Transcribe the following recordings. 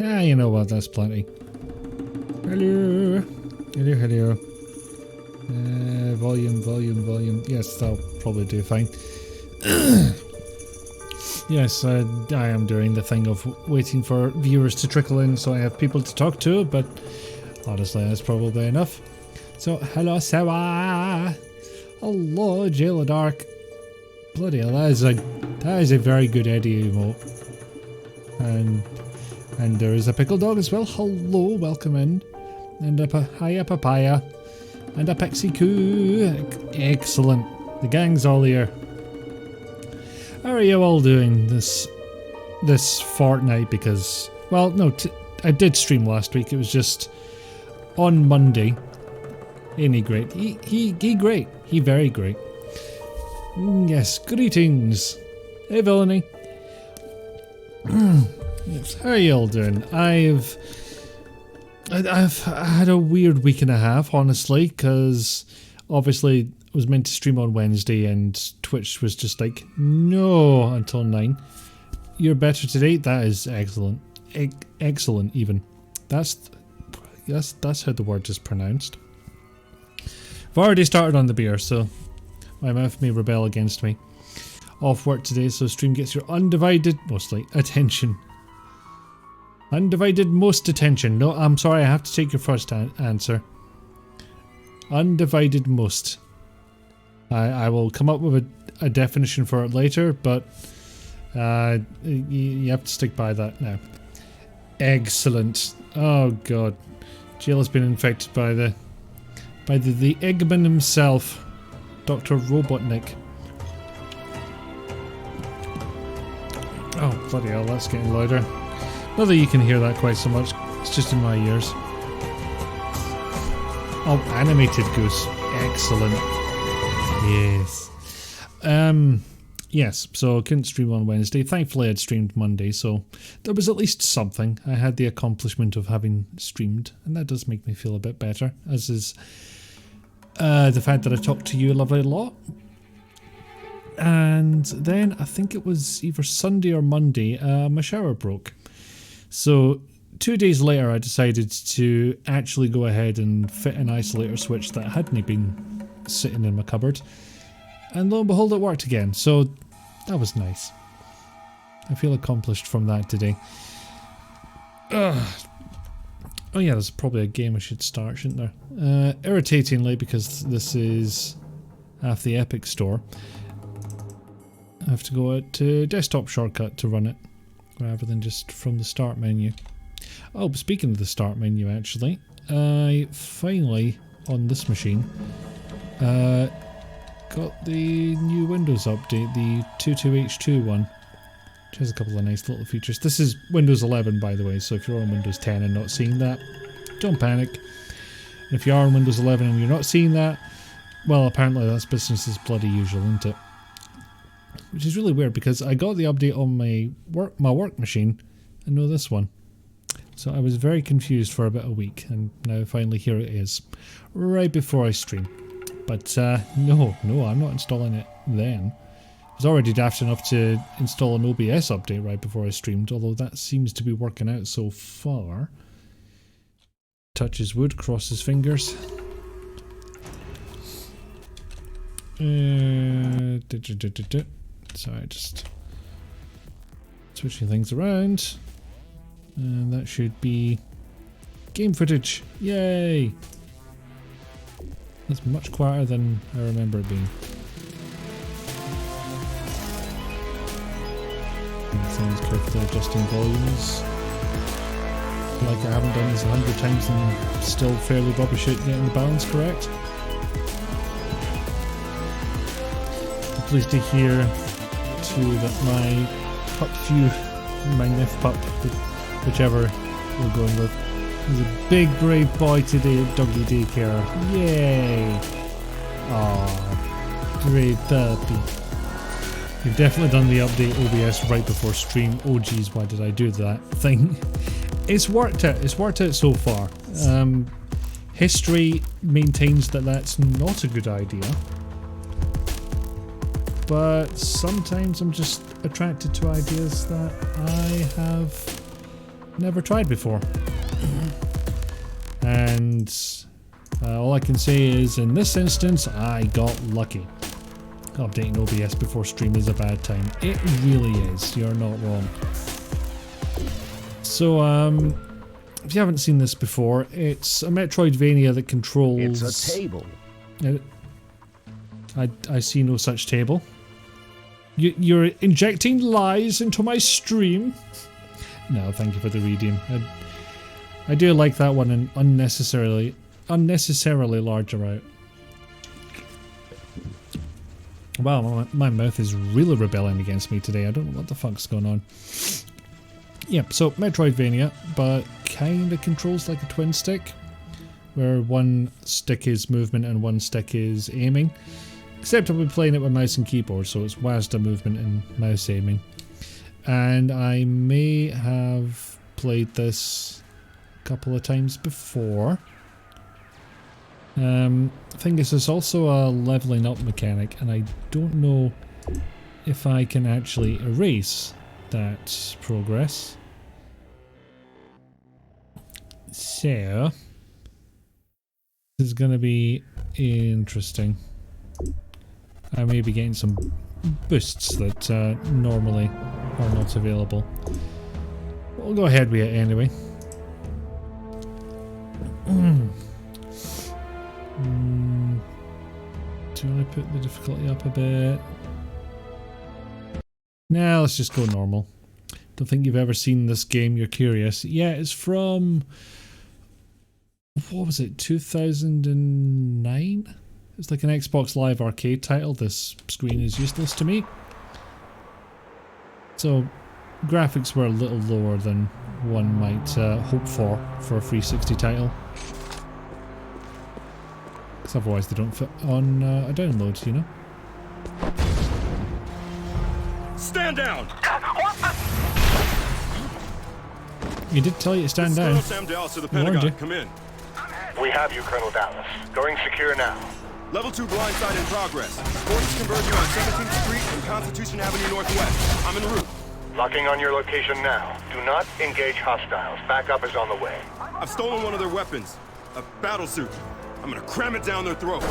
Yeah, you know what, that's plenty. Hello. Hello, hello. Volume. Yes, that'll probably do fine. Yes, I am doing the thing of waiting for viewers to trickle in so I have people to talk to, but honestly, that's probably enough. So, hello, Sarah. Hello, Jail of Dark. Bloody hell, that is a very good Eddie emote. And there is a pickle dog as well. Hello, welcome in. And a hiya papaya. And a pixie coo. Excellent. The gang's all here. How are you all doing this fortnight? Because, well, no, I did stream last week. It was just on Monday. Ain't he great? He great. He very great. Yes, greetings. Hey, Villainy. Yes, how are you all doing? I've had a weird week and a half, honestly, because obviously I was meant to stream on Wednesday and Twitch was just like, no, until 9. You're better today? That is excellent. Excellent, even. That's how the word is pronounced. I've already started on the beer, so my mouth may rebel against me. Off work today, so stream gets your undivided, mostly, attention. Undivided most attention. No, I'm sorry, I have to take your first answer. Undivided most. I will come up with a definition for it later, but you have to stick by that now. Excellent. Oh god. Jill has been infected by the Eggman himself, Dr. Robotnik. Oh bloody hell, that's getting louder. Not that you can hear that quite so much, it's just in my ears. Oh, animated goose. Excellent. Yes. Yes, so I couldn't stream on Wednesday. Thankfully I'd streamed Monday, so there was at least something. I had the accomplishment of having streamed, and that does make me feel a bit better, as is the fact that I talked to you a lovely lot. And then I think it was either Sunday or Monday, my shower broke. So 2 days later I decided to actually go ahead and fit an isolator switch that hadn't been sitting in my cupboard. And lo and behold, it worked again, so that was nice. I feel accomplished from that today. Oh yeah, there's probably a game I should start, shouldn't there? Irritatingly, because this is half the Epic Store, I have to go to desktop shortcut to run it, rather than just from the start menu. Oh, speaking of the start menu actually, I finally, on this machine, got the new Windows update, the 22H2 one, which has a couple of nice little features. This is Windows 11 by the way, so if you're on Windows 10 and not seeing that, don't panic. And if you are on Windows 11 and you're not seeing that, well apparently that's business as bloody usual, isn't it? Which is really weird because I got the update on my work machine and no this one. So I was very confused for about a week, and now finally here it is, right before I stream. But no, I'm not installing it then. I was already daft enough to install an OBS update right before I streamed, although that seems to be working out so far. Touches wood, crosses fingers. Sorry, just switching things around. And that should be game footage. Yay! That's much quieter than I remember it being. Things carefully adjusting volumes. Like I haven't done this 100 times and still fairly rubbish at getting the balance correct. I'm pleased to hear too that my my Nif pup, whichever we're going with, is a big brave boy today at doggy daycare. Yay! Aww, brave puppy. You've definitely done the update OBS right before stream. Oh geez, why did I do that thing? It's worked out. It's worked out so far. History maintains that that's not a good idea. But sometimes I'm just attracted to ideas that I have never tried before. And all I can say is, in this instance, I got lucky. Updating OBS before stream is a bad time. It really is. You're not wrong. So, if you haven't seen this before, it's a Metroidvania that controls... It's a table. I see no such table. You're injecting lies into my stream. No, thank you for the redeem. I do like that one, and unnecessarily larger out. Wow, my mouth is really rebelling against me today. I don't know what the fuck's going on. Yep, so Metroidvania, but kind of controls like a twin stick, where one stick is movement and one stick is aiming. Except I'll be playing it with mouse and keyboard, so it's WASD movement and mouse aiming. And I may have played this a couple of times before. I think this is also a leveling up mechanic, and I don't know if I can actually erase that progress. So, this is going to be interesting. I may be getting some boosts that normally are not available. We'll go ahead with it anyway. Do I put the difficulty up a bit? Nah, let's just go normal. Don't think you've ever seen this game, you're curious. Yeah, it's from... what was it, 2009? It's like an Xbox Live Arcade title. This screen is useless to me. So, graphics were a little lower than one might hope for a 360 title. Because otherwise they don't fit on a download, you know? Stand down! You did tell you to stand down. Colonel Sam Dallas to the Pentagon. Come in. We have you, Colonel Dallas. Going secure now. Level 2 blindside in progress. Forces converging on 17th Street and Constitution Avenue Northwest. I'm en route. Locking on your location now. Do not engage hostiles. Backup is on the way. I've stolen one of their weapons. A battle suit. I'm gonna cram it down their throats.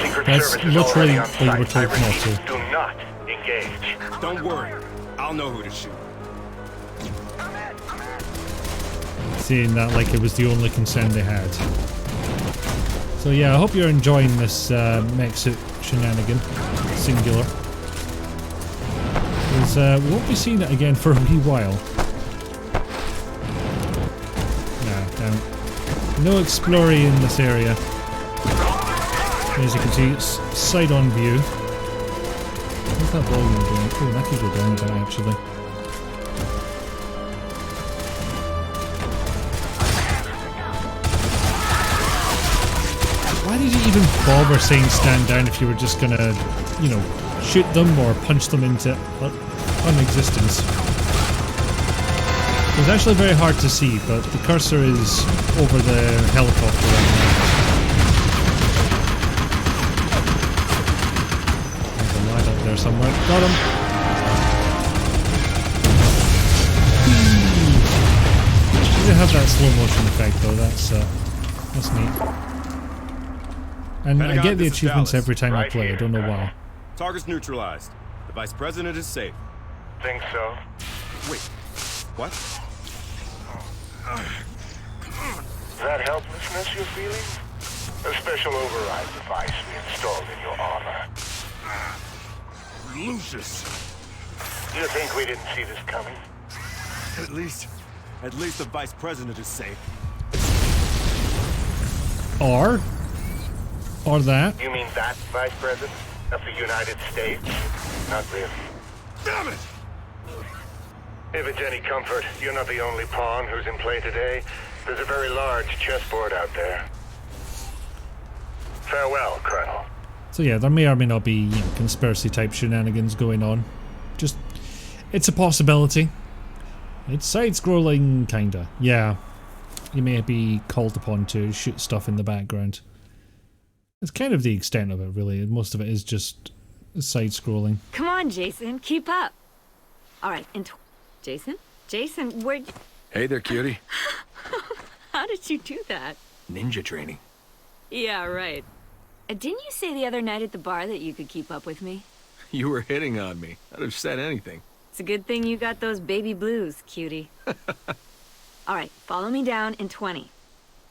Secret That's Service is literally already on what you were site. I told not repeat, to. do not engage. Don't worry. I'll know who to shoot. Saying that like it was the only concern they had. So yeah, I hope you're enjoying this mech suit shenanigan, singular. Because we won't be seeing it again for a wee while. Nah, damn it. No exploring in this area. As you can see, it's side-on view. What's that volume doing? Oh, that could go down a bit actually. Why did you even bother saying stand down if you were just gonna, you know, shoot them or punch them into non-existence? It was actually very hard to see, but the cursor is over the helicopter right now. There's a lad up there somewhere. Got him! You have that slow motion effect though, that's neat. And Pentagon, I get the this is achievements Dallas. every time I Right play, I here, don't know Colonel. why. Target's neutralized. The Vice President is safe. Think so? Wait. What? That helplessness you're feeling? A special override device we installed in your armor. Lucius. Do you think we didn't see this coming? At least the Vice President is safe. Or that. You mean that Vice President of the United States? Not really. Damn it! If it's any comfort, you're not the only pawn who's in play today. There's a very large chessboard out there. Farewell, Colonel. So yeah, there may or may not be, you know, conspiracy type shenanigans going on. Just, it's a possibility. It's side-scrolling, kinda. Yeah, you may be called upon to shoot stuff in the background. It's kind of the extent of it, really. Most of it is just side-scrolling. Come on, Jason, keep up. All right, Jason, where? Hey there, cutie. How did you do that? Ninja training. Yeah, right. Didn't you say the other night at the bar that you could keep up with me? You were hitting on me. I'd have said anything. It's a good thing you got those baby blues, cutie. All right, follow me down in 20.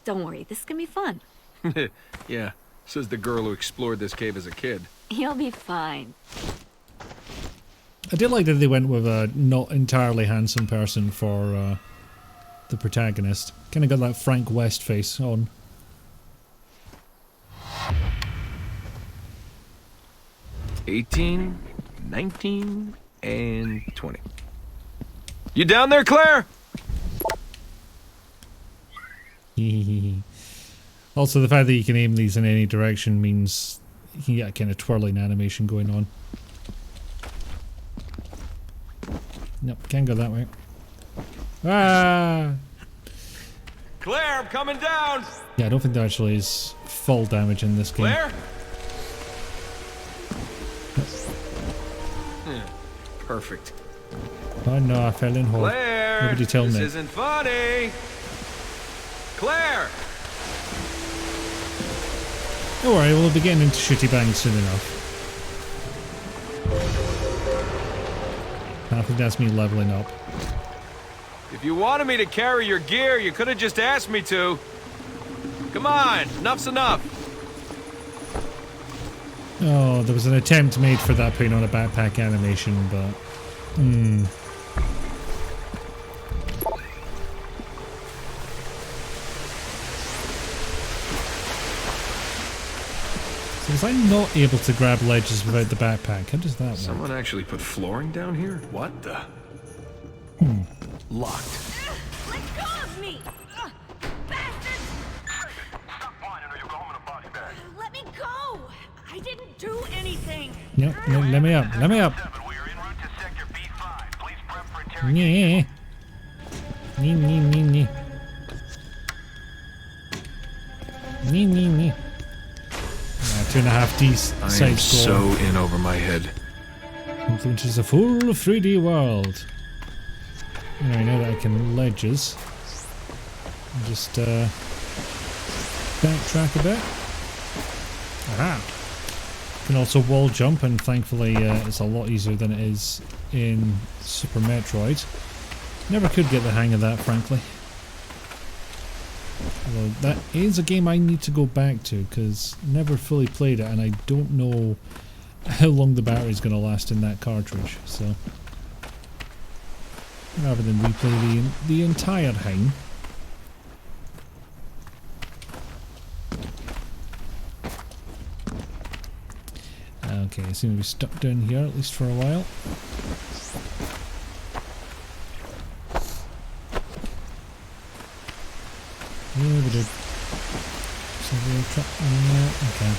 Don't worry, this is gonna be fun. Yeah, says the girl who explored this cave as a kid. You'll be fine. I did like that they went with a not entirely handsome person for the protagonist. Kind of got that Frank West face on. $18, $19, and $20. You down there, Claire? Also, the fact that you can aim these in any direction means you can get a kind of twirling animation going on. Nope, can't go that way. Ah! Claire, I'm coming down! Yeah, I don't think there actually is fall damage in this game. Claire? Perfect. Oh no, I fell in hole. Claire! Nobody tell this me. Isn't funny! Claire! Don't worry, we'll be getting into shitty bangs soon enough. I think that's me leveling up. If you wanted me to carry your gear, you could have just asked me to. Come on, enough's enough. Oh, there was an attempt made for that putting on a backpack animation, but... So was I not able to grab ledges without the backpack? How does that work? Someone actually put flooring down here? What the? Locked. Let go of me! Bastards! Stop whining or you'll go home in a body bag. Let me go! I didn't do anything! No, no, let me up, let me up. 7, we are en route to sector B5. Please prep for Yeah. interrogation. Nee, nee, nee, nee. Nee, nee, nee. 2.5D I side am scroll. so in over my head. Influences a full 3D world. Anyway, now that I can ledges, I'll just backtrack a bit. Aha! You can also wall jump, and thankfully it's a lot easier than it is in Super Metroid. Never could get the hang of that, frankly. Although that is a game I need to go back to, because never fully played it, and I don't know how long the battery's going to last in that cartridge, so... rather than replay the entire thing. Okay, I seem to be stuck down here, at least for a while. Yeah, we did. Okay.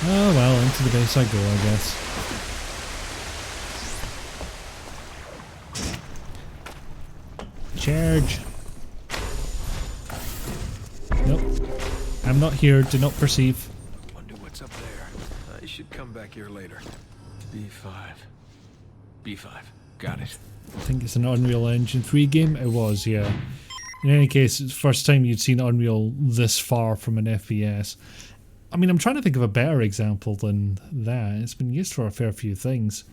Oh well, into the base I go, I guess. Charge! Nope. I'm not here, do not perceive. Wonder what's up there. I should come back here later. B5. B5. Got it. I think it's an Unreal Engine 3 game. It was, yeah. In any case, it's the first time you'd seen Unreal this far from an FPS. I mean, I'm trying to think of a better example than that. It's been used for a fair few things.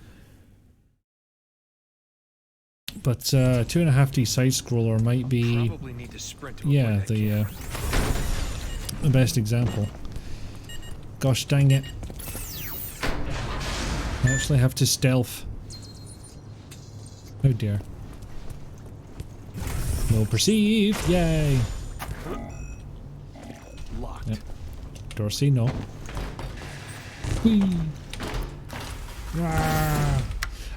But 2.5D side-scroller might be, Probably need to sprint to yeah, avoid that the best example. Gosh dang it. I actually have to stealth. Oh dear. No perceived, yay! Locked. Yep. Dorsey, no. Whee! Rah!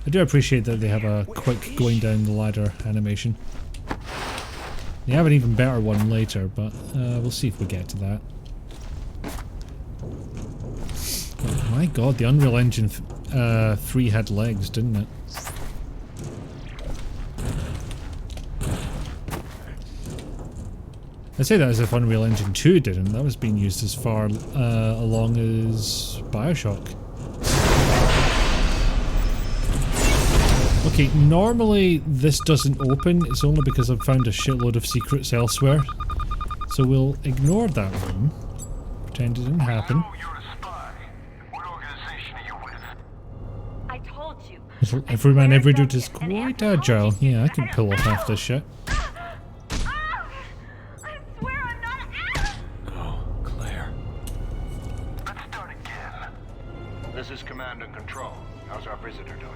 I do appreciate that they have a quick going down the ladder animation. They have an even better one later, but we'll see if we get to that. Oh my god, the Unreal Engine 3 had legs, didn't it? I say that as if Unreal Engine 2 didn't. That was being used as far along as Bioshock. Okay, normally this doesn't open. It's only because I've found a shitload of secrets elsewhere. So we'll ignore that room. Pretend it didn't happen. You're a spy. What organization are you with? I told you. Every man, every dude is quite agile. Yeah, I can pull off half this shit. I swear I'm not. Oh, Claire. Let's start again. This is Command and Control. How's our visitor doing?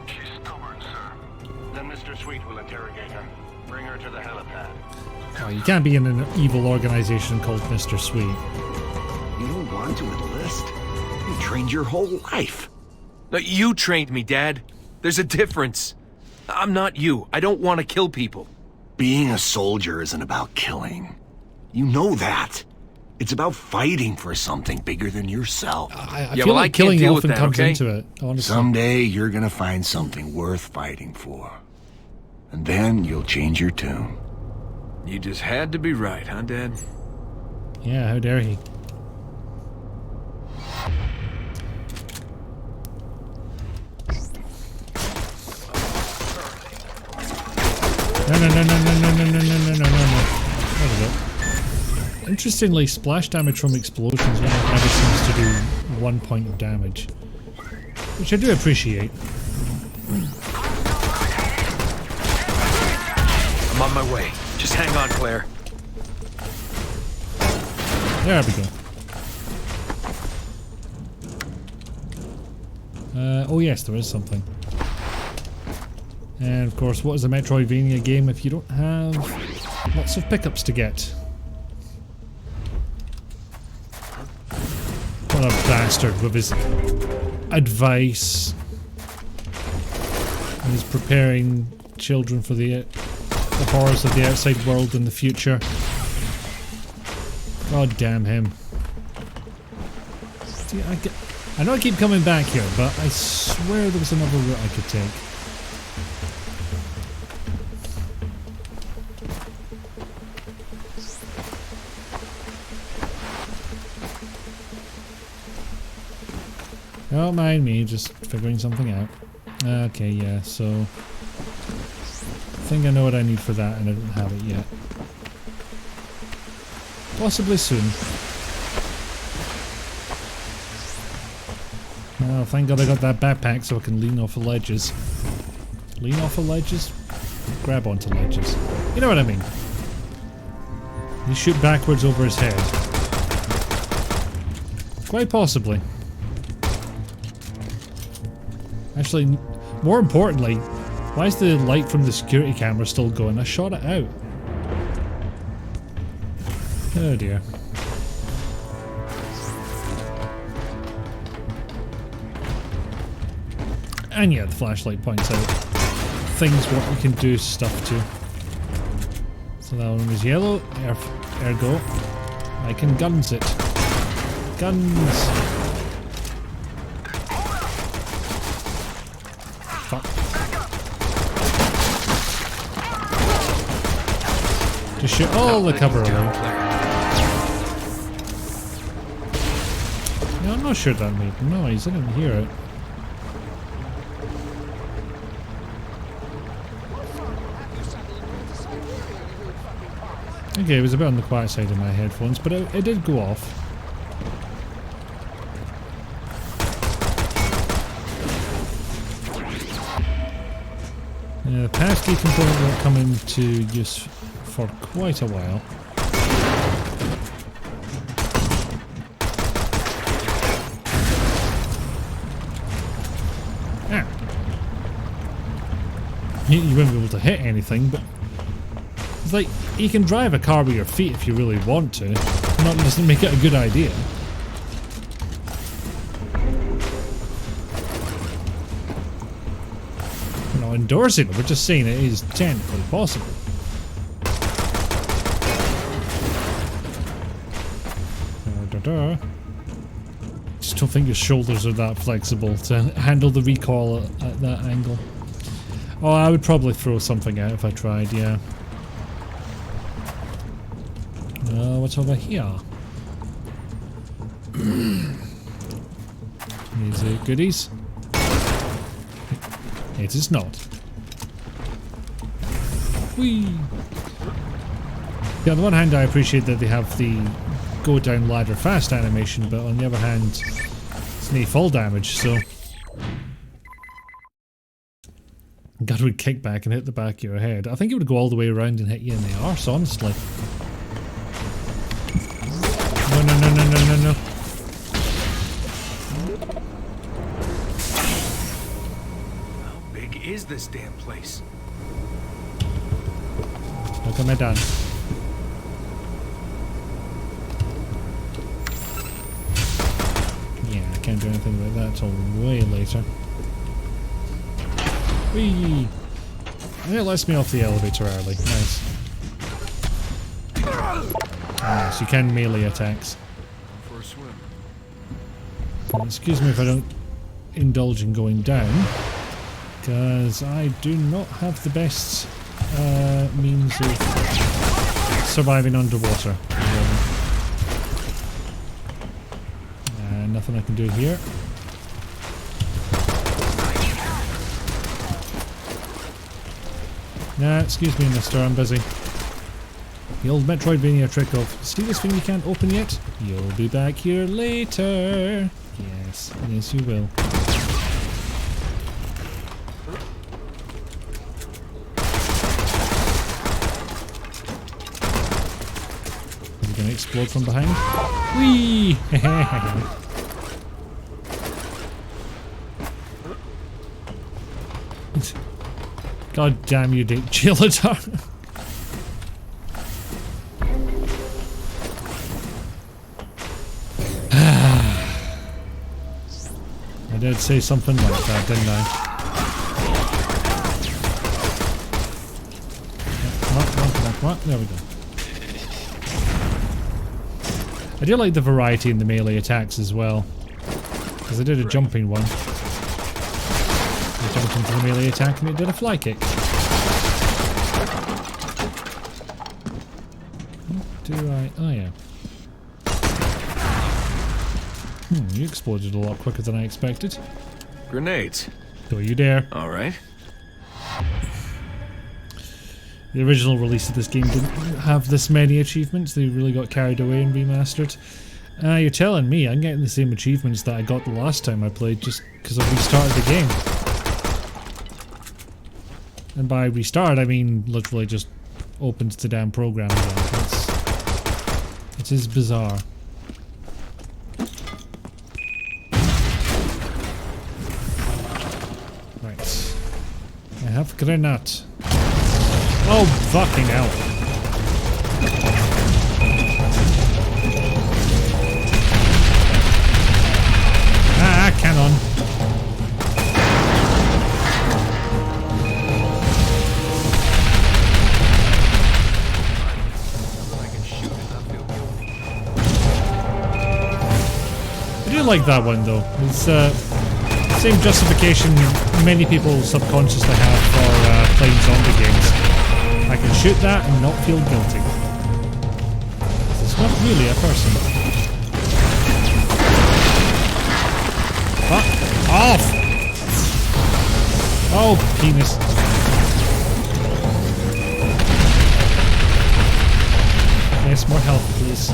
She's stubborn, sir. Then Mr. Sweet will interrogate her. Bring her to the helipad. Oh, you can't be in an evil organization called Mr. Sweet. You don't want to enlist? You trained your whole life. No, you trained me, Dad. There's a difference. I'm not you. I don't want to kill people. Being a soldier isn't about killing. You know that. It's about fighting for something bigger than yourself. I Yeah, feel well, I like can't killing deal with often that, comes okay? into it, honestly. Someday you're gonna find something worth fighting for. And then you'll change your tune. You just had to be right, huh, Dad? Yeah, how dare he? No. There we go. Interestingly, splash damage from explosions never seems to do 1 point of damage. Which I do appreciate. I'm on my way. Just hang on, Claire. There we go. Oh yes, there is something. And of course, what is a Metroidvania game if you don't have lots of pickups to get? What a bastard with his advice. And he's preparing children for the horrors of the outside world in the future. God damn him. See, I know I keep coming back here, but I swear there was another route I could take. Don't mind me, just figuring something out. Okay, yeah, so I think I know what I need for that and I don't have it yet. Possibly soon. Oh, thank God I got that backpack so I can lean off of ledges. Lean off of ledges? Grab onto ledges. You know what I mean. You shoot backwards over his head. Quite possibly. Actually, more importantly, why is the light from the security camera still going? I shot it out. Oh dear. And yeah, the flashlight points out things what you can do stuff to. So that one was yellow, ergo I can guns it. Guns! Fuck. Just shoot all the cover away. Yeah, I'm not sure that made noise, I didn't hear it. Okay, it was a bit on the quiet side of my headphones, but it did go off. The passkey component won't come into use for quite a while. Ah. You won't be able to hit anything, but it's like, you can drive a car with your feet if you really want to. Not doesn't make it a good idea. We're not endorsing it, we're just saying it is technically possible. Just don't think your shoulders are that flexible to handle the recoil at that angle. Oh, I would probably throw something out if I tried, yeah. What's over here? Is it goodies? It is not. Whee! Yeah, on the one hand I appreciate that they have the go down ladder fast animation, but on the other hand it's no fall damage, so God would kick back and hit the back of your head. I think it would go all the way around and hit you in the arse, honestly. No, no, no, no, no, no, no. How big is this damn place? Look at my done. Yeah, I can't do anything about that till way later. Whee! And it lets me off the elevator early. Nice. Nice, you can melee attacks. For a swim. Excuse me if I don't indulge in going down, because I do not have the best means of surviving underwater. Nothing I can do here. Nah, excuse me, mister, I'm busy. The old Metroidvania trick of, see this thing you can't open yet? You'll be back here later. Yes, yes you will. Is it going to explode from behind? Whee! God damn you, Dick Chillitor. I did say something like that, didn't I? What? There we go. I do like the variety in the melee attacks as well. Because I did a jumping one. I jumped into the melee attack and it did a fly kick. Do I? Oh yeah. You exploded a lot quicker than I expected. Grenades. Don't you dare. Alright. The original release of this game didn't have this many achievements. They really got carried away in Remastered. You're telling me I'm getting the same achievements that I got the last time I played just because I restarted the game. And by restart I mean literally just opened the damn program again. It is bizarre. Right. I have grenade. Oh, fucking hell. Cannon. I do like that one though. It's the same justification many people subconsciously have for playing zombie games. I can shoot that and not feel guilty. It's not really a person. Fuck off! Oh, penis. Yes, more health, please.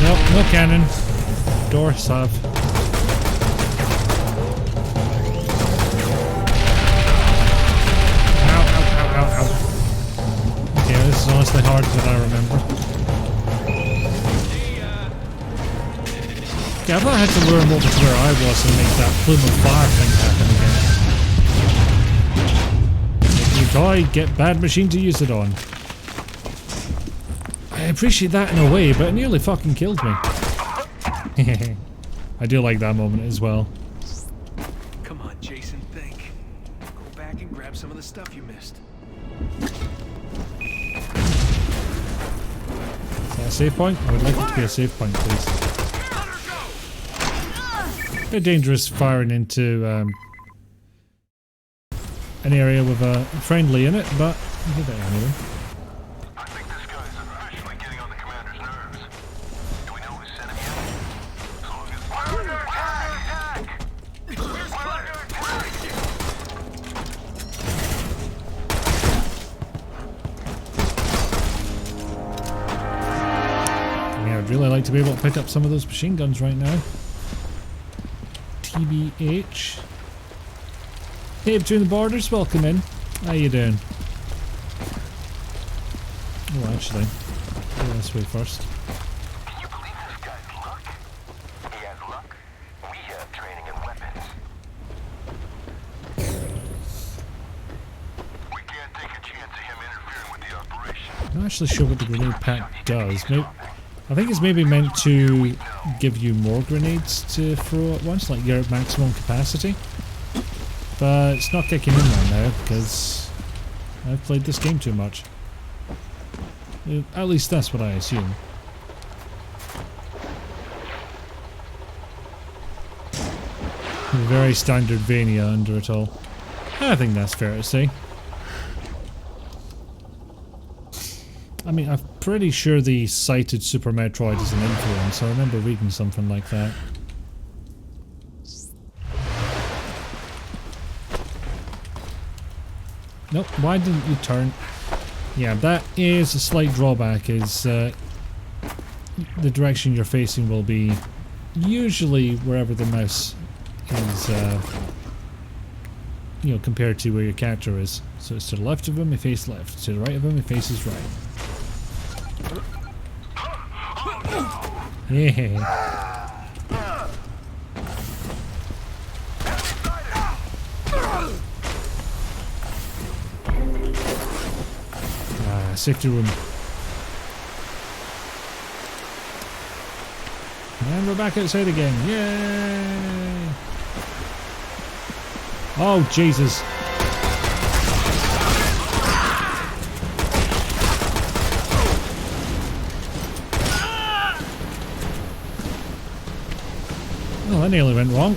Nope, no cannon. Door save. This is honestly harder than I remember. Okay, I've not had to lure him over to where I was and make that plume of fire thing happen again. Make new toy, get bad machine to use it on. I appreciate that in a way, but it nearly fucking killed me. I do like that moment as well. Come on, Jason, think. Go back and grab some of the stuff you missed. Is that a save point? I would like it to be a save point, please. A bit dangerous firing into an area with a friendly in it, but you did that anyway. I think this guy's officially getting on the commander's nerves. Do we know who's sent him yet? As long as we're under attack! really like to be able to pick up some of those machine guns right now. TBH. Hey, Between the Borders, welcome in. How you doing? Oh, actually, go this way first. Can you believe this guy's luck? He has luck. We have training and weapons. We can't take a chance of him interfering with the operation. I'm not actually sure what the grenade pack does. Maybe, I think it's maybe meant to give you more grenades to throw at once, like you're at maximum capacity. But it's not kicking in right now because I've played this game too much. At least that's what I assume. Very standard Vania under it all. I think that's fair to say. I mean, I'm pretty sure the cited Super Metroid is an influence. I remember reading something like that. Nope, why didn't you turn? Yeah, that is a slight drawback, is the direction you're facing will be usually wherever the mouse is, you know, compared to where your character is. So it's to the left of him, he faces left. To the right of him, he faces right. Yeah. Safety room. And we're back outside again. Yay! Oh, Jesus. Oh, that nearly went wrong.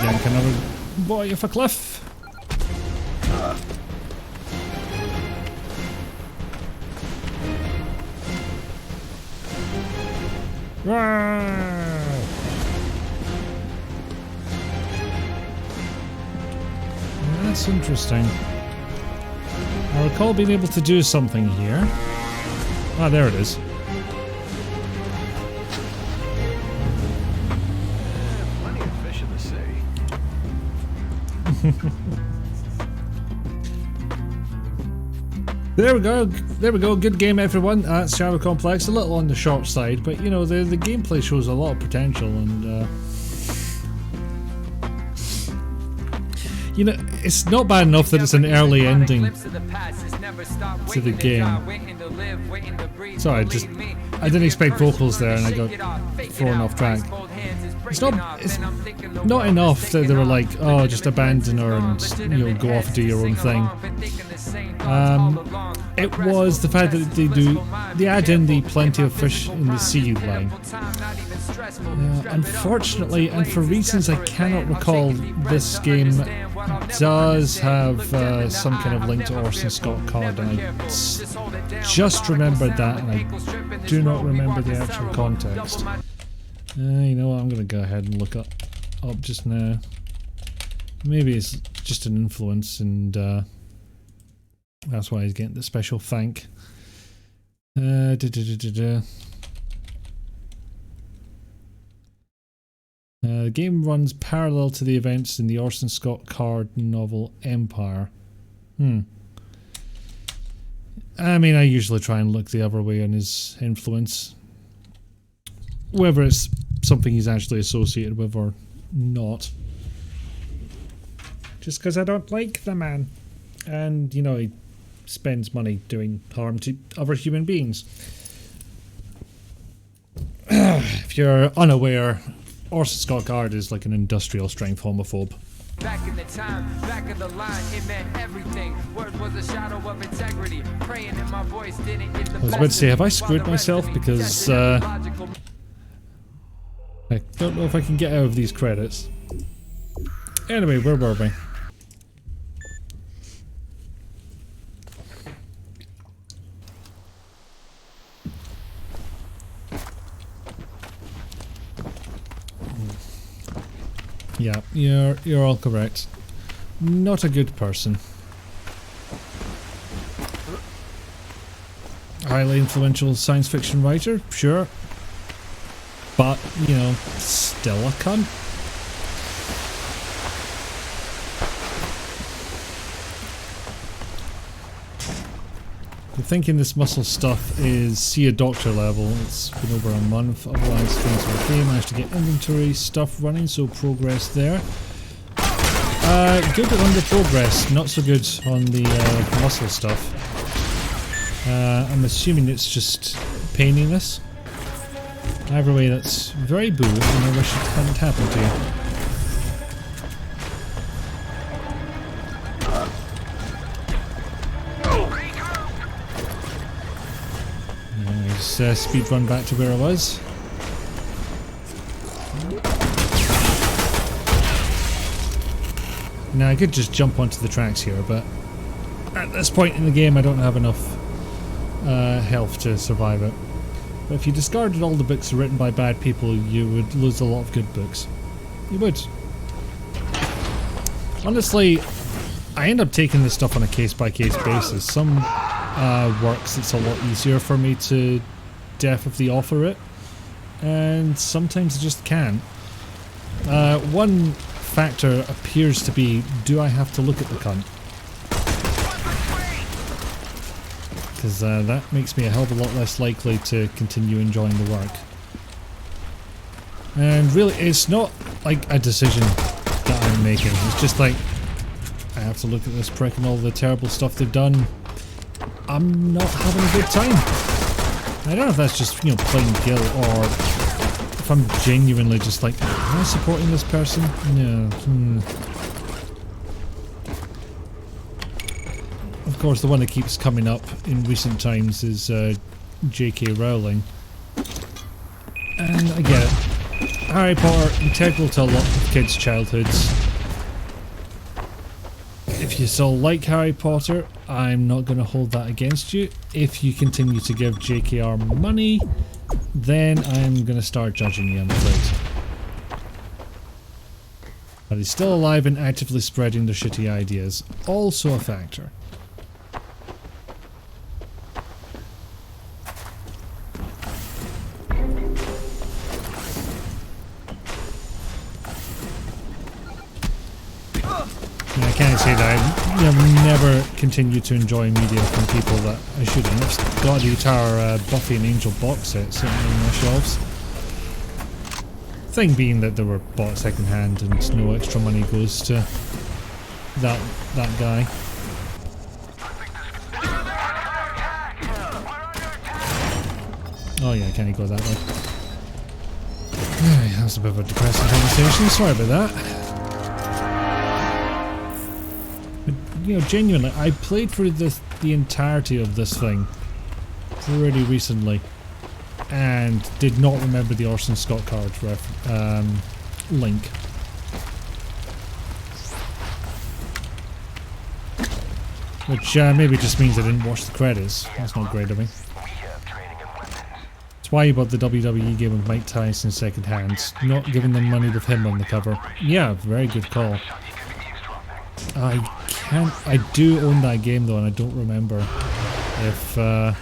Yank another boy off a cliff. That's interesting. I recall being able to do something here. Ah, there it is. Plenty of fish in the sea. There we go. There we go. Good game, everyone. That's Shadow Complex. A little on the short side, but you know the gameplay shows a lot of potential, and you know it's not bad enough that it's an early ending to the game. Sorry, I didn't expect vocals there, and I got thrown off track. It's not enough that they were like, oh, just abandon her and you know go off and do your own thing. It was the fact that they add in the plenty of fish in the sea line. Unfortunately, and for reasons I cannot recall, this game does have some kind of link to Orson Scott Card, and I just remembered that, and I do not remember the actual context. You know what, I'm going to go ahead and look up just now. Maybe it's just an influence, and that's why he's getting the special thank. The game runs parallel to the events in the Orson Scott Card novel Empire. I mean, I usually try and look the other way on his influence. Whether it's something he's actually associated with or not. Just because I don't like the man. And, you know, he spends money doing harm to other human beings. If you're unaware, Orson Scott Card is like an industrial strength homophobe. Back in the time, back of the line, it meant everything. Word was a shadow of integrity. Praying in my voice didn't get the I was about to say, have I screwed myself? Because I don't know if I can get out of these credits. Anyway, where were we? Yeah, you're all correct. Not a good person. highly influential science fiction writer, sure. But, you know, still a cunt. I'm thinking this muscle stuff is see a doctor level. It's been over a month, otherwise things are okay. Managed to get inventory stuff running, so progress there. Good on the progress, not so good on the muscle stuff. I'm assuming it's just paininess. Either way, that's very boo, and I wish it hadn't happened to you. Just speed run back to where I was. Now I could just jump onto the tracks here, but at this point in the game I don't have enough health to survive it. But if you discarded all the books written by bad people, you would lose a lot of good books. You would. Honestly, I end up taking this stuff on a case-by-case basis. Some works it's a lot easier for me to definitely offer it, and sometimes I just can't. One factor appears to be, do I have to look at the cunt? Because that makes me a hell of a lot less likely to continue enjoying the work. And really, it's not like a decision that I'm making. It's just like, I have to look at this prick and all the terrible stuff they've done. I'm not having a good time. I don't know if that's just, you know, plain guilt, or if I'm genuinely just like, am I supporting this person? No. Of course, the one that keeps coming up in recent times is J.K. Rowling. And I get it. Harry Potter, integral to a lot of kids' childhoods. If you still like Harry Potter, I'm not going to hold that against you. If you continue to give JKR money, then I'm going to start judging you, I'm afraid. But he's still alive and actively spreading their shitty ideas. Also a factor. I can't say that I never continue to enjoy media from people that I shouldn't. I've got the entire Buffy and Angel box set sitting on my shelves. Thing being that they were bought second hand and no extra money goes to that guy. Oh yeah, can he go that way? That was a bit of a depressing conversation, sorry about that. You know, genuinely, I played through the entirety of this thing pretty recently and did not remember the Orson Scott Card link. Which maybe just means I didn't watch the credits. That's not great of me. That's why you bought the WWE game with Mike Tyson second hand, not giving them money with him on the cover. Yeah, very good call. I do own that game though, and I don't remember if I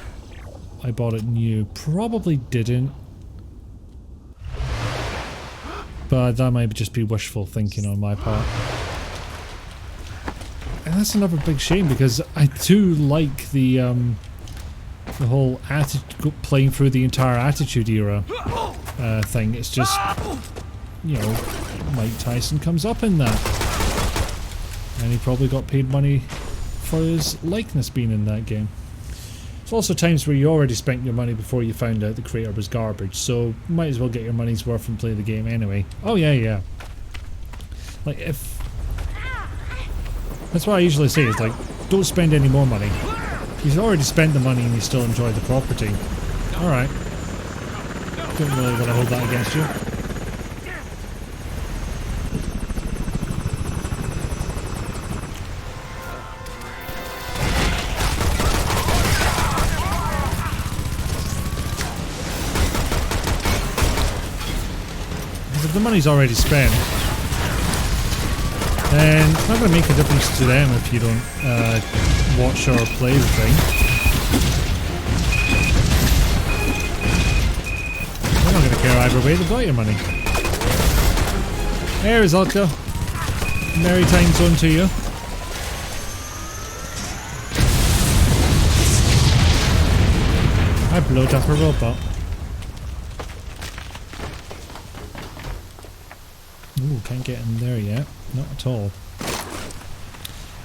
bought it new. Probably didn't. But that might just be wishful thinking on my part. And that's another big shame, because I do like the whole playing through the entire Attitude Era thing. It's just, you know, Mike Tyson comes up in that. And he probably got paid money for his likeness being in that game. There's also times where you already spent your money before you found out the creator was garbage, so you might as well get your money's worth and play the game anyway. Oh yeah. Like, if... That's what I usually say, is like, don't spend any more money. You've already spent the money and you still enjoy the property. Alright. Don't really want to hold that against you. If the money's already spent, then it's not going to make a difference to them if you don't watch or play the thing. not going to care either way, they've got your money. Hey, Rizalka. Merry time zone to you. I blowed up a robot. Ooh, can't get in there yet. Not at all.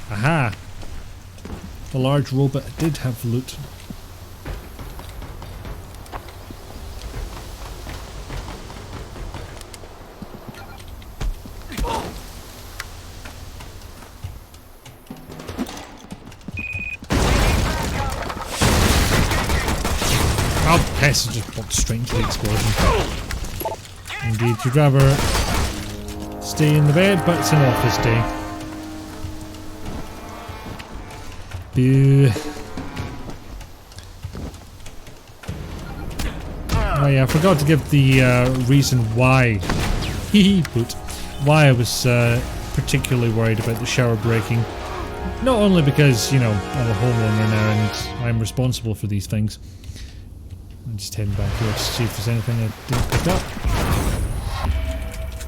Aha! The large robot did have loot. Oh, Pest just popped straight into the explosion. Indeed, you'd rather stay in the bed, but it's an office day. Boo. Oh yeah, I forgot to give the reason why why I was particularly worried about the shower breaking. Not only because, you know, I'm a homeowner now and I'm responsible for these things. I'm just heading back here to see if there's anything I didn't pick up.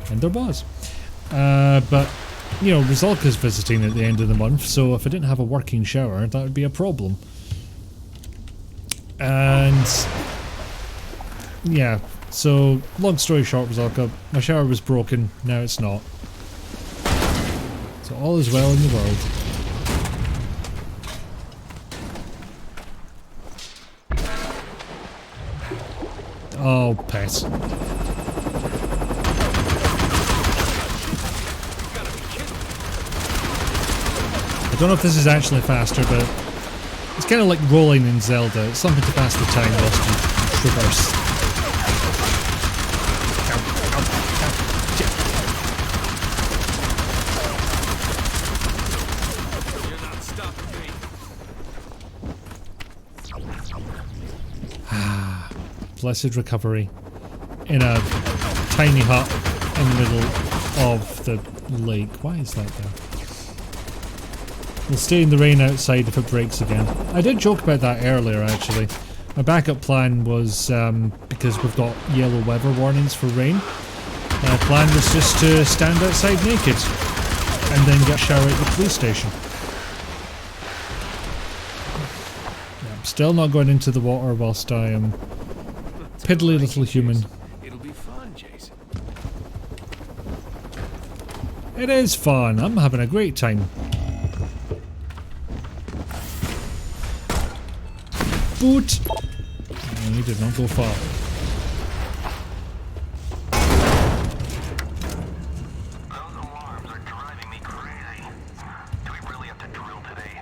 And there was. But, you know, Rizalka's visiting at the end of the month, so if I didn't have a working shower, that would be a problem. And yeah, so long story short, Rizalka, my shower was broken, now it's not. So all is well in the world. Oh, pet. I don't know if this is actually faster, but it's kind of like rolling in Zelda. It's something to pass the time whilst you traverse. You're not stopping me. Ah, blessed recovery. In a tiny hut in the middle of the lake. Why is that there? We'll stay in the rain outside if it breaks again. I did joke about that earlier, actually. My backup plan was, because we've got yellow weather warnings for rain, my plan was just to stand outside naked and then get a shower at the police station. Yeah, I'm still not going into the water whilst I am piddly little human. It'll be fun, Jason. It is fun. I'm having a great time. Boot! Oh, he did not go far. Those alarms are driving me crazy. Do we really have to drill today?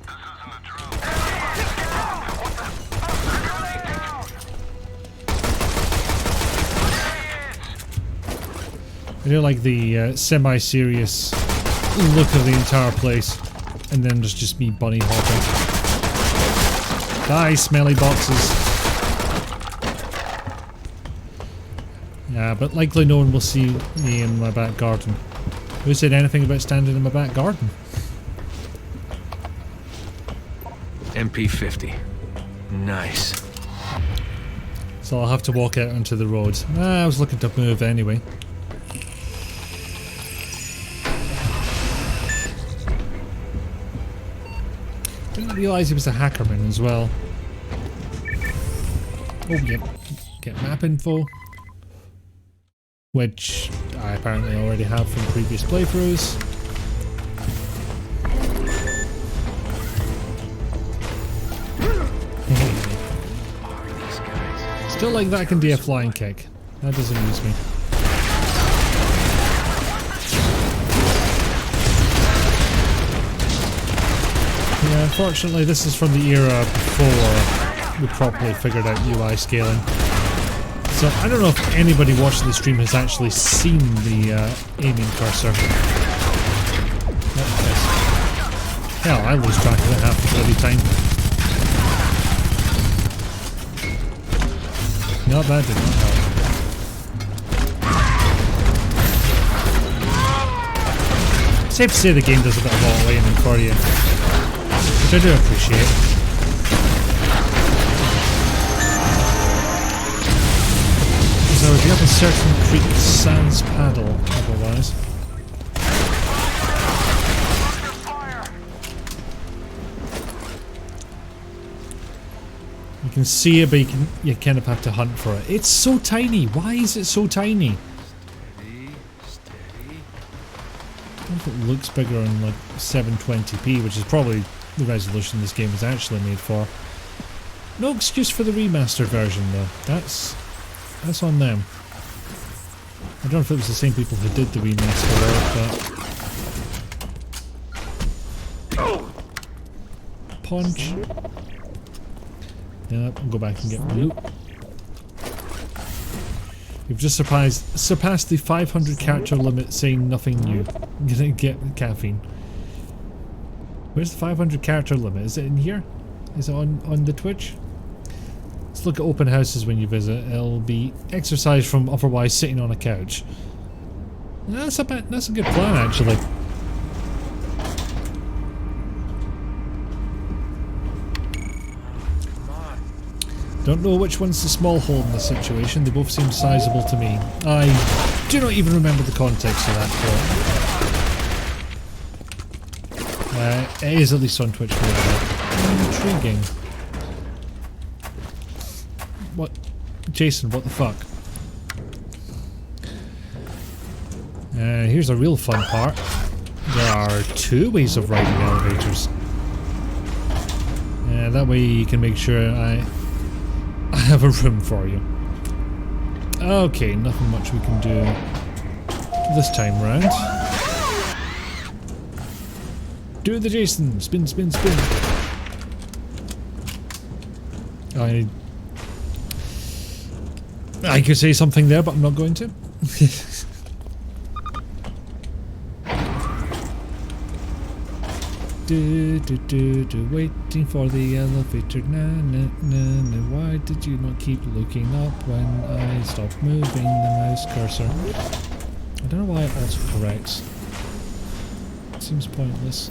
This isn't a drill. What the? They're going down! I do like the semi-serious look of the entire place, and then there's just me bunny hopping. Die, smelly boxes. Yeah, but likely no one will see me in my back garden. Who said anything about standing in my back garden? MP50. Nice. So I'll have to walk out onto the road. I was looking to move anyway. Didn't realise he was a hackerman as well. Oh, yep. Get map info. Which I apparently already have from previous playthroughs. Still like that can be a flying kick. That does amuse me. Yeah, unfortunately this is from the era before we properly figured out UI scaling. So I don't know if anybody watching the stream has actually seen the aiming cursor. Hell, I lose track of it half the bloody time. No, that did not help. Safe to say the game does a bit of auto aiming for you, which I do appreciate. Because I would be up a certain creek sans paddle otherwise. You can see it, but you kind of have to hunt for it. It's so tiny. Why is it so tiny? Steady, steady. I don't know if it looks bigger on like 720p, which is probably the resolution this game was actually made for. No excuse for the remastered version though. That's on them. I don't know if it was the same people who did the remaster work, but punch. Yeah, I'll go back and get my loot. You've just surpassed the 500 character limit, saying nothing new. I'm gonna get caffeine. Where's the 500 character limit? Is it in here? Is it on the Twitch? Let's look at open houses when you visit. It'll be exercise from otherwise sitting on a couch. That's a good plan actually. Don't know which one's the small hole in this situation. They both seem sizable to me. I do not even remember the context of that quote. It is at least on Twitch. Intriguing. What? Jason, what the fuck? Here's a real fun part. There are two ways of riding elevators. That way you can make sure I have a room for you. Okay, nothing much we can do this time round. Do the Jason! Spin, spin, spin! I could say something there, but I'm not going to. Waiting for the elevator. Na na na na. Why did you not keep looking up when I stopped moving the mouse cursor? I don't know why it autocorrects. It seems pointless.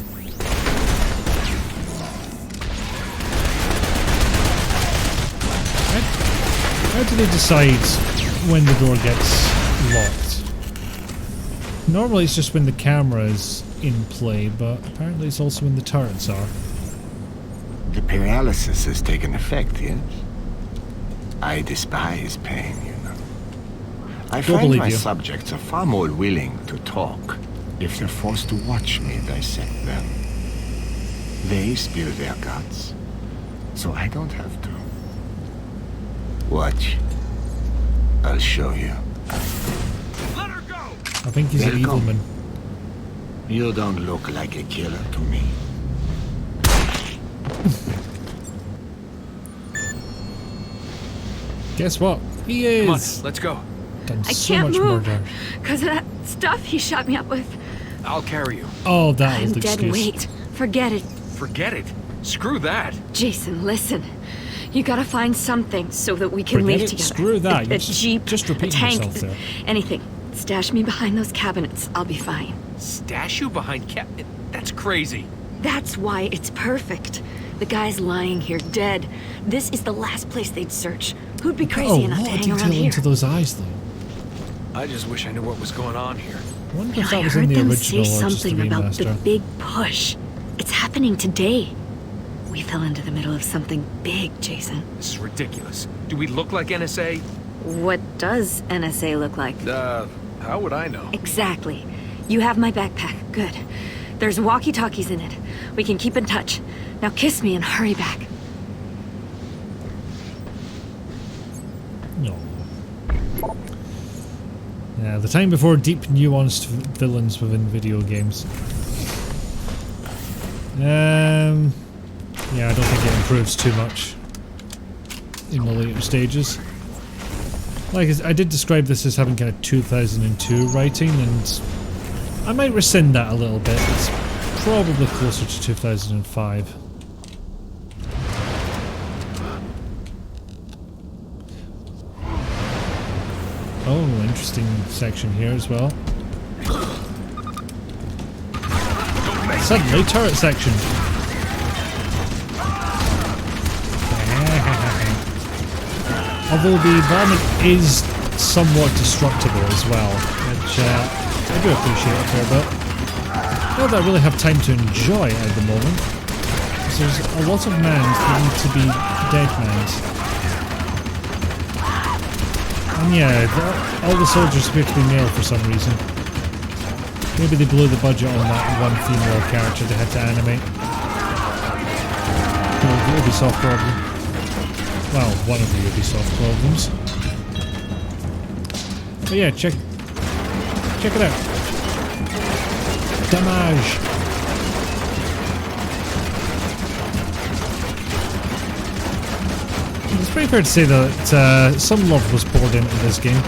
How do they decide when the door gets locked? Normally it's just when the camera is in play, but apparently it's also when the turrets are. The paralysis has taken effect, yes? I despise pain, you know. I find my subjects are far more willing to talk if they're forced to watch me dissect them. They spill their guts, so I don't have to. Watch. I'll show you. Let her go! I think he's an evilman. You don't look like a killer to me. Guess what? He is. Come on, let's go. Done I so can't much move murder. because of that stuff he shot me up with. I'll carry you. Oh, that I'm old dead excuse. weight. Forget it. Forget it. Screw that. Jason, listen. You gotta find something so that we can Forget leave it, together. screw that. A You're just jeep, repeating a tank, yourself there. anything. Stash me behind those cabinets. I'll be fine. Stash you behind That's crazy. That's why it's perfect. The guy's lying here, dead. This is the last place they'd search. Who'd be crazy enough to hang around here? Into those eyes, though. I just wish I knew what was going on here. I wonder if I that was heard in the them original say or just the something about the remaster. big push. It's happening today. We fell into the middle of something big, Jason. This is ridiculous. Do we look like NSA? What does NSA look like? How would I know? Exactly. You have my backpack. Good. There's walkie-talkies in it. We can keep in touch. Now kiss me and hurry back. No. Yeah, the time before deep, nuanced villains within video games. Yeah, I don't think it improves too much in the later stages. Like, I did describe this as having kind of 2002 writing, and I might rescind that a little bit. It's probably closer to 2005. Oh, interesting section here as well. Suddenly, turret section. Although the environment is somewhat destructible as well, which I do appreciate a fair bit. Not that I really have time to enjoy at the moment, because there's a lot of mans that need to be dead mans. And yeah, all the soldiers appear to be male for some reason. Maybe they blew the budget on that one female character they had to animate. The Ubisoft problem. Well, one of the Ubisoft problems. But yeah, check it out. Damage. It's pretty fair to say that some love was poured into this game.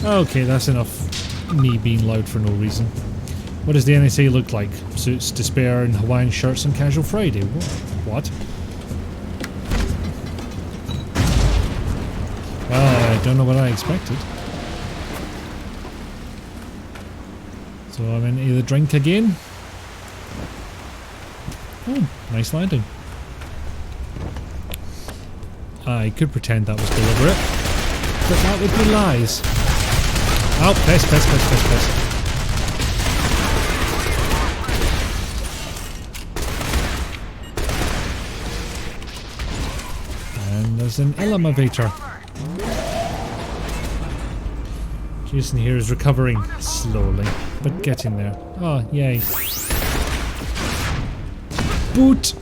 Okay, that's enough me being loud for no reason. What does the NSA look like? Suits, despair, and Hawaiian shirts on Casual Friday. What? Well, I don't know what I expected. So I'm in either drink again. Oh, nice landing. I could pretend that was deliberate, but that would be lies. Oh, piss. And there's an elevator. Jason here is recovering slowly, but getting there. Oh, yay. Boot!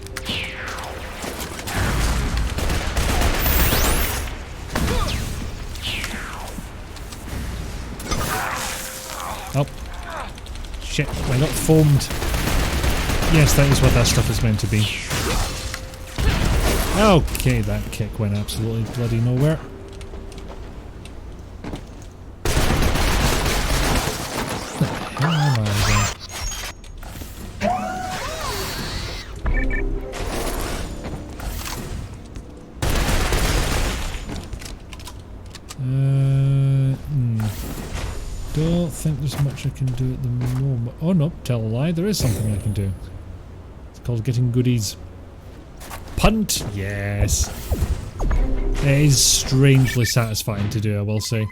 Oh. Shit, I got foamed. Yes, that is what that stuff is meant to be. Okay, that kick went absolutely bloody nowhere. Where am I Don't think there's much I can do at the moment. Oh no, tell a lie, there is something I can do. It's called getting goodies. Punt! Yes! It is strangely satisfying to do, I will say.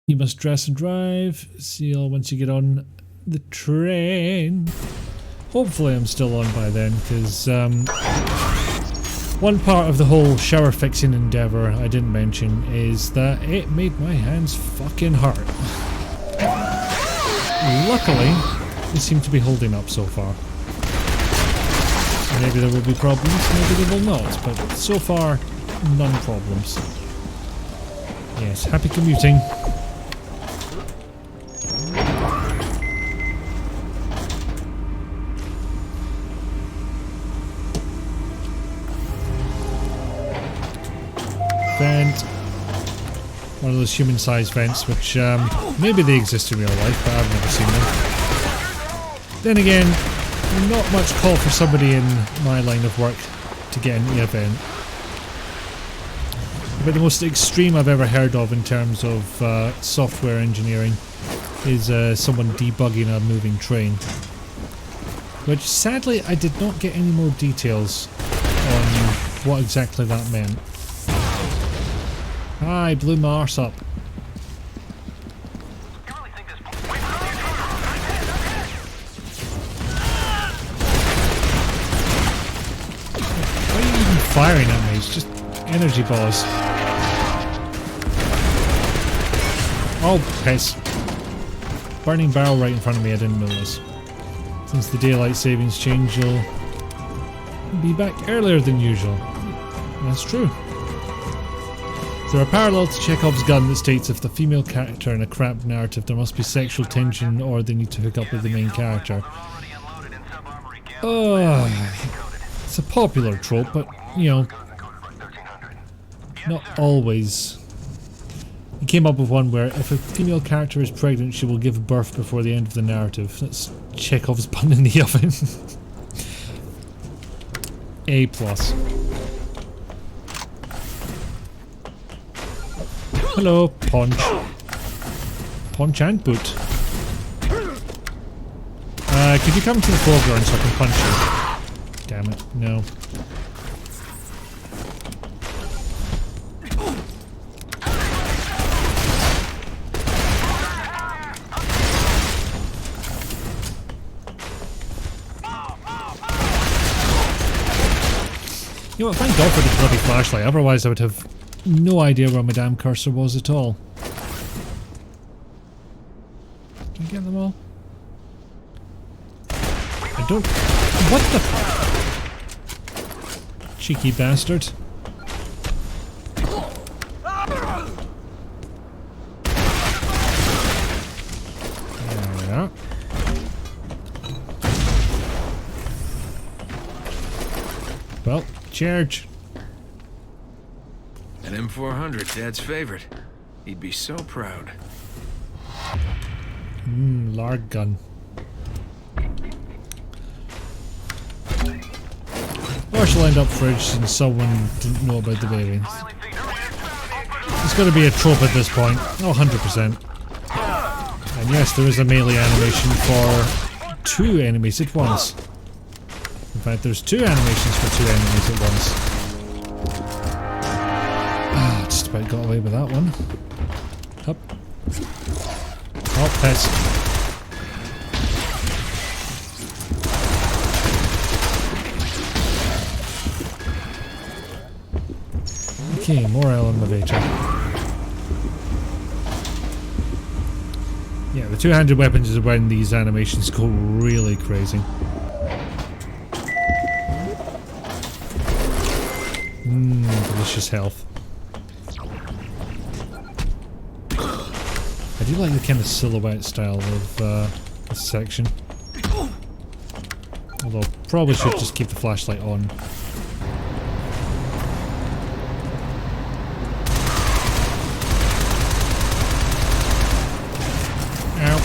You must dress and drive. Seal once you get on the train. Hopefully I'm still on by then, because one part of the whole shower fixing endeavour I didn't mention is that it made my hands fucking hurt. Luckily, they seem to be holding up so far. Maybe there will be problems, maybe there will not, but so far, none problems. Yes, happy commuting. Vent. One of those human-sized vents, which maybe they exist in real life, but I've never seen them. Then again, not much call for somebody in my line of work to get into a vent. But the most extreme I've ever heard of in terms of software engineering is someone debugging a moving train. Which sadly I did not get any more details on what exactly that meant. I blew my arse up. Why are you even firing at me? It's just energy balls. Oh, piss. Burning barrel right in front of me, I didn't notice. Since the daylight savings change, you'll be back earlier than usual. That's true. There are parallels to Chekhov's gun that states if the female character in a crap narrative there must be sexual tension or they need to hook up with the main character. It's a popular trope, but, you know, not always. He came up with one where if a female character is pregnant she will give birth before the end of the narrative. That's Chekhov's bun in the oven. A+. Hello, Ponch. Ponch and Boot. Could you come to the foreground so I can punch you? Damn it, no. You know what, thank God for the bloody flashlight, otherwise I would have no idea where my damn cursor was at all. Can you get them all? I don't... What the... Cheeky bastard. There we are. Well, charge. An M400, Dad's favorite. He'd be so proud. Larg gun. Or she'll end up fridge since someone didn't know about the baby. It's got to be a trope at this point. Oh, 100%. And yes, there is a melee animation for 2 enemies at once. In fact, there's 2 animations for 2 enemies at once. Ah, just about got away with that one. Up. Oh, piss. Okay, more elevator. Yeah, the 2-handed weapons is when these animations go really crazy. Delicious health. I do like the kind of silhouette style of this section. Although, probably should just keep the flashlight on. Ow.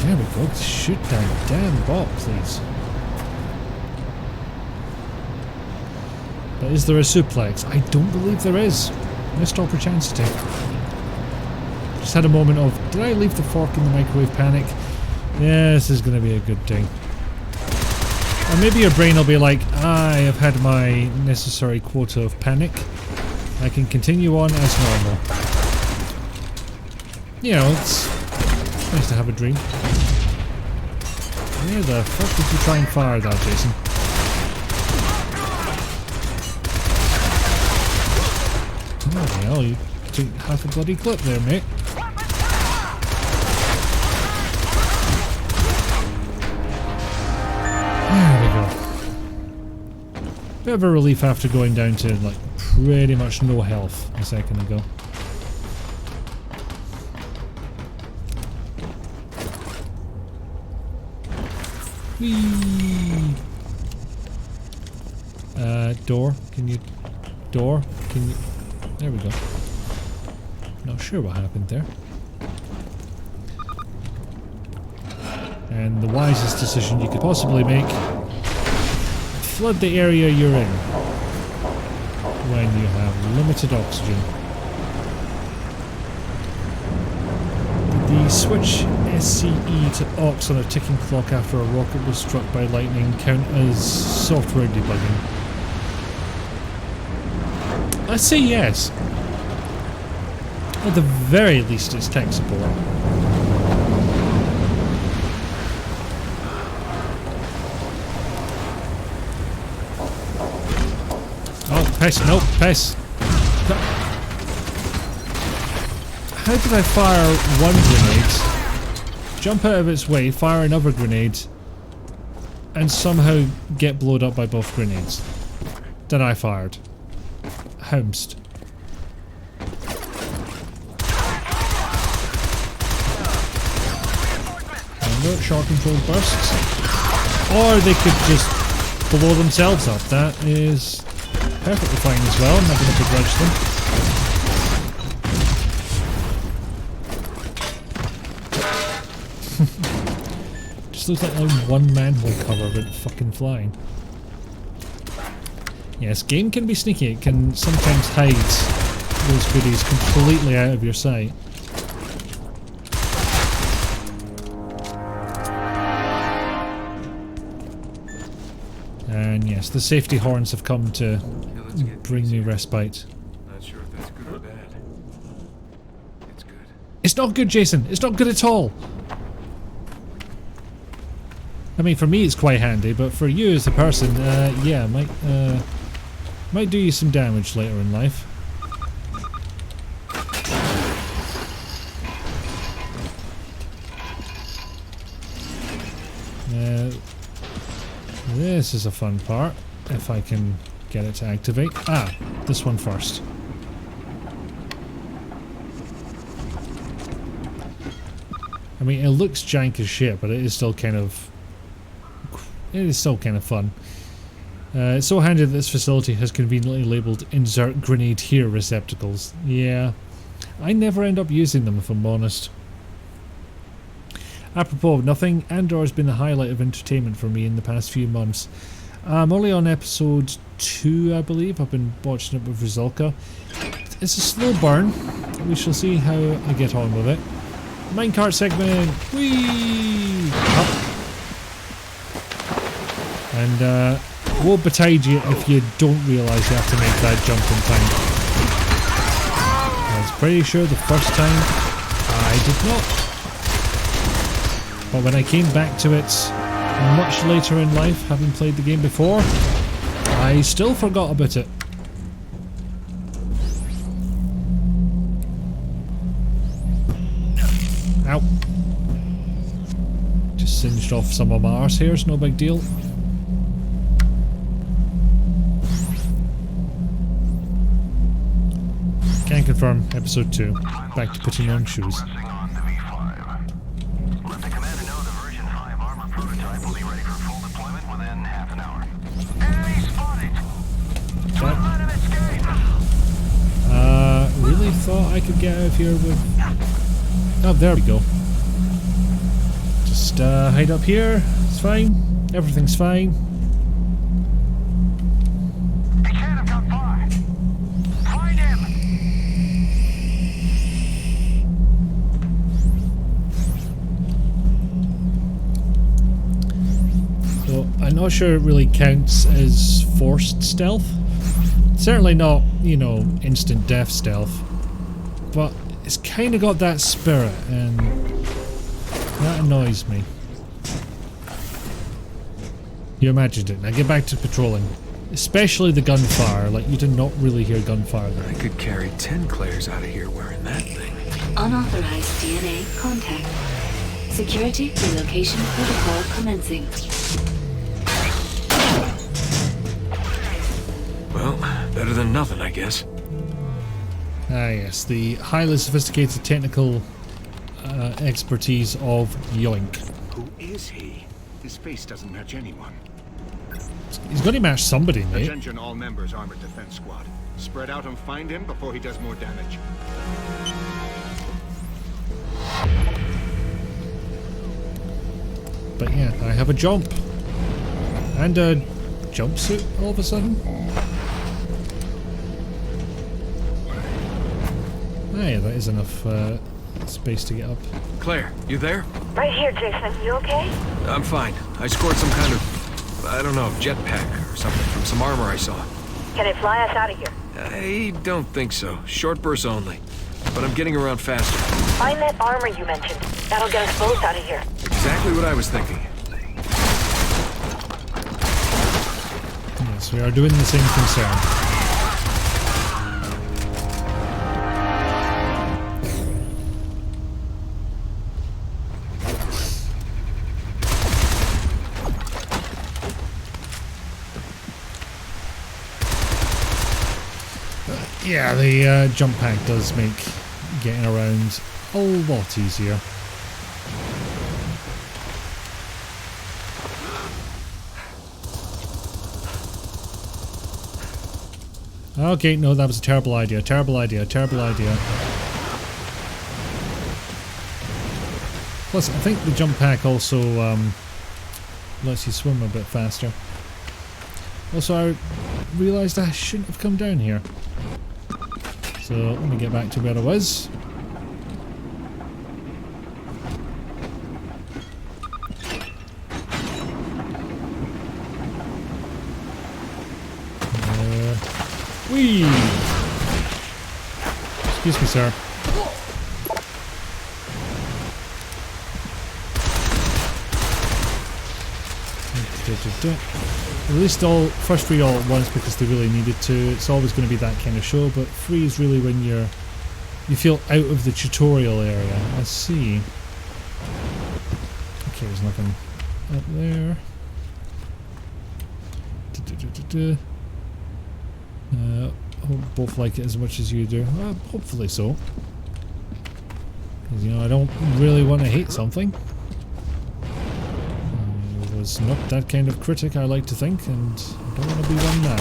There we go. Shoot that damn bot, please. But is there a suplex? I don't believe there is. Missed opportunity. Just had a moment of, did I leave the fork in the microwave panic? Yeah, this is going to be a good thing. Or maybe your brain will be like, I have had my necessary quota of panic. I can continue on as normal. You know, it's nice to have a dream. Where the fuck did you try and fire that, Jason? Oh hell, you took half a bloody clip there, mate. There we go. Bit of a relief after going down to like pretty much no health a second ago. Whee! Door? Can you... Door? Can you... There we go. Not sure what happened there. And the wisest decision you could possibly make: flood the area you're in when you have limited oxygen. The switch SCE to aux on a ticking clock after a rocket was struck by lightning count as software debugging? Let's say yes. At the very least, it's tech support. Oh, piss, no, piss. How did I fire one grenade, jump out of its way, fire another grenade, and somehow get blown up by both grenades that I fired? Homst. Remember, short controlled bursts. Or they could just blow themselves up. That is perfectly fine as well. I'm not going to begrudge them. Just looks like a one manhole cover but fucking flying. Yes, game can be sneaky. It can sometimes hide those goodies completely out of your sight. And yes, the safety horns have come to bring me respite. Not sure if that's good or bad. It's good. It's not good, Jason. It's not good at all. I mean, for me it's quite handy, but for you as a person, yeah, might do you some damage later in life. This is a fun part, if I can get it to activate. Ah, this one first. I mean, it looks jank as shit, but it is still kind of fun. It's so handy that this facility has conveniently labelled "Insert Grenade Here" receptacles. Yeah, I never end up using them if I'm honest. Apropos of nothing, Andor has been the highlight of entertainment for me in the past few months. I'm only on episode 2, I believe. I've been watching it with Rizulka. It's a slow burn. We shall see how I get on with it. Minecart segment! Whee! Up. And woe betide you if you don't realise you have to make that jump in time. I was pretty sure the first time I did not. But when I came back to it much later in life, having played the game before, I still forgot about it. Ow. Just singed off some of my arse hairs, no big deal. Can confirm, episode 2. Back to putting on shoes. Really thought I could get out of here with... Oh, there we go. Just hide up here. It's fine. Everything's fine. He can't have gone far. Find him. So, I'm not sure it really counts as forced stealth. Certainly not, you know, instant death stealth, but it's kind of got that spirit, and that annoys me. You imagined it. Now get back to patrolling, especially the gunfire. Like, you did not really hear gunfire there. I could carry 10 Claires out of here wearing that thing. Unauthorized DNA contact. Security relocation protocol commencing. Well, better than nothing, I guess. Ah yes, the highly sophisticated technical expertise of Yoink. Who is he? His face doesn't match anyone. He's got to match somebody, mate. Attention all members, Armored Defense Squad. Spread out and find him before he does more damage. But yeah, I have a jump. And a jumpsuit all of a sudden. Ah, yeah, that is enough space to get up. Claire, you there? Right here, Jason. You okay? I'm fine. I scored some kind of, I don't know, jetpack or something from some armor I saw. Can it fly us out of here? I don't think so. Short bursts only. But I'm getting around faster. Find that armor you mentioned. That'll get us both out of here. Exactly what I was thinking. Yes, we are doing the same concern. Yeah, the jump pack does make getting around a lot easier. Okay, no, that was a terrible idea, terrible idea, terrible idea. Plus, I think the jump pack also lets you swim a bit faster. Also, I realised I shouldn't have come down here. So let me get back to where I was. Whee! Excuse me, sir. Released all first 3 all at once because they really needed to. It's always going to be that kind of show, but 3 is really when you feel out of the tutorial area. Let's see. Okay, there's nothing up there. Hope both like it as much as you do. Well, hopefully so. Because, you know, I don't really want to hate something. I was not that kind of critic, I like to think, and I don't want to be one now.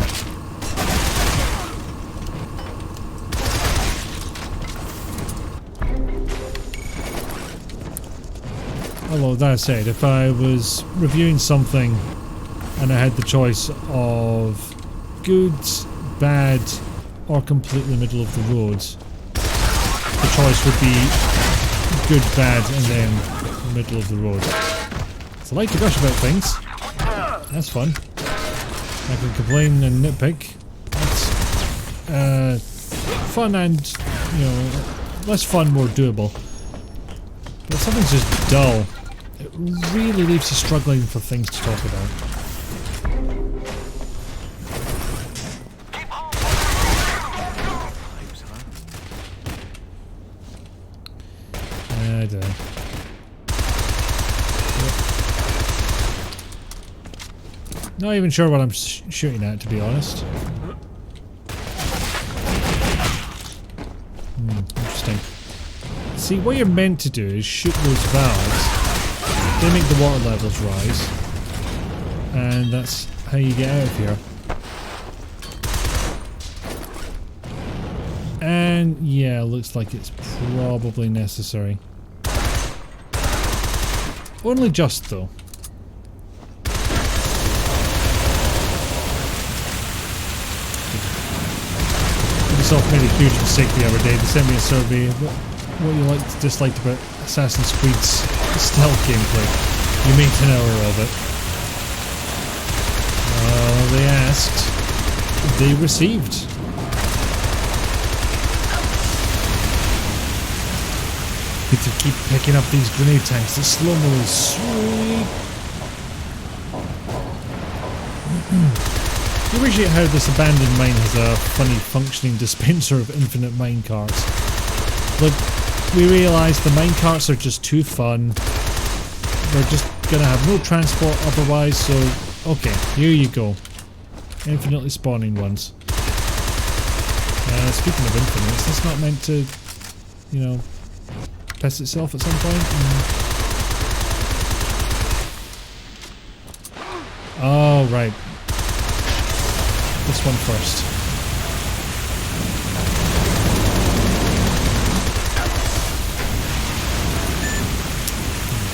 Although, that said, if I was reviewing something and I had the choice of good, bad, or completely middle of the road, the choice would be good, bad, and then middle of the road. So I like to gush about things. That's fun. I can complain and nitpick. That's fun and, you know, less fun, more doable. But if something's just dull, it really leaves you struggling for things to talk about. I don't know. Not even sure what I'm shooting at, to be honest. Interesting. See, what you're meant to do is shoot those valves. They make the water levels rise. And that's how you get out of here. And yeah, looks like it's probably necessary. Only just though. Ubisoft made a huge mistake the other day. They sent me a survey. What you liked, disliked about Assassin's Creed's stealth gameplay. You made an hour of it. They asked. They received. Get to keep picking up these grenade tanks. The slow-mo is sweet. I appreciate how this abandoned mine has a funny functioning dispenser of infinite minecarts. Look, we realise the minecarts are just too fun. We're just gonna have no transport otherwise, so okay, here you go. Infinitely spawning ones. Speaking of infinites, that's not meant to, you know, piss itself at some point. Oh, right. This one first.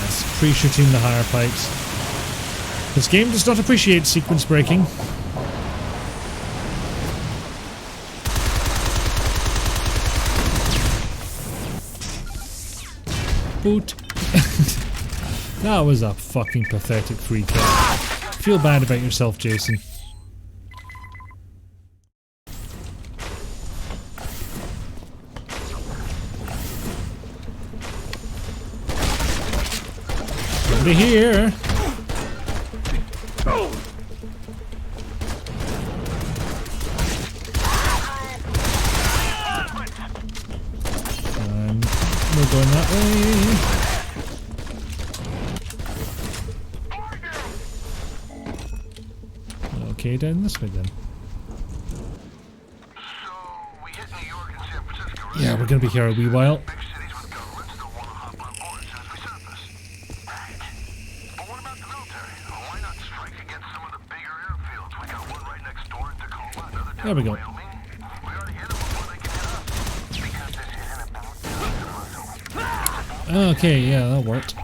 Yes, pre-shooting the higher pipes. This game does not appreciate sequence breaking. Boot. That was a fucking pathetic free kill. Feel bad about yourself, Jason. Over here. We're going that way. Okay, down this way then. Yeah, we're gonna be here a wee while. There we go. Okay, yeah, that worked.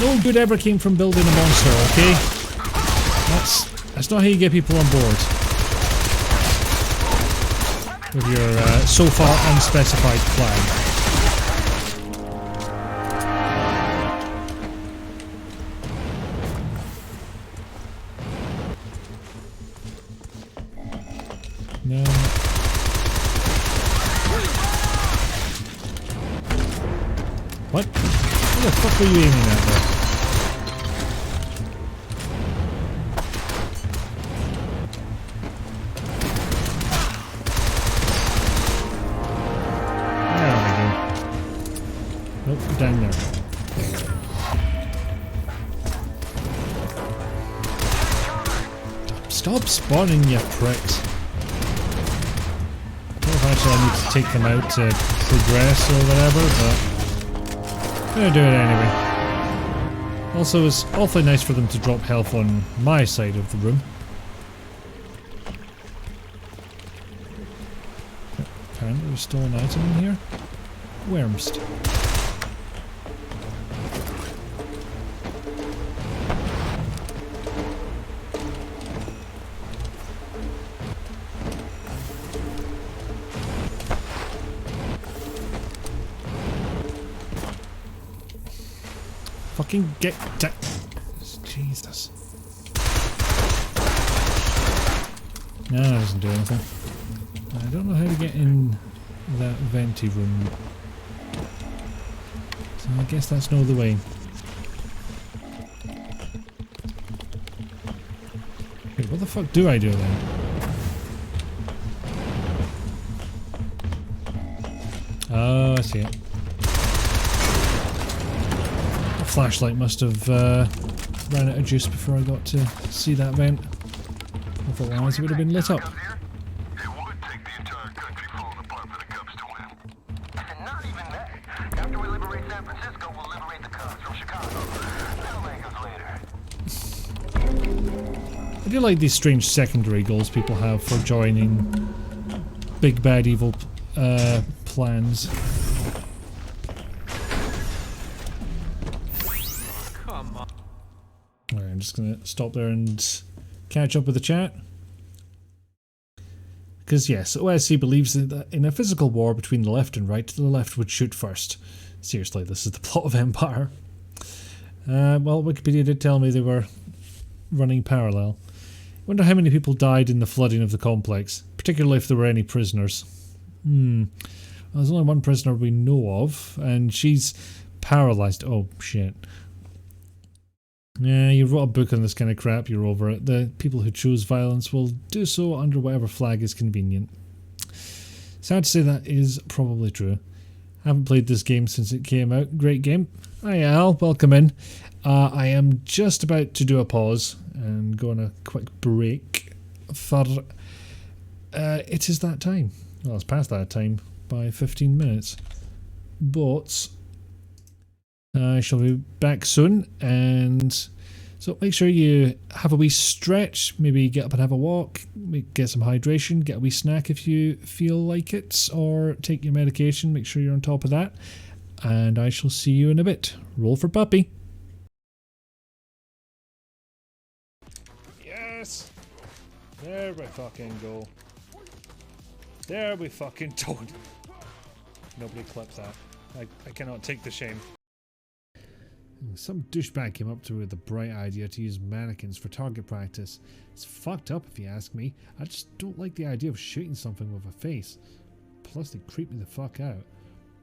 No good ever came from building a monster, okay? That's not how you get people on board. With your so far unspecified plan. No. What? What the fuck were you aiming at there? Nope, down there. Stop spawning, you pricks. I don't know if actually I need to take them out to progress or whatever, but I'm gonna do it anyway. Also, it's awfully nice for them to drop health on my side of the room. Apparently there's still an item in here. Wormst. Fucking get down. Jesus. No, that doesn't do anything. I don't know how to get in that venti room. So I guess that's no other way. Wait, what the fuck do I do then? Oh, I see it. Flashlight must have ran out of juice before I got to see that vent. Otherwise it would have been lit up. It would take the entire country falling apart for the Cubs to win. And not even that. After we liberate San Francisco, we'll liberate the Cubs from Chicago. That'll make us later. I do like these strange secondary goals people have for joining big bad evil plans. Alright, I'm just gonna stop there and catch up with the chat. Because yes, OSC believes that in a physical war between the left and right, the left would shoot first. Seriously, this is the plot of Empire. Well, Wikipedia did tell me they were running parallel. Wonder how many people died in the flooding of the complex, particularly if there were any prisoners. Well, there's only one prisoner we know of, and she's paralysed. Oh, shit. Yeah, you wrote a book on this kind of crap, you're over it. The people who choose violence will do so under whatever flag is convenient. Sad to say that is probably true. Haven't played this game since it came out. Great game. Hi Al, welcome in. I am just about to do a pause and go on a quick break for... it is that time. Well, it's past that time by 15 minutes. But... I shall be back soon, and so make sure you have a wee stretch, maybe get up and have a walk, get some hydration, get a wee snack if you feel like it, or take your medication, make sure you're on top of that, and I shall see you in a bit. Roll for puppy. Yes! There we fucking go. There we fucking don't. Nobody clips that. I cannot take the shame. Some douchebag came up to me with the bright idea to use mannequins for target practice. It's fucked up if you ask me. I just don't like the idea of shooting something with a face. Plus they creep me the fuck out.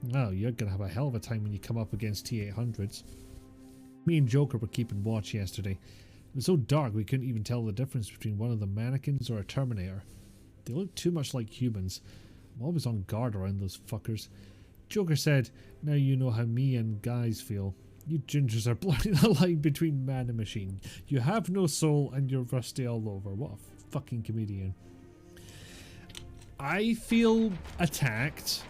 Well, you're gonna have a hell of a time when you come up against T-800s. Me and Joker were keeping watch yesterday. It was so dark we couldn't even tell the difference between one of the mannequins or a Terminator. They look too much like humans. I'm always on guard around those fuckers. Joker said, now you know how me and guys feel. You gingers are blurring the line between man and machine. You have no soul and you're rusty all over. What a fucking comedian. I feel attacked.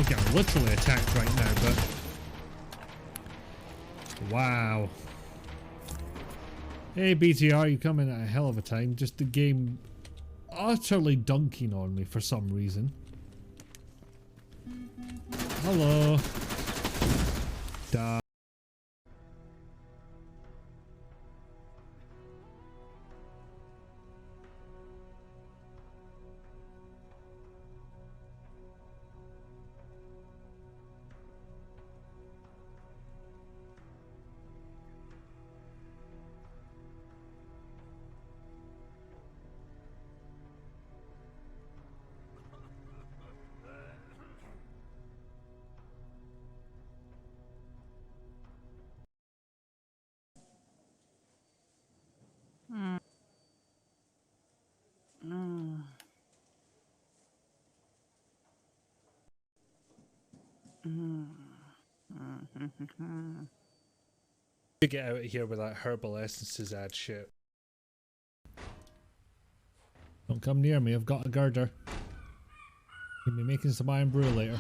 Okay, I'm literally attacked right now, but... Wow. Hey BTR, you come in at a hell of a time. Just the game utterly dunking on me for some reason. Hello. Duh. Get out of here with that herbal essences ad shit. Don't come near me, I've got a girder. You'll be making some iron brew later.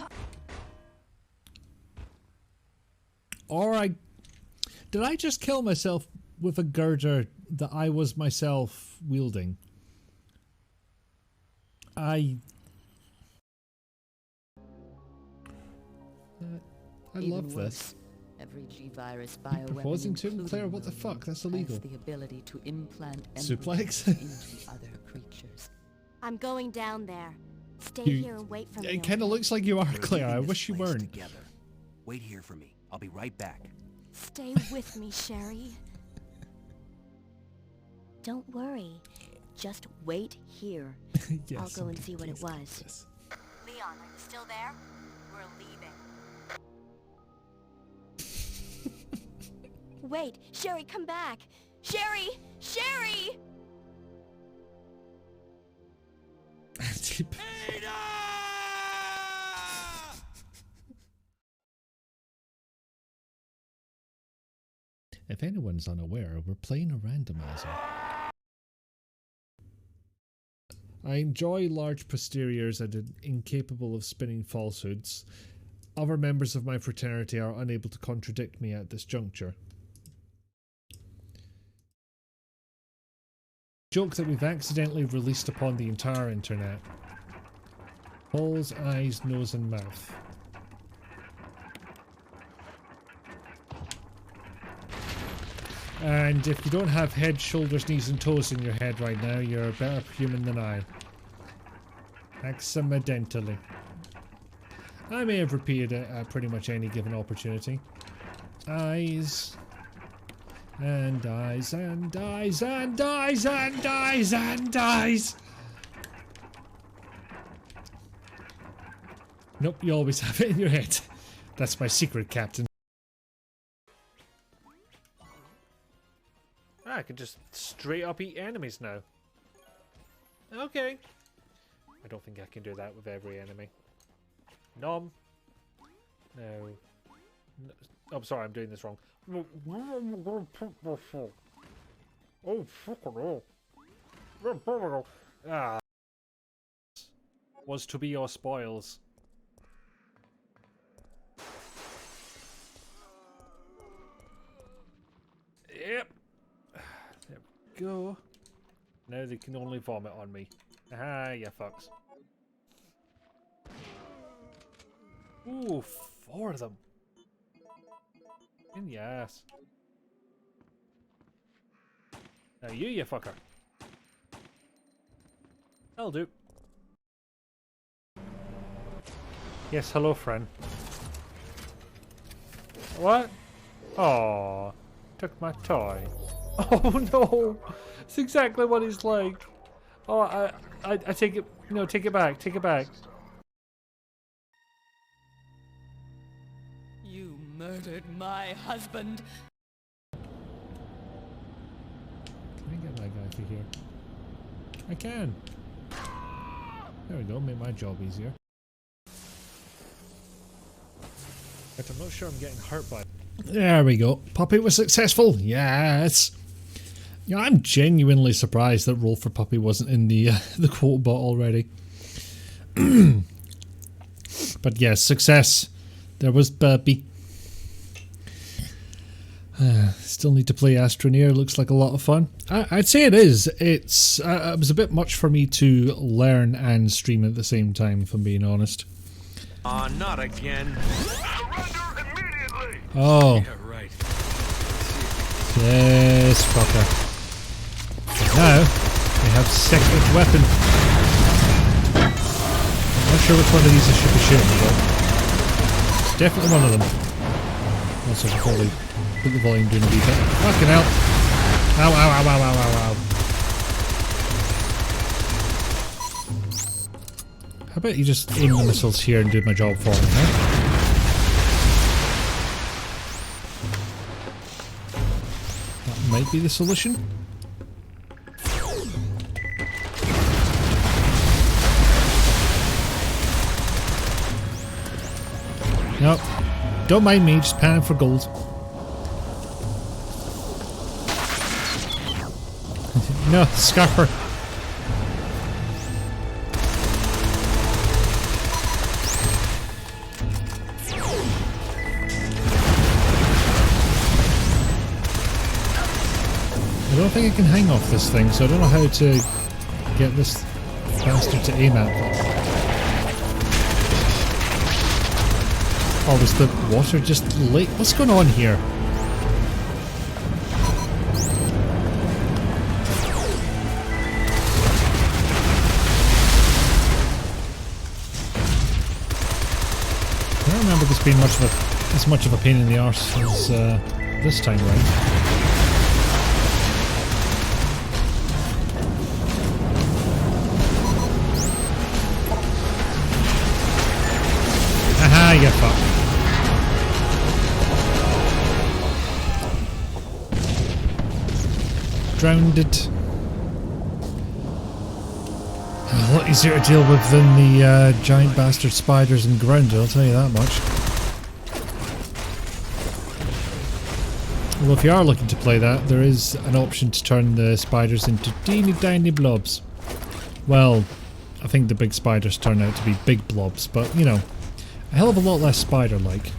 Did I just kill myself with a girder that I was myself wielding? I love this. Every G-virus bioweapon Proposing to Claire, what the fuck? That's illegal. the ability to implant Suplex? into other creatures. I'm going down there. Stay You- here and wait for me. It kind of looks like you are, We're Claire. I leaving this wish you place weren't. Together. Wait here for me. I'll be right back. Stay with me, Sherry. Don't worry. Just wait here. Yes, I'll go and somebody see what it please was. this. Leon, are you still there? We're leaving. Wait, Sherry, come back. Sherry! Sherry! If anyone's unaware, we're playing a randomizer. I enjoy large posteriors and am incapable of spinning falsehoods. Other members of my fraternity are unable to contradict me at this juncture. Joke that we've accidentally released upon the entire internet. Balls, eyes, nose and mouth. And if you don't have head, shoulders, knees and toes in your head right now, you're a better human than I. Accidentally. I may have repeated it at pretty much any given opportunity. Eyes. And eyes and eyes and eyes and eyes and eyes. Nope, you always have it in your head. That's my secret, Captain. I can just straight up eat enemies now. Okay. I don't think I can do that with every enemy. Nom. No. I'm sorry, I'm doing this wrong. Oh, fucking hell. Ah. Was to be your spoils. Yep. There we go. Now they can only vomit on me. Ah, you fucks. Ooh, 4 of them. In the ass. Now you fucker. That'll do. Yes, hello, friend. What? Oh, took my toy. Oh no! It's exactly what he's like. Oh, I take it. No, take it back. Take it back. You murdered my husband. Can I get that guy through here? I can. There we go. Make my job easier. But I'm not sure I'm getting hurt by. There we go. Puppy was successful. Yes. Yeah, I'm genuinely surprised that Roll for Puppy wasn't in the quote bot already. But yes, success. There was Puppy. Still need to play Astroneer. Looks like a lot of fun. I'd say it is. It was a bit much for me to learn and stream at the same time, if I'm being honest. Not again. Oh. Yeah, right. Yes, fucker. But now, we have second weapon. I'm not sure which one of these I should be shooting, but it's definitely one of them. Also, I should probably put the volume down a wee bit. Fucking hell. Ow, ow, ow, ow, ow, ow, ow. How about you just aim the missiles here and do my job for me, huh? That might be the solution. Nope. Don't mind me, just panning for gold. No, scupper. I don't think I can hang off this thing, so I don't know how to get this bastard to aim at. Oh, was the water just late? What's going on here? I don't remember this being as much of a pain in the arse as this time round. Aha, you fuck. Drowned it. A lot easier to deal with than the giant bastard spiders and ground, I'll tell you that much. Well, if you are looking to play that, there is an option to turn the spiders into teeny tiny blobs. Well, I think the big spiders turn out to be big blobs, but you know, a hell of a lot less spider-like.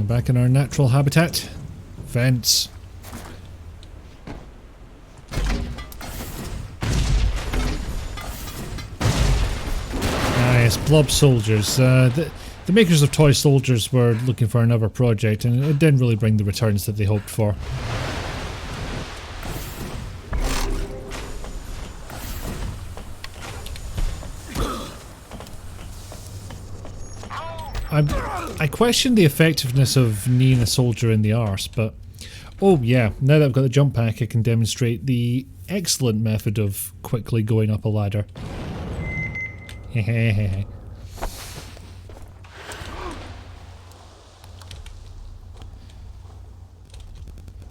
Back in our natural habitat. Vents. Yes, blob soldiers. The makers of toy soldiers were looking for another project and it didn't really bring the returns that they hoped for. I question the effectiveness of kneeing a soldier in the arse, but oh yeah, now that I've got the jump pack I can demonstrate the excellent method of quickly going up a ladder.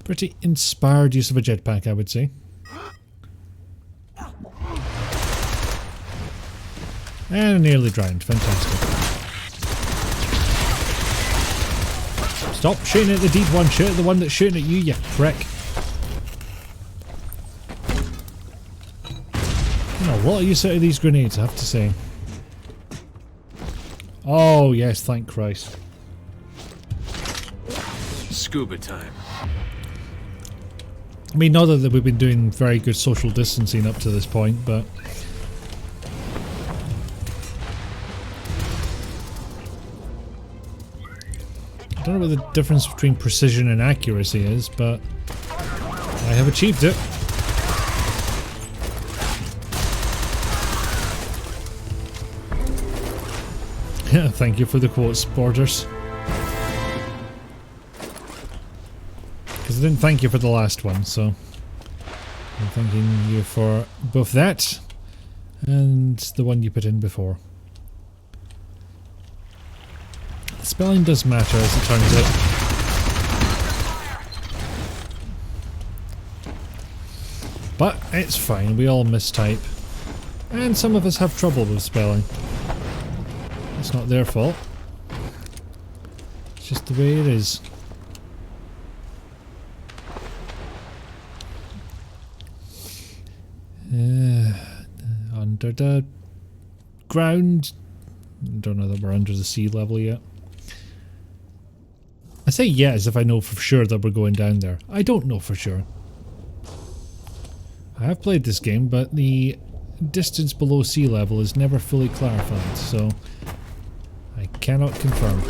Pretty inspired use of a jetpack, I would say. And nearly drowned, fantastic. Stop shooting at the deep one, shoot at the one that's shooting at you, you prick. A lot of use out of these grenades, I have to say. Oh yes, thank Christ. Scuba time. I mean, not that we've been doing very good social distancing up to this point, but I don't know what the difference between precision and accuracy is, but I have achieved it. Thank you for the quotes, Borders. Because I didn't thank you for the last one, so I'm thanking you for both that and the one you put in before. The spelling does matter, as it turns out. But it's fine, we all mistype. And some of us have trouble with spelling. It's not their fault. It's just the way it is. Under the ground. I don't know that we're under the sea level yet. I say yeah as if I know for sure that we're going down there. I don't know for sure. I have played this game, but the distance below sea level is never fully clarified, so I cannot confirm.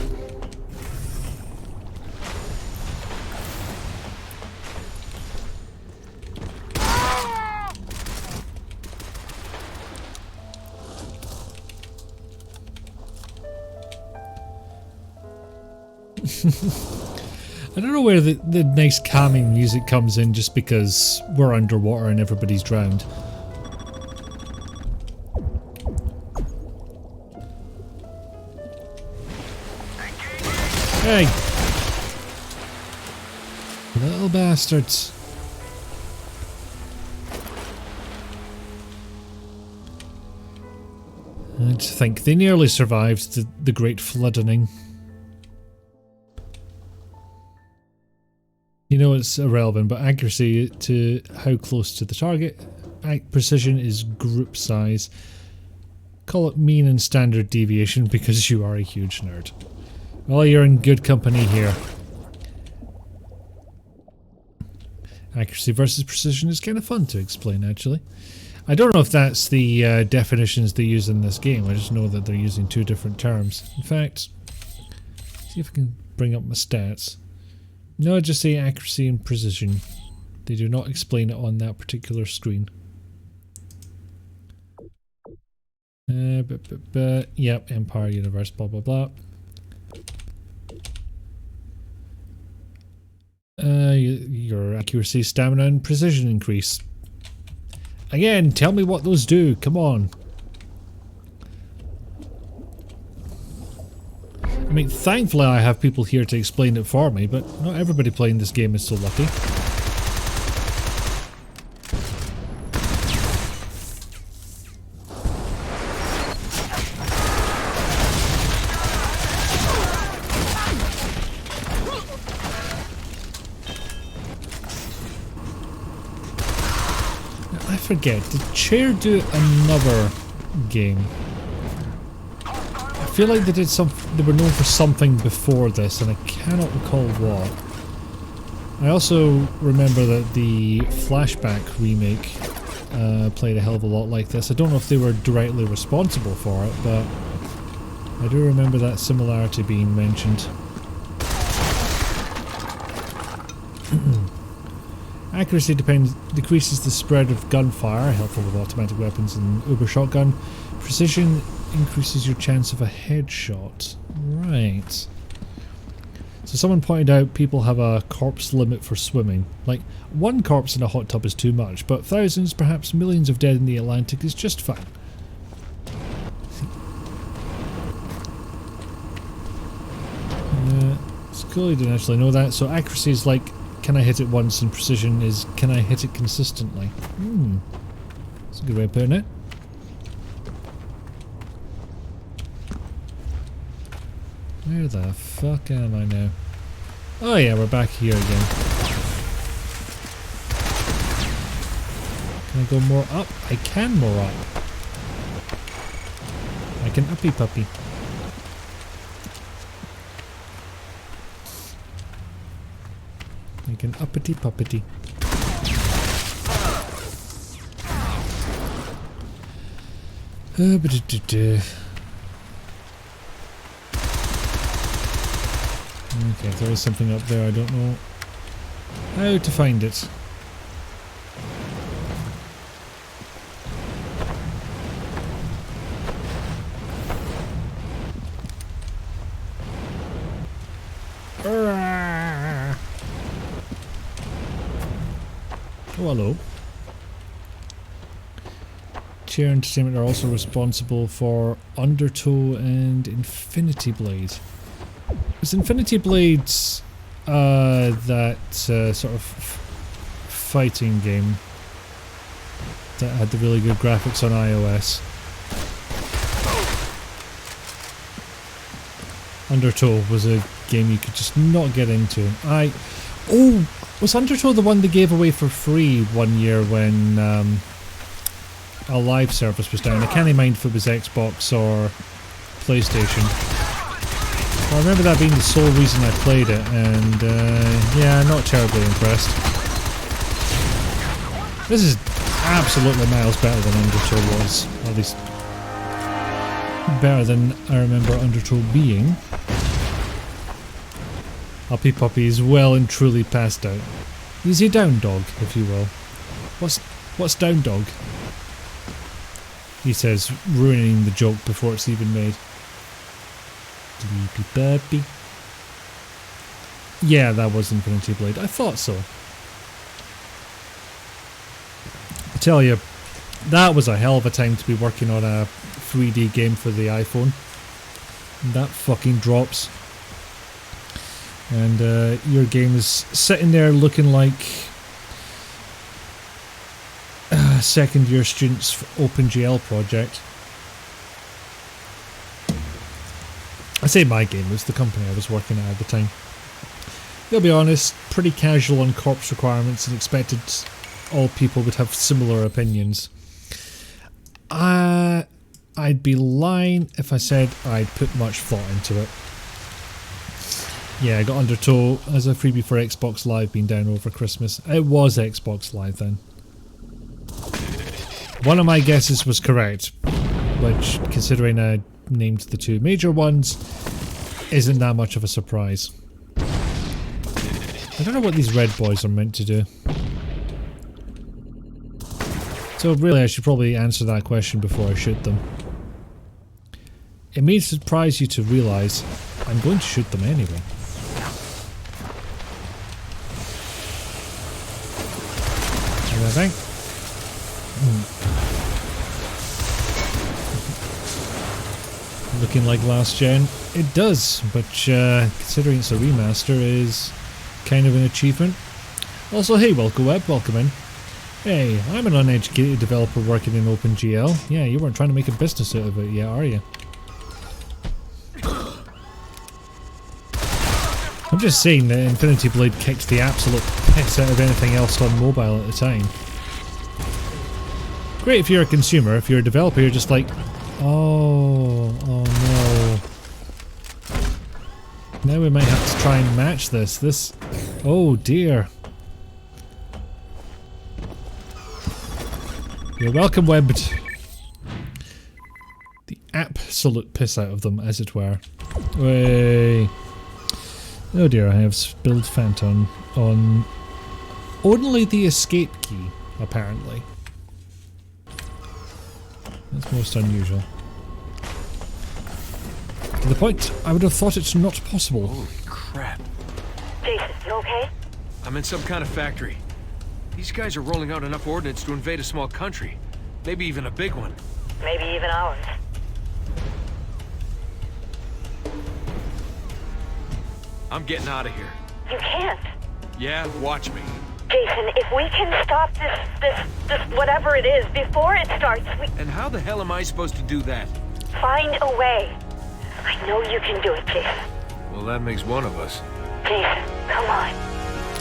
I don't know where the nice calming music comes in just because we're underwater and everybody's drowned. Hey! Little bastards. I think they nearly survived the great flooding. You know it's irrelevant, but accuracy to how close to the target. Precision is group size. Call it mean and standard deviation because you are a huge nerd. Well, you're in good company here. Accuracy versus precision is kind of fun to explain, actually. I don't know if that's the definitions they use in this game. I just know that they're using two different terms. In fact, see if I can bring up my stats. No, just say accuracy and precision. They do not explain it on that particular screen. Yep, Empire Universe, blah blah blah. Your accuracy, stamina, and precision increase. Again, tell me what those do. Come on. I mean, thankfully I have people here to explain it for me, but not everybody playing this game is so lucky. I forget, did Chair do another game? I feel like they did they were known for something before this, and I cannot recall what. I also remember that the Flashback remake played a hell of a lot like this. I don't know if they were directly responsible for it, but I do remember that similarity being mentioned. Accuracy decreases the spread of gunfire, helpful with automatic weapons and Uber shotgun. Precision increases your chance of a headshot. Right. So someone pointed out people have a corpse limit for swimming. Like, one corpse in a hot tub is too much, but thousands, perhaps millions of dead in the Atlantic is just fine. It's cool, you didn't actually know that. So accuracy is like, can I hit it once, and precision is, can I hit it consistently? That's a good way of putting it. Where the fuck am I now? Oh yeah, we're back here again. Can I go more up? I can more up. I can uppy puppy. I can uppity puppity. Okay, if there is something up there, I don't know how to find it. Oh, hello. Chair Entertainment are also responsible for Undertow and Infinity Blade. Was Infinity Blades that sort of fighting game that had the really good graphics on iOS? Undertow was a game you could just not get into. Oh, was Undertow the one they gave away for free one year when a live service was down? I can't mind if it was Xbox or PlayStation. I remember that being the sole reason I played it, and yeah, not terribly impressed. This is absolutely miles better than Undertow was, or at least better than I remember Undertow being. Uppy Puppy is well and truly passed out. He's a down dog, if you will. What's down dog? He says, ruining the joke before it's even made. Sleepy puppy. Yeah, that was Infinity Blade. I thought so. I tell you, that was a hell of a time to be working on a 3D game for the iPhone. That fucking drops. And your game is sitting there looking like a second year students for OpenGL project. I say my game, it was the company I was working at the time. I'll be honest, pretty casual on corpse requirements and expected all people would have similar opinions. I'd be lying if I said I'd put much thought into it. Yeah, I got Undertow as a freebie for Xbox Live being down over Christmas. It was Xbox Live then. One of my guesses was correct, which, considering I named the two major ones, isn't that much of a surprise. I don't know what these red boys are meant to do. So really I should probably answer that question before I shoot them. It may surprise you to realise I'm going to shoot them anyway. Anything? Looking like last gen? It does, but considering it's a remaster is kind of an achievement. Also, hey Welcome welcome in. Hey, I'm an uneducated developer working in OpenGL. Yeah, you weren't trying to make a business out of it yet, are you? I'm just saying that Infinity Blade kicks the absolute piss out of anything else on mobile at the time. Great if you're a consumer. If you're a developer, you're just like, oh no. Now we might have to try and match this. Oh dear. You're welcome, webbed. The absolute piss out of them, as it were. Way. Oh dear, I have spilled Phantom on only the escape key, apparently. That's most unusual. To the point, I would have thought it's not possible. Holy crap. Jason, you okay? I'm in some kind of factory. These guys are rolling out enough ordnance to invade a small country. Maybe even a big one. Maybe even ours. I'm getting out of here. You can't. Yeah, watch me. Jason, if we can stop this whatever it is before it starts, we... And how the hell am I supposed to do that? Find a way. I know you can do it, Jason. Well, that makes one of us. Jason, come on.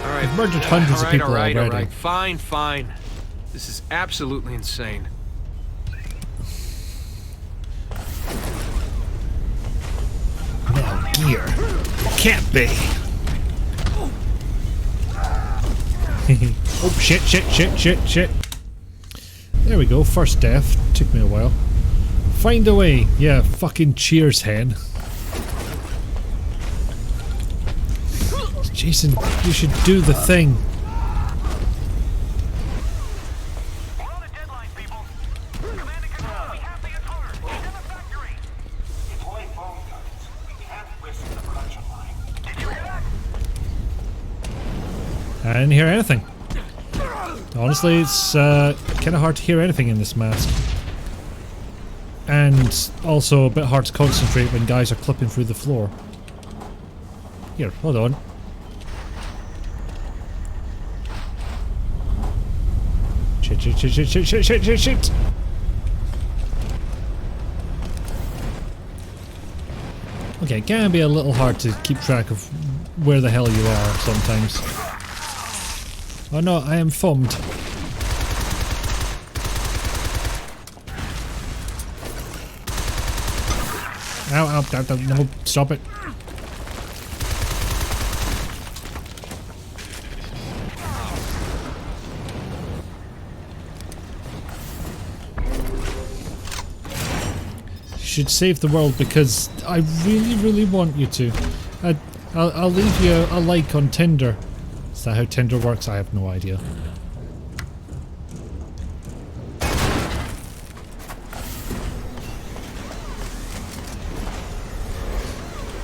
All right. I've murdered hundreds of people already. All right. Fine. This is absolutely insane. Metal Gear. Can't be. Oh, shit. There we go, first death. Took me a while. Find a way. Yeah, fucking cheers, hen. Jason, you should do the thing. I didn't hear anything. Honestly, it's kind of hard to hear anything in this mask. And also a bit hard to concentrate when guys are clipping through the floor. Here, hold on. Shit. Okay, it can be a little hard to keep track of where the hell you are sometimes. Oh no, I am foamed. Ow, no, stop it. You should save the world because I really want you to. I'll leave you a like on Tinder. Is that how Tinder works? I have no idea.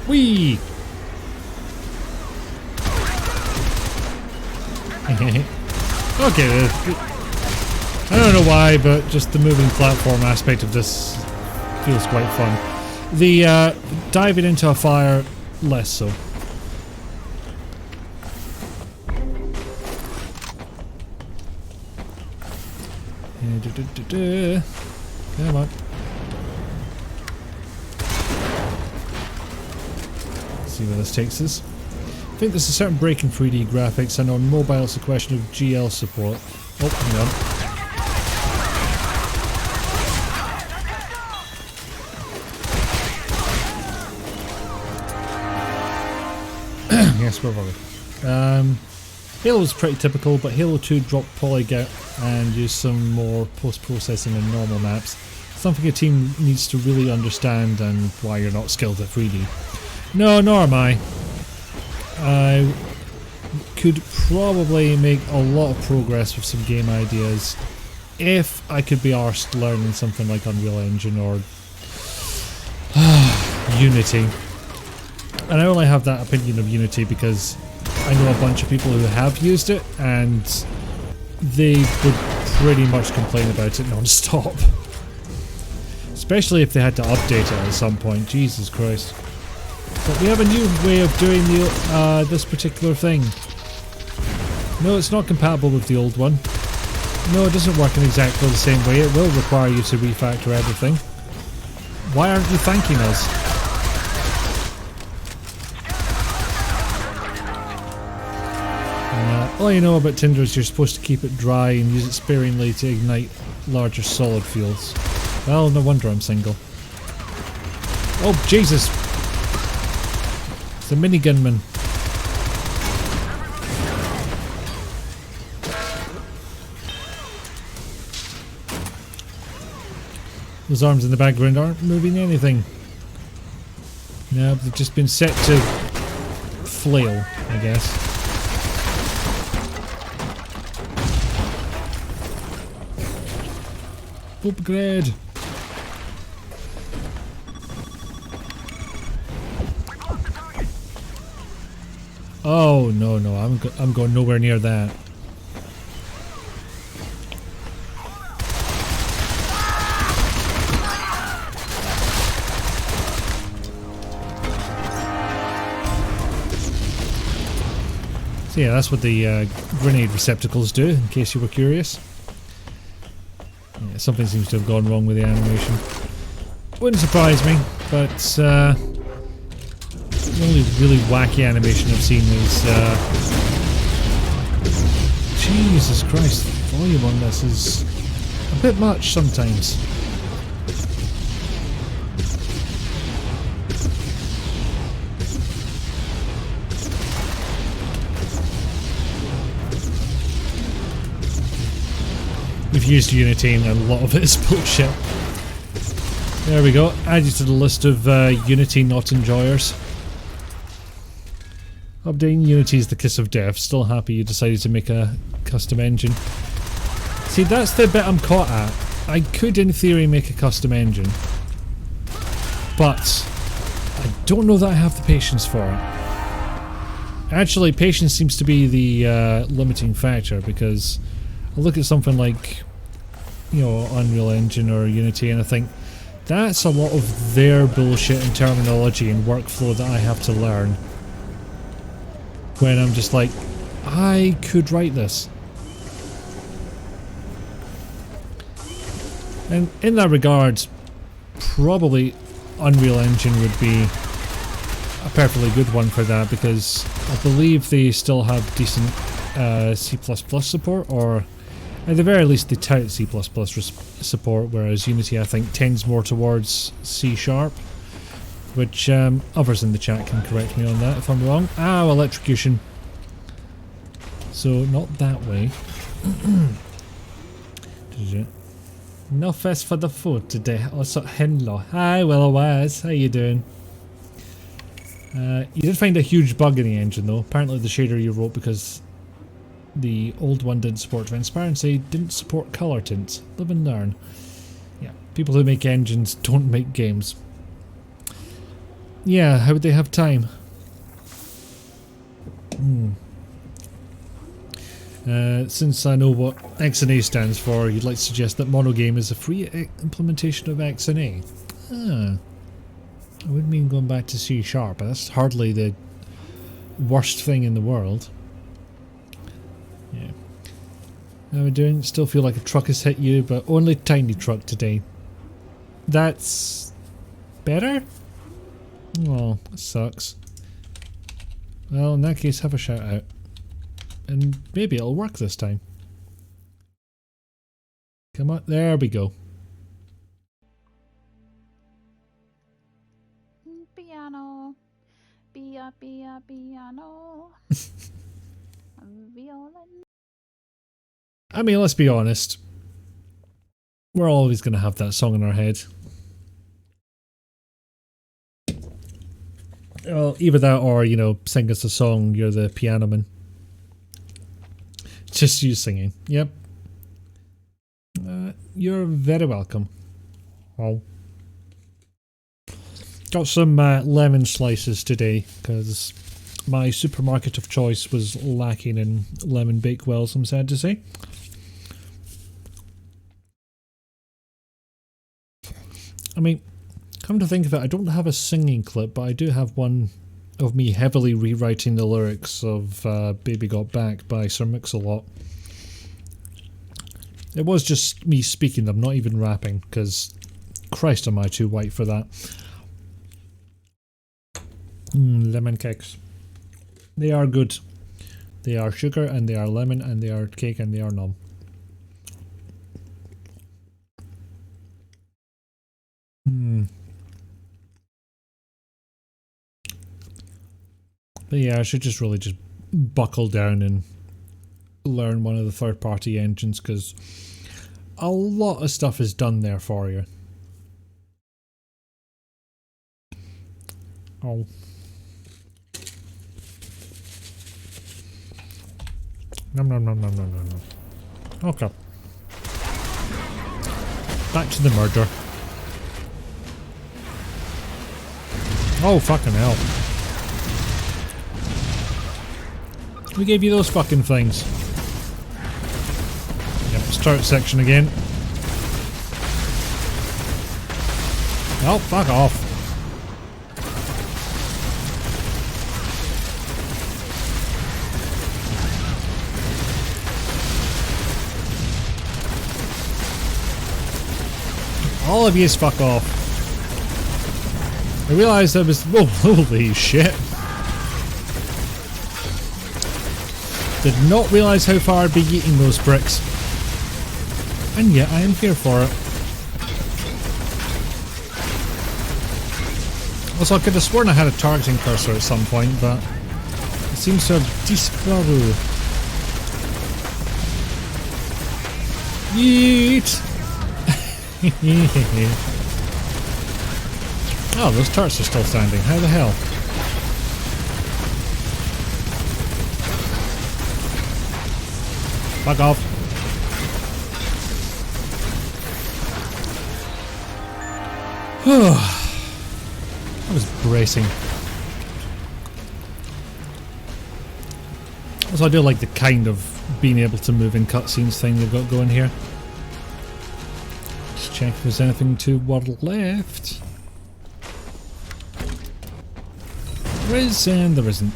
Whee! Okay, I don't know why, but just the moving platform aspect of this feels quite fun. The diving into a fire, less so. Come on. See where this takes us. I think there's a certain break in 3D graphics, and on mobile it's a question of GL support. Oh, hang on. Yes, where were we? Halo was pretty typical, but Halo 2 dropped polygon and used some more post-processing in normal maps. Something a team needs to really understand, and why you're not skilled at 3D. No, nor am I. I could probably make a lot of progress with some game ideas if I could be arsed learning something like Unreal Engine or Unity. And I only have that opinion of Unity because I know a bunch of people who have used it and they would pretty much complain about it non-stop. Especially if they had to update it at some point. Jesus Christ. But we have a new way of doing the this particular thing. No, it's not compatible with the old one. No, it doesn't work in exactly the same way. It will require you to refactor everything. Why aren't you thanking us? All you know about Tinder is you're supposed to keep it dry and use it sparingly to ignite larger solid fuels. Well, no wonder I'm single. Oh, Jesus! It's a minigunman. Those arms in the background aren't moving anything. No, they've just been set to flail, I guess. Upgrade! Oh no, I'm going nowhere near that. So yeah, that's what the grenade receptacles do, in case you were curious. Yeah, something seems to have gone wrong with the animation. Wouldn't surprise me, but the only really wacky animation I've seen is Jesus Christ, the volume on this is a bit much sometimes. We've used Unity and a lot of it is bullshit. There we go, added to the list of Unity not enjoyers. Updating Unity is the kiss of death. Still happy you decided to make a custom engine. See, that's the bit I'm caught at. I could in theory make a custom engine, but I don't know that I have the patience for it. Actually, patience seems to be the limiting factor, because I look at something like, you know, Unreal Engine or Unity and I think that's a lot of their bullshit and terminology and workflow that I have to learn, when I'm just like, I could write this. And in that regard, probably Unreal Engine would be a perfectly good one for that, because I believe they still have decent C++ support, or at the very least they tout C++ support, whereas Unity I think tends more towards C#, which others in the chat can correct me on that if I'm wrong. Ah, electrocution. So not that way. No fest for the food today. Also, hello. Hi, Willow-Waz. How you doing? You did find a huge bug in the engine though. Apparently the shader you wrote, because the old one didn't support transparency, didn't support color tints. Live and learn. Yeah, people who make engines don't make games. Yeah, how would they have time? Since I know what XNA stands for, you'd like to suggest that monogame is a free implementation of XNA. Ah. I wouldn't mean going back to C#, but that's hardly the worst thing in the world. How are we doing? Still feel like a truck has hit you, but only tiny truck today. That's better? Oh, that sucks. Well, in that case, have a shout out. And maybe it'll work this time. Come on, there we go. Piano. Piano. Violin. I mean, let's be honest. We're always going to have that song in our head. Well, either that or, you know, sing us a song, you're the piano man. Just you singing. Yep. You're very welcome. Oh. Got some lemon slices today, because my supermarket of choice was lacking in lemon bakewells, I'm sad to say. I mean, come to think of it, I don't have a singing clip, but I do have one of me heavily rewriting the lyrics of Baby Got Back by Sir Mix-a-Lot. It was just me speaking them, not even rapping, because Christ am I too white for that. Lemon cakes. They are good. They are sugar and they are lemon and they are cake and they are numb. But yeah, I should just really just buckle down and learn one of the third-party engines, because a lot of stuff is done there for you. Oh. Nom nom nom nom nom nom nom. Okay. Back to the murder. Oh, fucking hell. Who gave you those fucking things? Yep, start section again. Oh, fuck off. All of yous fuck off. I realised I was... Whoa, holy shit. Did not realise how far I'd be eating those bricks. And yet I am here for it. Also, I could have sworn I had a targeting cursor at some point, but it seems to have disappeared. Yeet! Oh, those turrets are still standing. How the hell? Fuck off. I was bracing. Also, I do like the kind of being able to move in cutscenes thing they've got going here. Just check if there's anything toward left. There is, and there isn't.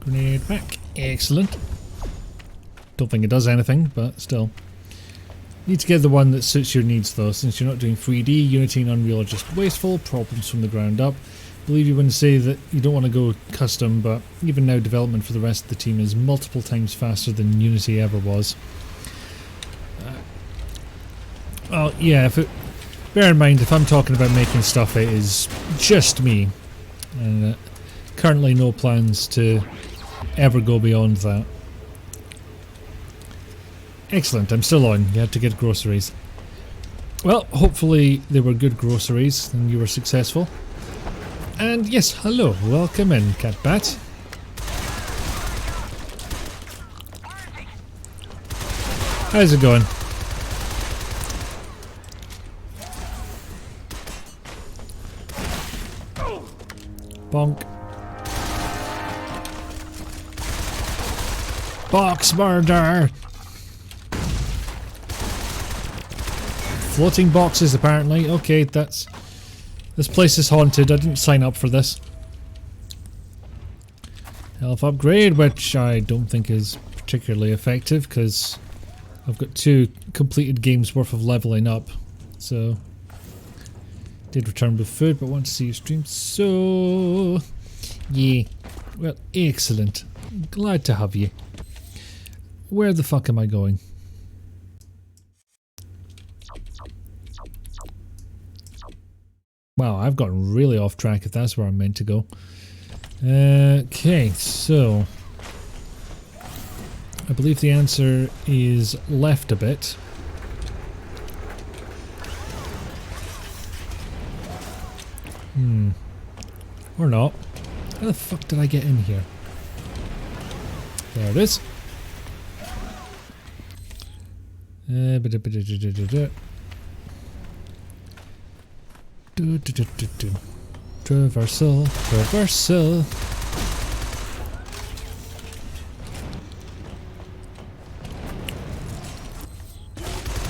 Grenade back. Excellent. Don't think it does anything, but still. Need to get the one that suits your needs though, since you're not doing 3D, Unity and Unreal are just wasteful, problems from the ground up. Believe you when I say that you don't want to go custom, but even now development for the rest of the team is multiple times faster than Unity ever was. Well, yeah, bear in mind, if I'm talking about making stuff, it is just me. And currently no plans to ever go beyond that. Excellent, I'm still on. You had to get groceries. Well, hopefully they were good groceries and you were successful. And yes, hello, welcome in, Catbat. How's it going? Bonk. Box murder! Floating boxes, apparently. Okay, that's... This place is haunted. I didn't sign up for this. Health upgrade, which I don't think is particularly effective because I've got 2 completed games worth of leveling up. So, did return with food, but want to see your stream. So, yeah. Well, excellent. Glad to have you. Where the fuck am I going? Wow, I've gotten really off track if that's where I'm meant to go. Okay, so I believe the answer is left a bit. Or not. How the fuck did I get in here? There it is. Traversal, traversal.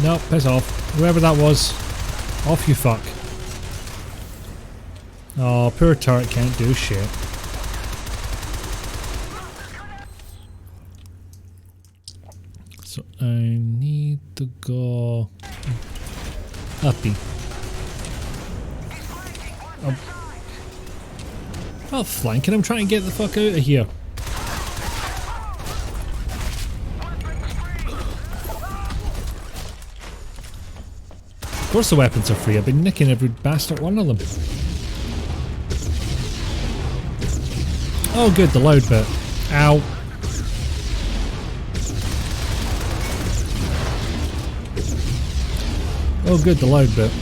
No, piss off. Whoever that was, off you fuck. Oh, poor turret can't do shit. So I need to go uppy. Oh, flanking, I'm trying to get the fuck out of here. Of course the weapons are free, I've been nicking every bastard one of them. Oh good, the loud bit. Ow. Oh good, the loud bit.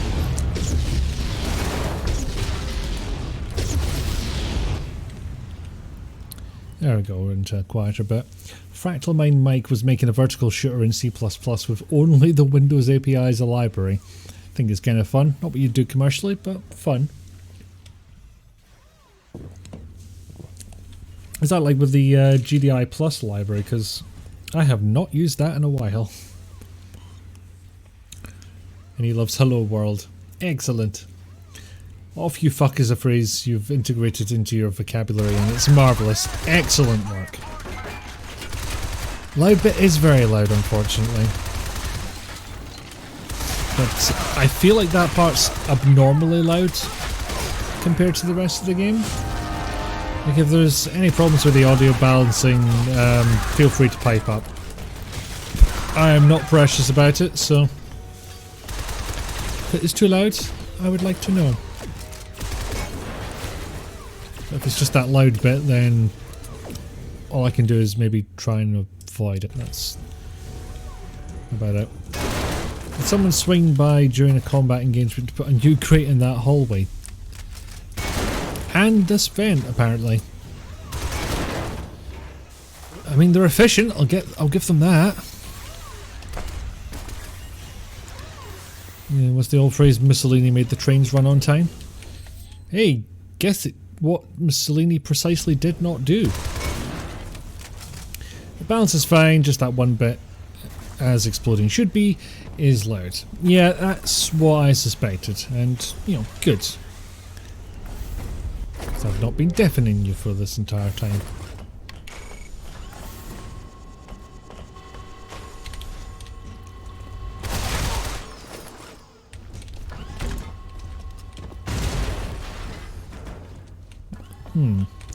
There we go, we're into a quieter bit. Fractal Mind Mike was making a vertical shooter in C++ with only the Windows API as a library. I think it's kind of fun. Not what you do commercially, but fun. Is that like with the GDI Plus library? Because I have not used that in a while. And he loves Hello World. Excellent. Off you fuck is a phrase you've integrated into your vocabulary and it's marvellous. Excellent work. Loud bit is very loud, unfortunately. But I feel like that part's abnormally loud compared to the rest of the game. Like if there's any problems with the audio balancing, feel free to pipe up. I am not precious about it, so if it is too loud, I would like to know. If it's just that loud bit, then all I can do is maybe try and avoid it. That's about it. Did someone swing by during a combat engagement to put a new crate in that hallway? And this vent, apparently. I mean, they're efficient. I'll give them that. Yeah, what's the old phrase? Mussolini made the trains run on time. Hey, guess it. What Mussolini precisely did not do. The balance is fine, just that one bit, as exploding should be, is loud. Yeah, that's what I suspected, and, you know, good. Because I've not been deafening you for this entire time.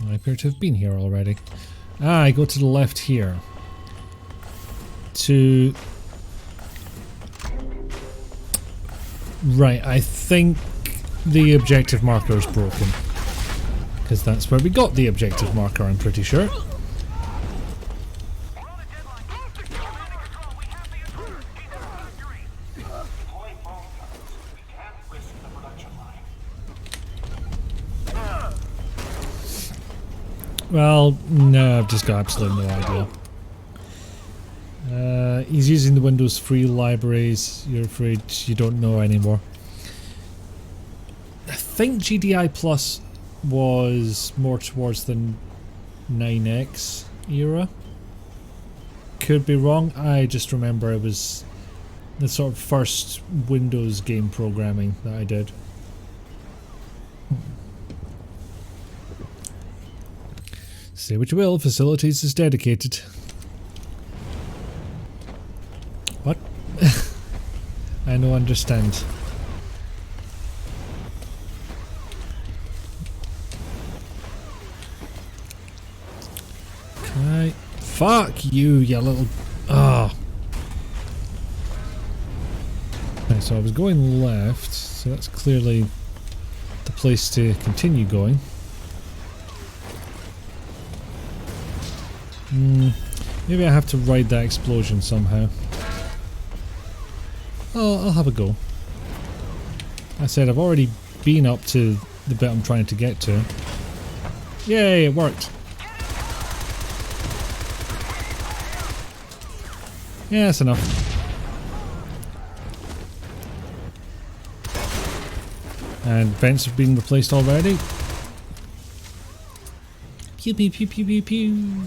I appear to have been here already. Ah, I go to the left here. To... Right, I think the objective marker is broken. Because that's where we got the objective marker, I'm pretty sure. Well, no, I've just got absolutely no idea. He's using the Windows free libraries. You're afraid you don't know anymore. I think GDI Plus was more towards the 9X era. Could be wrong. I just remember it was the sort of first Windows game programming that I did. Say what you will, facilities is dedicated. What? I don't understand. Right. Fuck you, you little... Ah. Right, so I was going left, so that's clearly the place to continue going. Maybe I have to ride that explosion somehow. Oh, I'll have a go. I said I've already been up to the bit I'm trying to get to. Yay, it worked. Yeah, that's enough. And vents have been replaced already. Pew pew pew pew pew pew.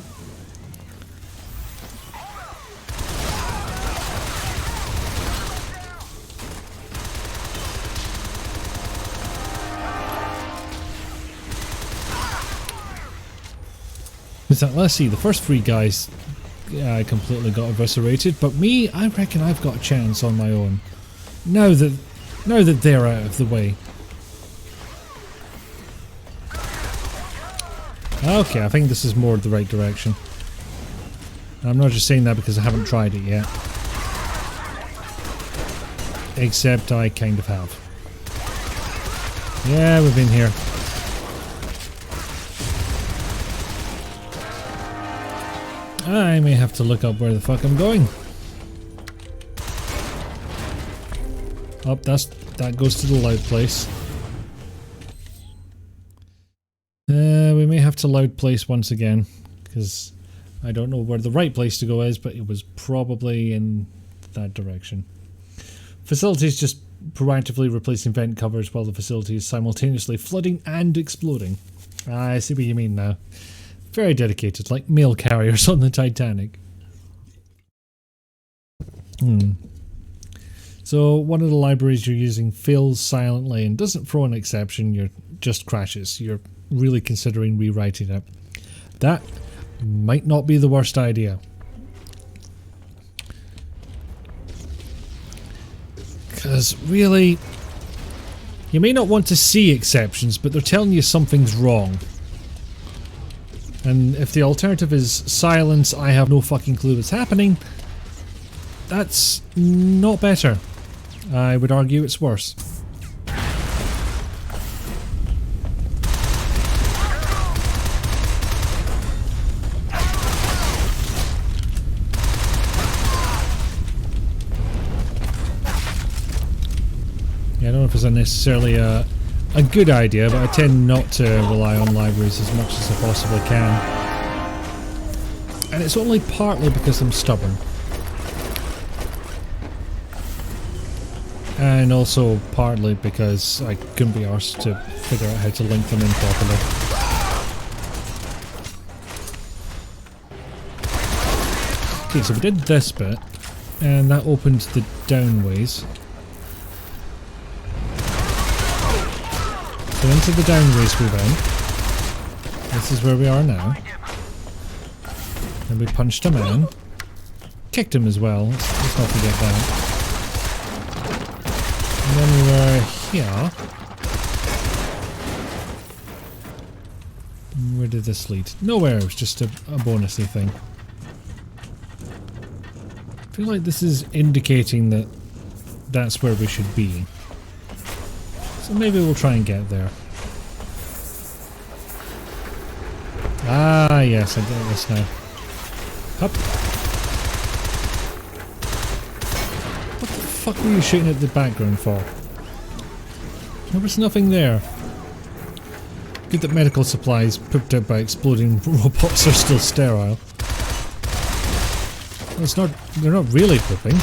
Let's see, the first three guys I completely got eviscerated, but me, I reckon I've got a chance on my own. Now that they're out of the way. Okay, I think this is more the right direction. I'm not just saying that because I haven't tried it yet. Except I kind of have. Yeah, we've been here. I may have to look up where the fuck I'm going. Oh, that goes to the loud place. We may have to loud place once again, because I don't know where the right place to go is, but it was probably in that direction. Facilities just proactively replacing vent covers while the facility is simultaneously flooding and exploding. I see what you mean now. Very dedicated, like mail carriers on the Titanic. So one of the libraries you're using fails silently and doesn't throw an exception, you're just crashes. You're really considering rewriting it. That might not be the worst idea. Because really, you may not want to see exceptions, but they're telling you something's wrong. And if the alternative is silence, I have no fucking clue what's happening, that's not better. I would argue it's worse. Yeah, I don't know if it's necessarily a good idea, but I tend not to rely on libraries as much as I possibly can. And it's only partly because I'm stubborn. And also partly because I couldn't be arsed to figure out how to link them in properly. Okay, so we did this bit, and that opened the downways. So into the downways we went. This is where we are now. And we punched a man. Kicked him as well, let's not forget that. And then we were here. Where did this lead? Nowhere, it was just a bonusy thing. I feel like this is indicating that that's where we should be. So maybe we'll try and get there. Ah, yes, I get this now. Up. What the fuck were you shooting at the background for? There was nothing there. Good that medical supplies pooped out by exploding robots are still sterile. Well, it's not. They're not really pooping.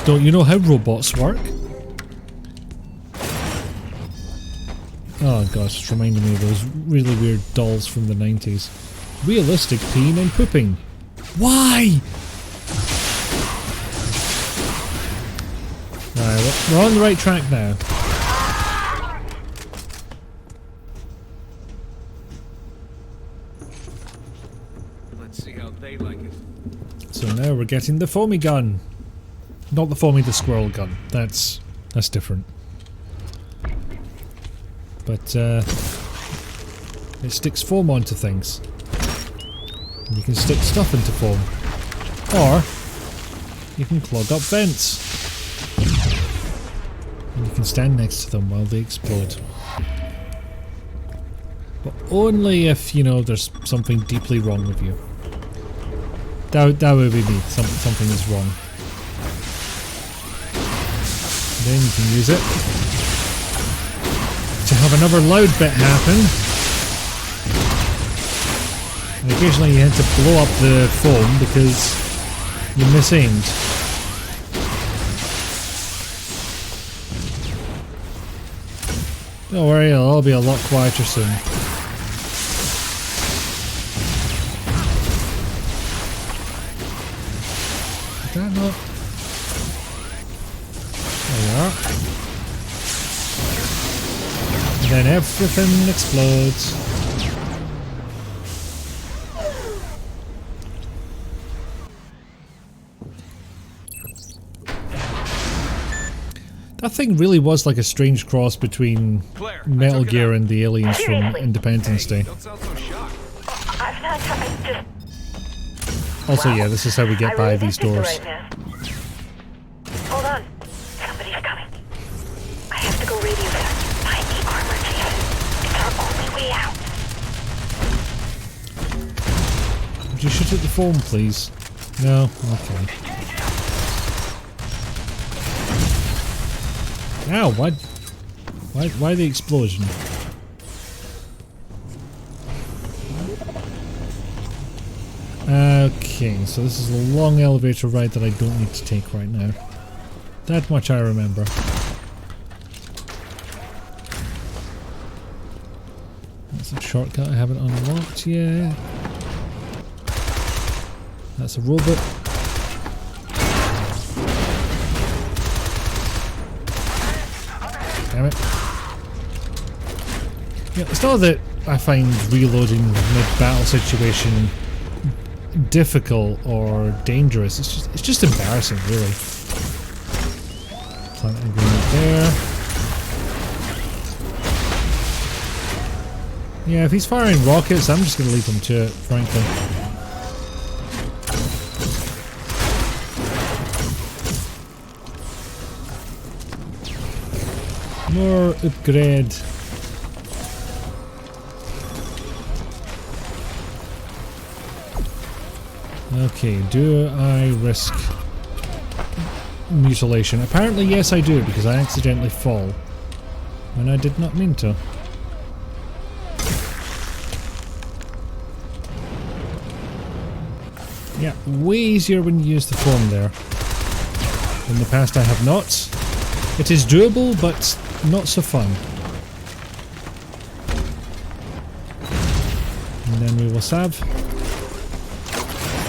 Don't you know how robots work? Oh gosh, it's reminding me of those really weird dolls from the 90s. Realistic peeing and pooping. Why? Alright, we're on the right track now. Now we're getting the foamy gun. Not the foamy the squirrel gun. That's different. But it sticks foam onto things. And you can stick stuff into foam. Or you can clog up vents. And you can stand next to them while they explode. But only if, you know, there's something deeply wrong with you. That would be me. Something is wrong. Then you can use it to have another loud bit happen. And occasionally you have to blow up the foam because you misaimed. Don't worry, it'll all be a lot quieter soon. Is that not? There we are. And then everything explodes. That thing really was like a strange cross between Claire, Metal Gear and the aliens from Independence Day. Don't sound so shocked. I've not tried. Also, yeah, this is how we get by these doors. Hold on. Somebody's coming. I have to go radio them. Find the armor, Jason. It's our only way out. Would you shoot at the foam, please? No? Okay. Ow, why the explosion? Okay, so this is a long elevator ride that I don't need to take right now. That much I remember. That's a shortcut I haven't unlocked yet. That's a robot. Damn it. Yeah, it's not that I find reloading mid-battle situation difficult or dangerous. It's just embarrassing, really. Plant a grenade there. Yeah, if he's firing rockets, I'm just going to leave him to it, frankly. More upgrade. Okay, do I risk mutilation? Apparently yes I do, because I accidentally fall when I did not mean to. Yeah, way easier when you use the foam there. In the past I have not. It is doable, but not so fun. And then we will salve.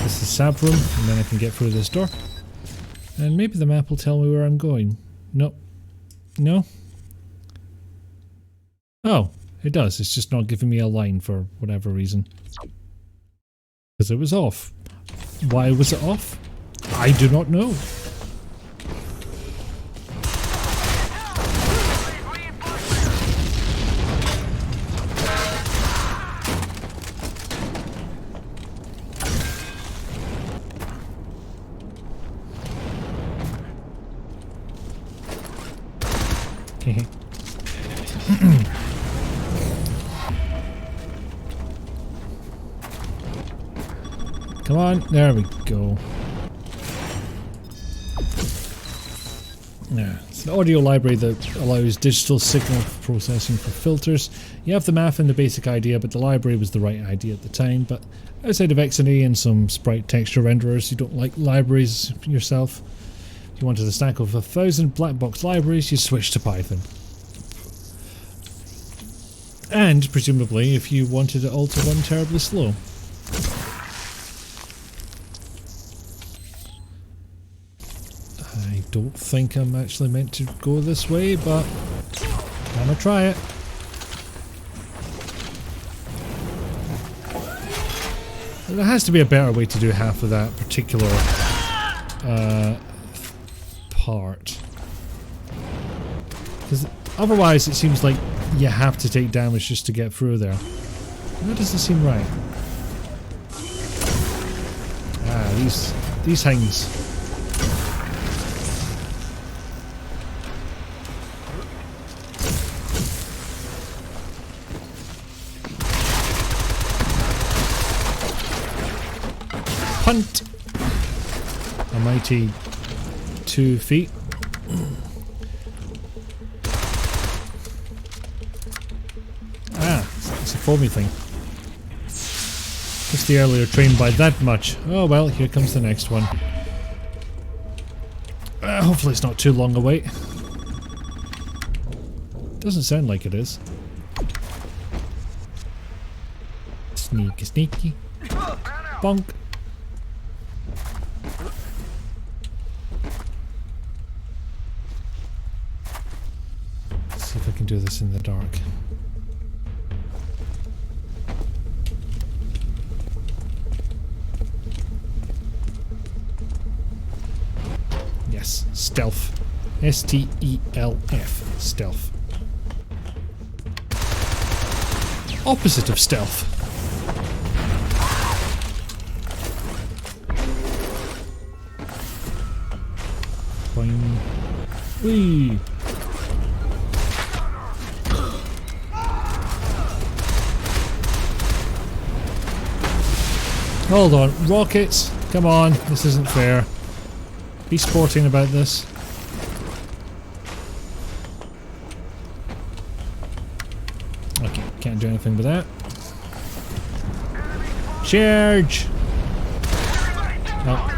This is the salve room, and then I can get through this door. And maybe the map will tell me where I'm going. No. No? Oh, it does. It's just not giving me a line for whatever reason. Because it was off. Why was it off? I do not know. Come on, there we go. Yeah, it's an audio library that allows digital signal processing for filters. You have the math and the basic idea, but the library was the right idea at the time. But outside of XNA and some sprite texture renderers, you don't like libraries yourself. If you wanted a stack of 1,000 black box libraries, you switch to Python. And, presumably, if you wanted it all to run terribly slow. I don't think I'm actually meant to go this way, but I'm gonna try it. There has to be a better way to do half of that particular part. Because otherwise it seems like you have to take damage just to get through there. That doesn't seem right. Ah, these things. Punt! A mighty 2 feet. Ah, it's a foamy thing. Missed the earlier train by that much. Oh well, here comes the next one. Hopefully it's not too long a wait. Doesn't sound like it is. Sneaky, sneaky. Bonk. Let's see if I can do this in the dark. Yes, stealth. S-T-E-L-F. Stealth. Opposite of stealth. Boing. Whee! Hold on, rockets! Come on, this isn't fair. Be sporting about this. Okay, can't do anything with that. Charge! Oh.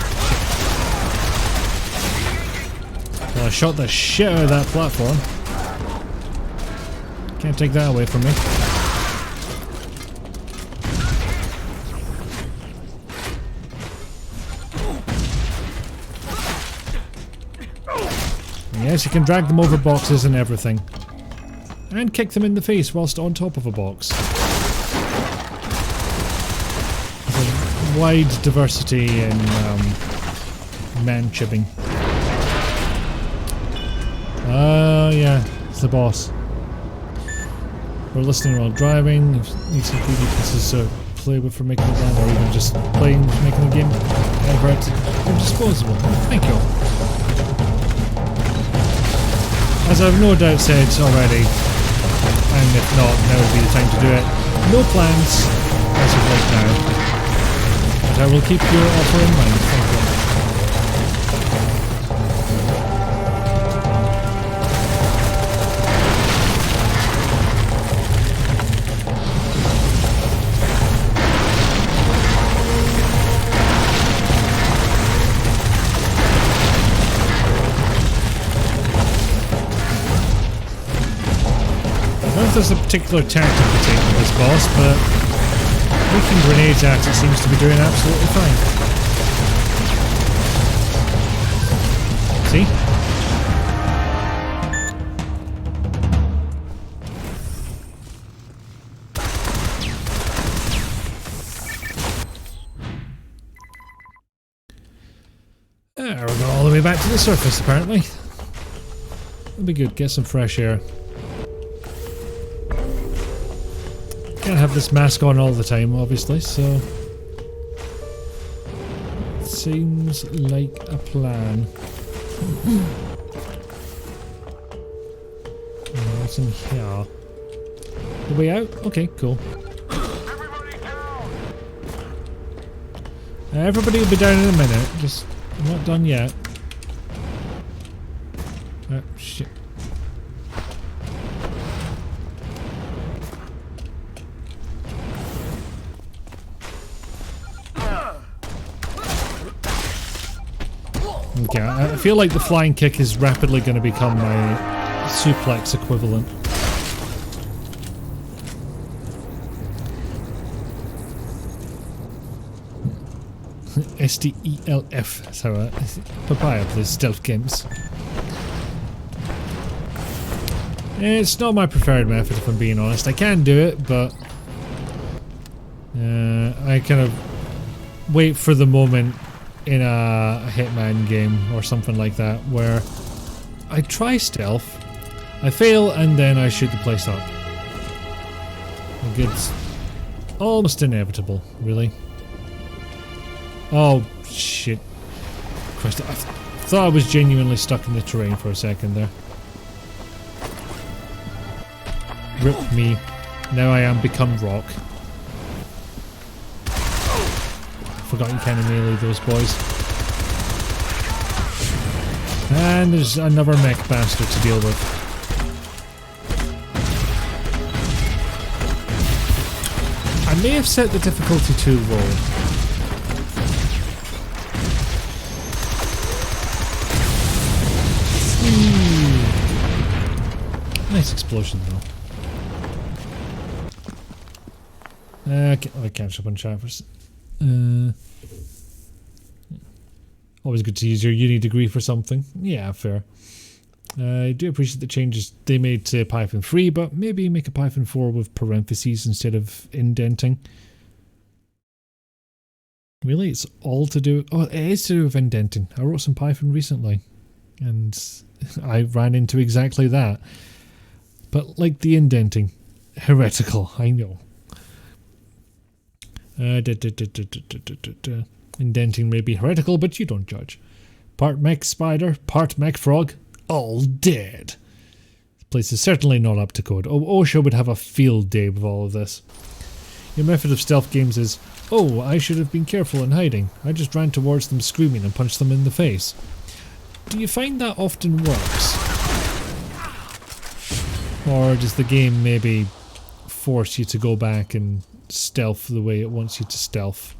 Well, I shot the shit out of that platform. Can't take that away from me. Yes, you can drag them over boxes and everything. And kick them in the face whilst on top of a box. There's a wide diversity in man-chipping. Yeah, it's the boss. We're listening while driving. Need some 3D pieces to play with for making it down, or even just playing, making the game disposable. Thank you. As I've no doubt said already, and if not, now would be the time to do it. No plans as of right now, but I will keep your offer in mind. Thank you. There's a particular tactic to take with this boss, but leaking grenades at it seems to be doing absolutely fine. See? There we go, all the way back to the surface apparently. That'll be good, get some fresh air. Can't have this mask on all the time, obviously, so seems like a plan. What's in here? The way out? Okay, cool. Everybody will be down in a minute. Just I'm not done yet. Oh shit. Okay, I feel like the flying kick is rapidly going to become my suplex equivalent. STELF, that's how Papaya plays stealth games. It's not my preferred method if I'm being honest. I can do it, but I kind of wait for the moment in a Hitman game or something like that, where I try stealth, I fail, and then I shoot the place up. Like, it's almost inevitable, really. Oh, shit. Christ, I thought I was genuinely stuck in the terrain for a second there. Rip me. Now I am become rock. Forgot you kind of melee those boys. And there's another mech bastard to deal with. I may have set the difficulty too low. Nice explosion though. I'll catch up on chat first. Always good to use your uni degree for something. Yeah, fair. I do appreciate the changes they made to Python 3, but maybe make a Python 4 with parentheses instead of indenting. Really, it's all to do... Oh, it is to do with indenting. I wrote some Python recently, and I ran into exactly that. But like the indenting. Heretical, I know. Indenting may be heretical, but you don't judge. Part mech spider, part mech frog, all dead. This place is certainly not up to code. OSHA would have a field day with all of this. Your method of stealth games is, oh, I should have been careful in hiding. I just ran towards them screaming and punched them in the face. Do you find that often works? Or does the game maybe force you to go back and stealth the way it wants you to stealth?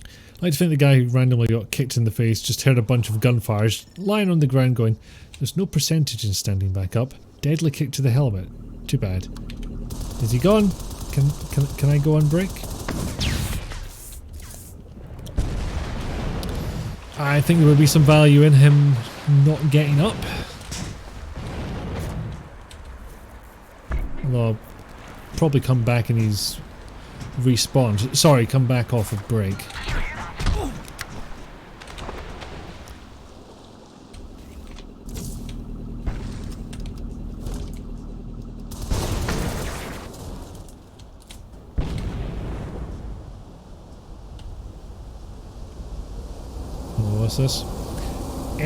I like to think the guy who randomly got kicked in the face just heard a bunch of gunfires, lying on the ground going, there's no percentage in standing back up. Deadly kick to the helmet. Too bad. Is he gone? Can I go on break? I think there would be some value in him not getting up. Although I'll probably come back and he's respawned. Sorry, come back off of break. What's this?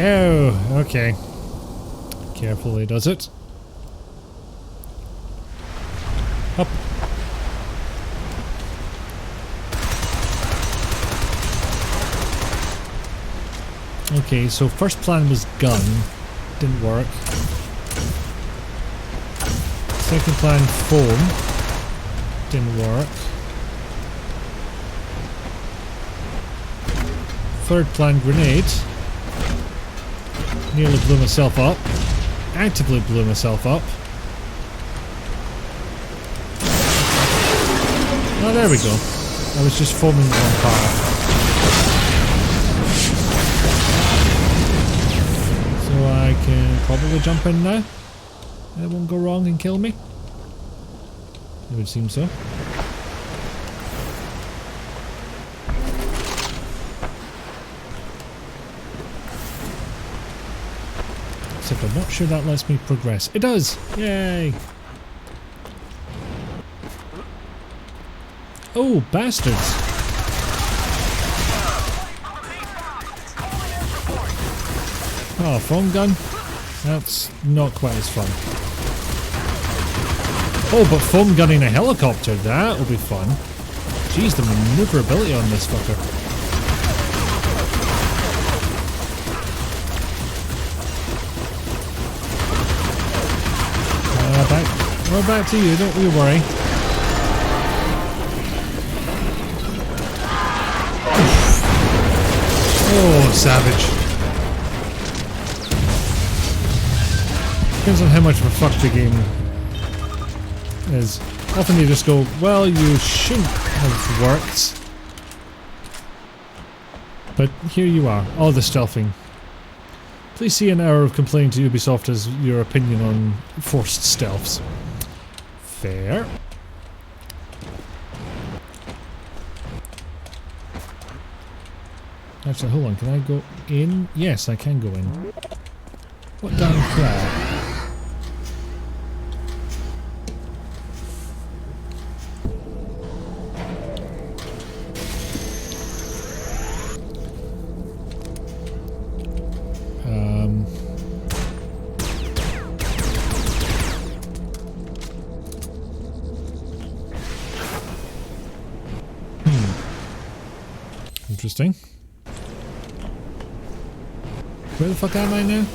Oh, okay. Carefully does it. Up. Okay, so first plan was gun. Didn't work. Second plan foam. Didn't work. Third plan grenade. Nearly blew myself up. Actively blew myself up. Oh, there we go. I was just foaming the wrong part. So I can probably jump in now. It won't go wrong and kill me. It would seem so. Except I'm not sure that lets me progress. It does! Yay! Oh, bastards! Oh, foam gun? That's not quite as fun. Oh, but foam gunning a helicopter, that will be fun. Jeez, the maneuverability on this fucker. We're back to you, don't you worry. Oh, savage. Depends on how much of a fuck the game is. Often you just go, well, you shouldn't have worked. But here you are, all the stealthing. Please see an hour of complaining to Ubisoft as your opinion on forced stealths. Fair. Actually, hold on. Can I go in? Yes, I can go in. What damn crap? Interesting. Where the fuck am I now?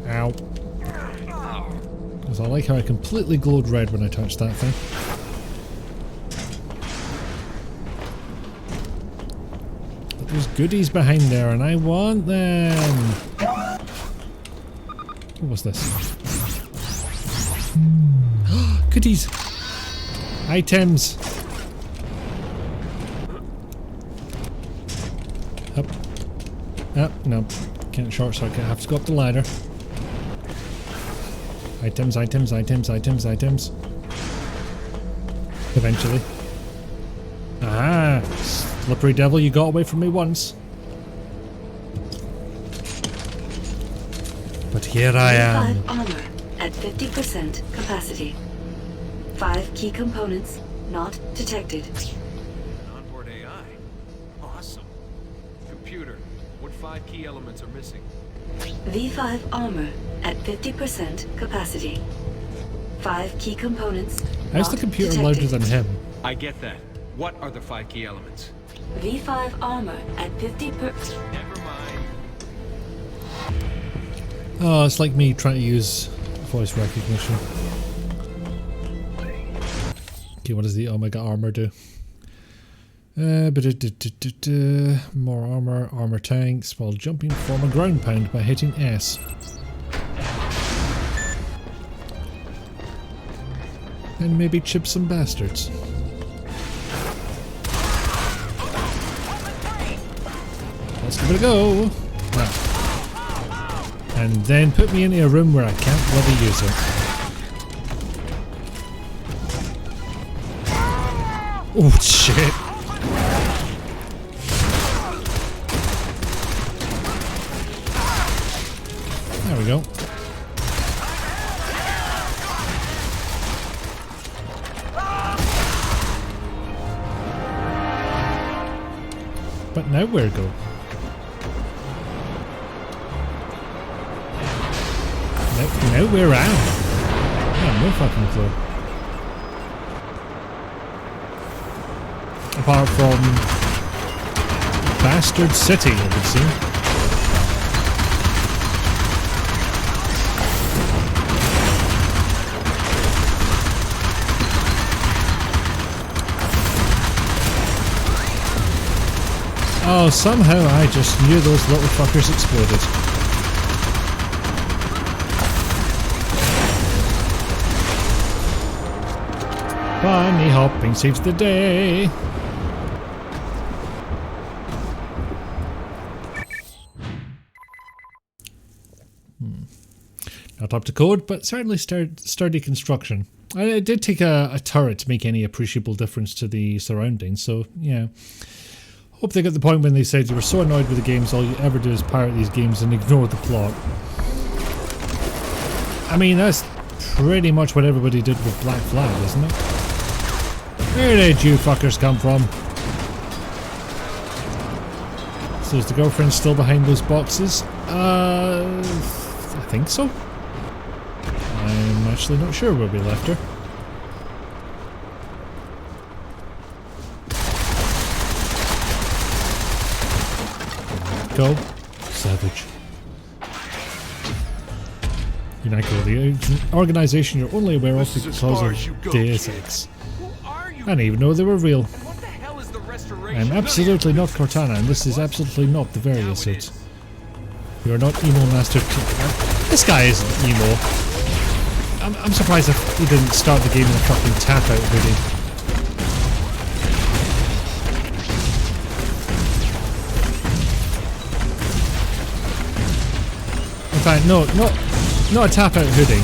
Ow. Because I like how I completely glowed red when I touched that thing. But there's goodies behind there and I want them. What was this? Goodies! Items! Up. Up. No. Can't short circuit. I have to go up the ladder. Items, items, items, items, items. Eventually. Ah! Slippery devil, you got away from me once. But here I am. 5 armor at 50% capacity. 5 key components not detected. Onboard AI. Awesome. Computer, what 5 key elements are missing? V5 armor at 50% capacity. 5 key components. How's the computer louder than him? I get that. What are the 5 key elements? V5 armor at 50%. Never mind. Oh, it's like me trying to use voice recognition. Okay, what does the Omega armor do? More armor, armor tanks, while jumping form a ground pound by hitting S. And maybe chip some bastards. Let's give it a go. Ah. And then put me into a room where I can't bloody use it. Oh shit. There we go. But now where go? Now where am I? I have no fucking clue. Apart from Bastard City, it would seem. Oh, somehow I just knew those little fuckers exploded. Bunny hopping saves the day. Not up to code, but certainly sturdy construction. It did take a turret to make any appreciable difference to the surroundings, so yeah. Hope they got the point when they said you were so annoyed with the games, all you ever do is pirate these games and ignore the plot. I mean, that's pretty much what everybody did with Black Flag, isn't it? Where did you fuckers come from? So is the girlfriend still behind those boxes? I think so. I'm actually not sure where we left her. Go. Savage. UNICO, the organization you're only aware of because of Deus Ex. I didn't even know they were real. I'm absolutely not Cortana, and this is absolutely not the various suits. You are not Emo Master. This guy isn't emo. I'm surprised if he didn't start the game in a fucking tap-out hoodie. In fact, no, not a tap-out hoodie.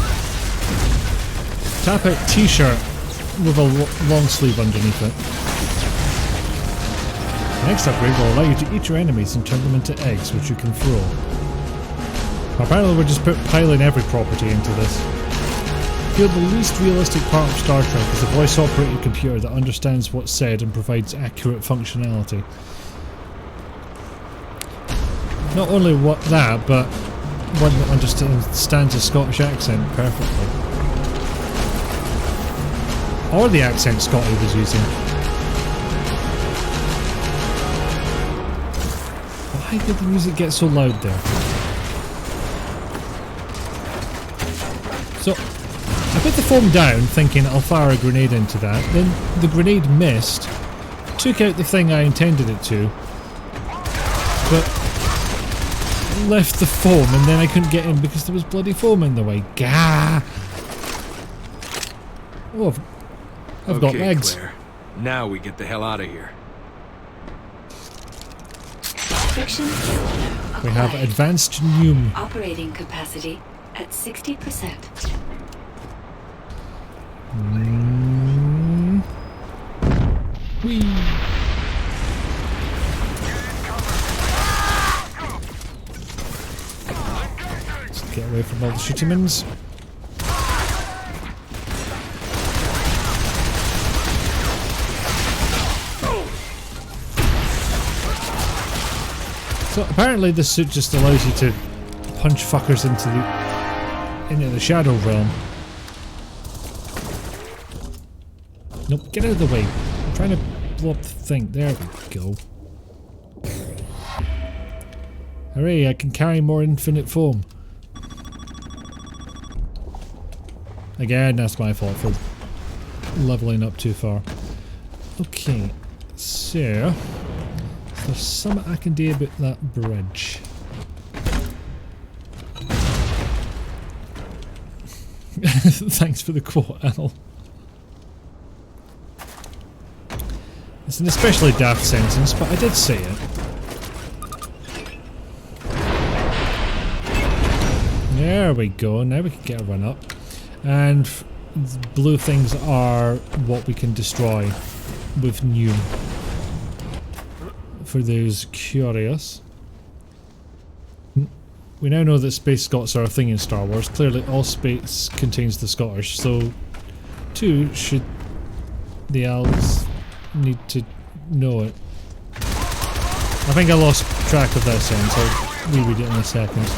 Tap-out t-shirt with a long sleeve underneath it. The next upgrade will allow you to eat your enemies and turn them into eggs, which you can throw. Apparently we're just piling every property into this. I feel the least realistic part of Star Trek is a voice-operated computer that understands what's said and provides accurate functionality. Not only that, but one that understands a Scottish accent perfectly. Or the accent Scotty was using. Why did the music get so loud there? So, I put the foam down thinking I'll fire a grenade into that, then the grenade missed, took out the thing I intended it to, but left the foam and then I couldn't get in because there was bloody foam in the way. Gah! Oh, I've got legs. Claire. Now we get the hell out of here. Friction We have advanced Neum. operating capacity at 60%. Whee! Let's get away from all the shooty-mins. So apparently this suit just allows you to punch fuckers into the shadow realm. Nope, get out of the way. I'm trying to blow up the thing. There we go. Hooray, I can carry more infinite foam. Again, that's my fault for leveling up too far. Okay, so there's something I can do about that bridge. Thanks for the quote, Al. It's an especially daft sentence, but I did say it. There we go, now we can get a run up. And blue things are what we can destroy with Neum. For those curious. We now know that space Scots are a thing in Star Wars. Clearly all space contains the Scottish, so too should the elves need to know it. I think I lost track of that sentence. I'll reread it in a second.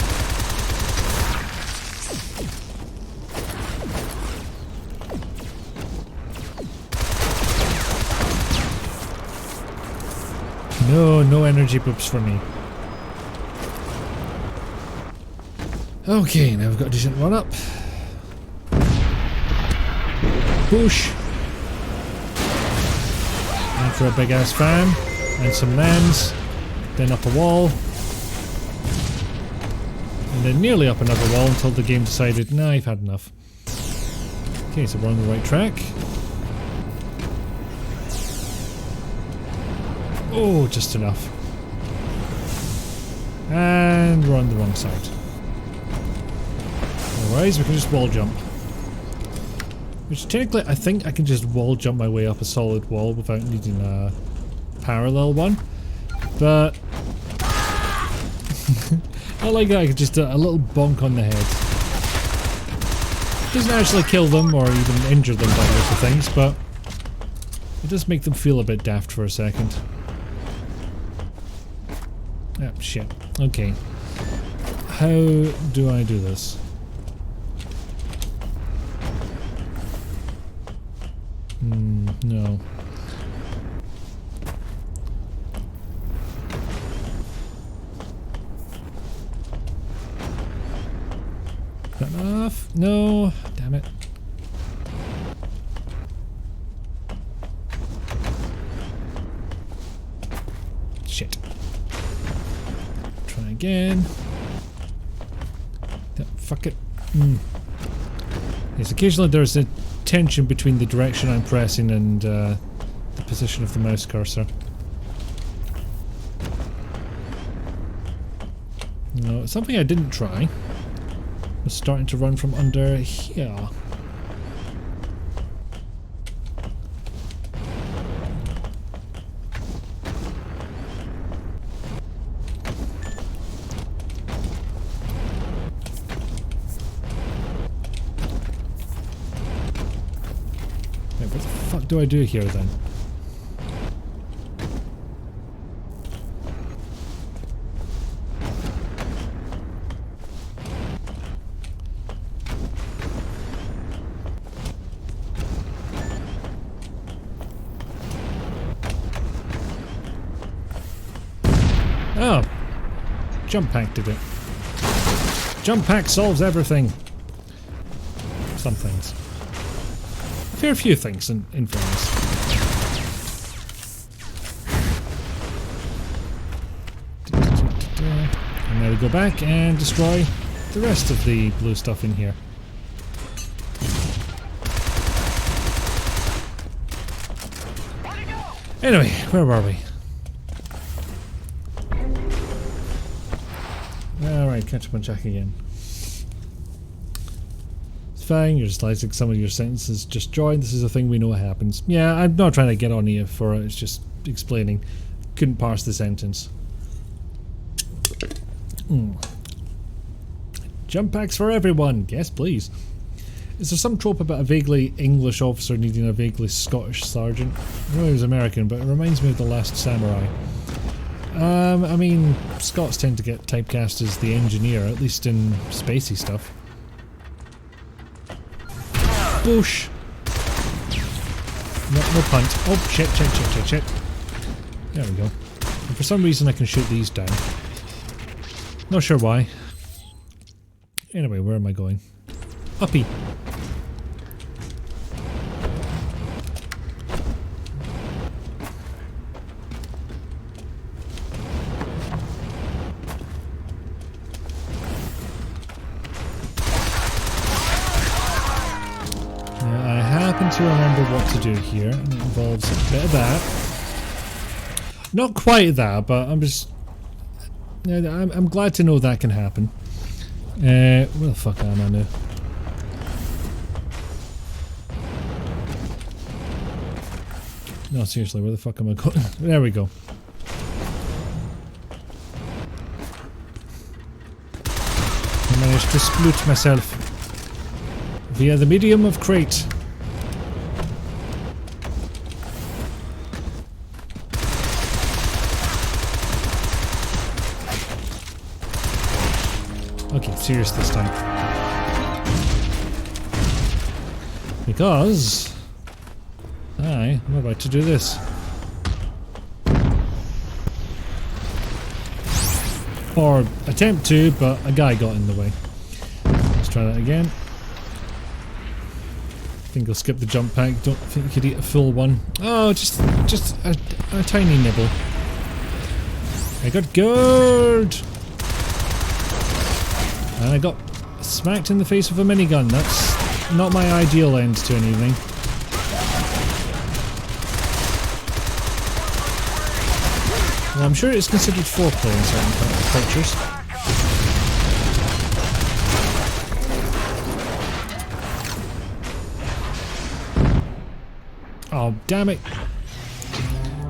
No energy boops for me. Okay, now we've got a decent run up. Push. And for a big ass fan. And some lands. Then up a wall. And then nearly up another wall until the game decided, nah, I've had enough. Okay, so we're on the right track. Oh, just enough. And we're on the wrong side. Otherwise, we can just wall jump. Which technically, I think I can just wall jump my way up a solid wall without needing a parallel one. But I like that I could just do a little bonk on the head. Doesn't actually kill them or even injure them by the looks of things, but it does make them feel a bit daft for a second. Ah, shit. Okay. How do I do this? No. Got enough? No. Damn it. Shit. Try again. No, fuck it. Yes, occasionally there's a tension between the direction I'm pressing and the position of the mouse cursor. No, something I didn't try was starting to run from under here. fuck do I do here then? Oh, jump pack did it. Jump pack solves everything. Some things. A fair few things in fairness. And now we go back and destroy the rest of the blue stuff in here. Anyway, where were we? Alright, catch up on Jack again. It's fine, you're just like some of your sentences just joined. This is a thing we know happens. Yeah, I'm not trying to get on you for it, it's just explaining. Couldn't parse the sentence. Jump packs for everyone! Yes, please. Is there some trope about a vaguely English officer needing a vaguely Scottish sergeant? I know he was American, but it reminds me of The Last Samurai. I mean, Scots tend to get typecast as the engineer, at least in spacey stuff. Bush! No punt. Oh, shit. There we go. And for some reason I can shoot these down. Not sure why. Anyway, where am I going? Uppy! To remember what to do here, and it involves a bit of that. Not quite that, but I'm just... I'm glad to know that can happen. Where the fuck am I now? No, seriously, where the fuck am I going? There we go. I managed to sploot myself via the medium of crate. Okay, serious this time. Because I'm about to do this. Or attempt to, but a guy got in the way. Let's try that again. I think I'll skip the jump pack. Don't think you could eat a full one. Oh, just a tiny nibble. I got gourd! And I got smacked in the face with a minigun. That's not my ideal end to an evening. Well, I'm sure it's considered foreplay in certain cultures. Oh, damn it.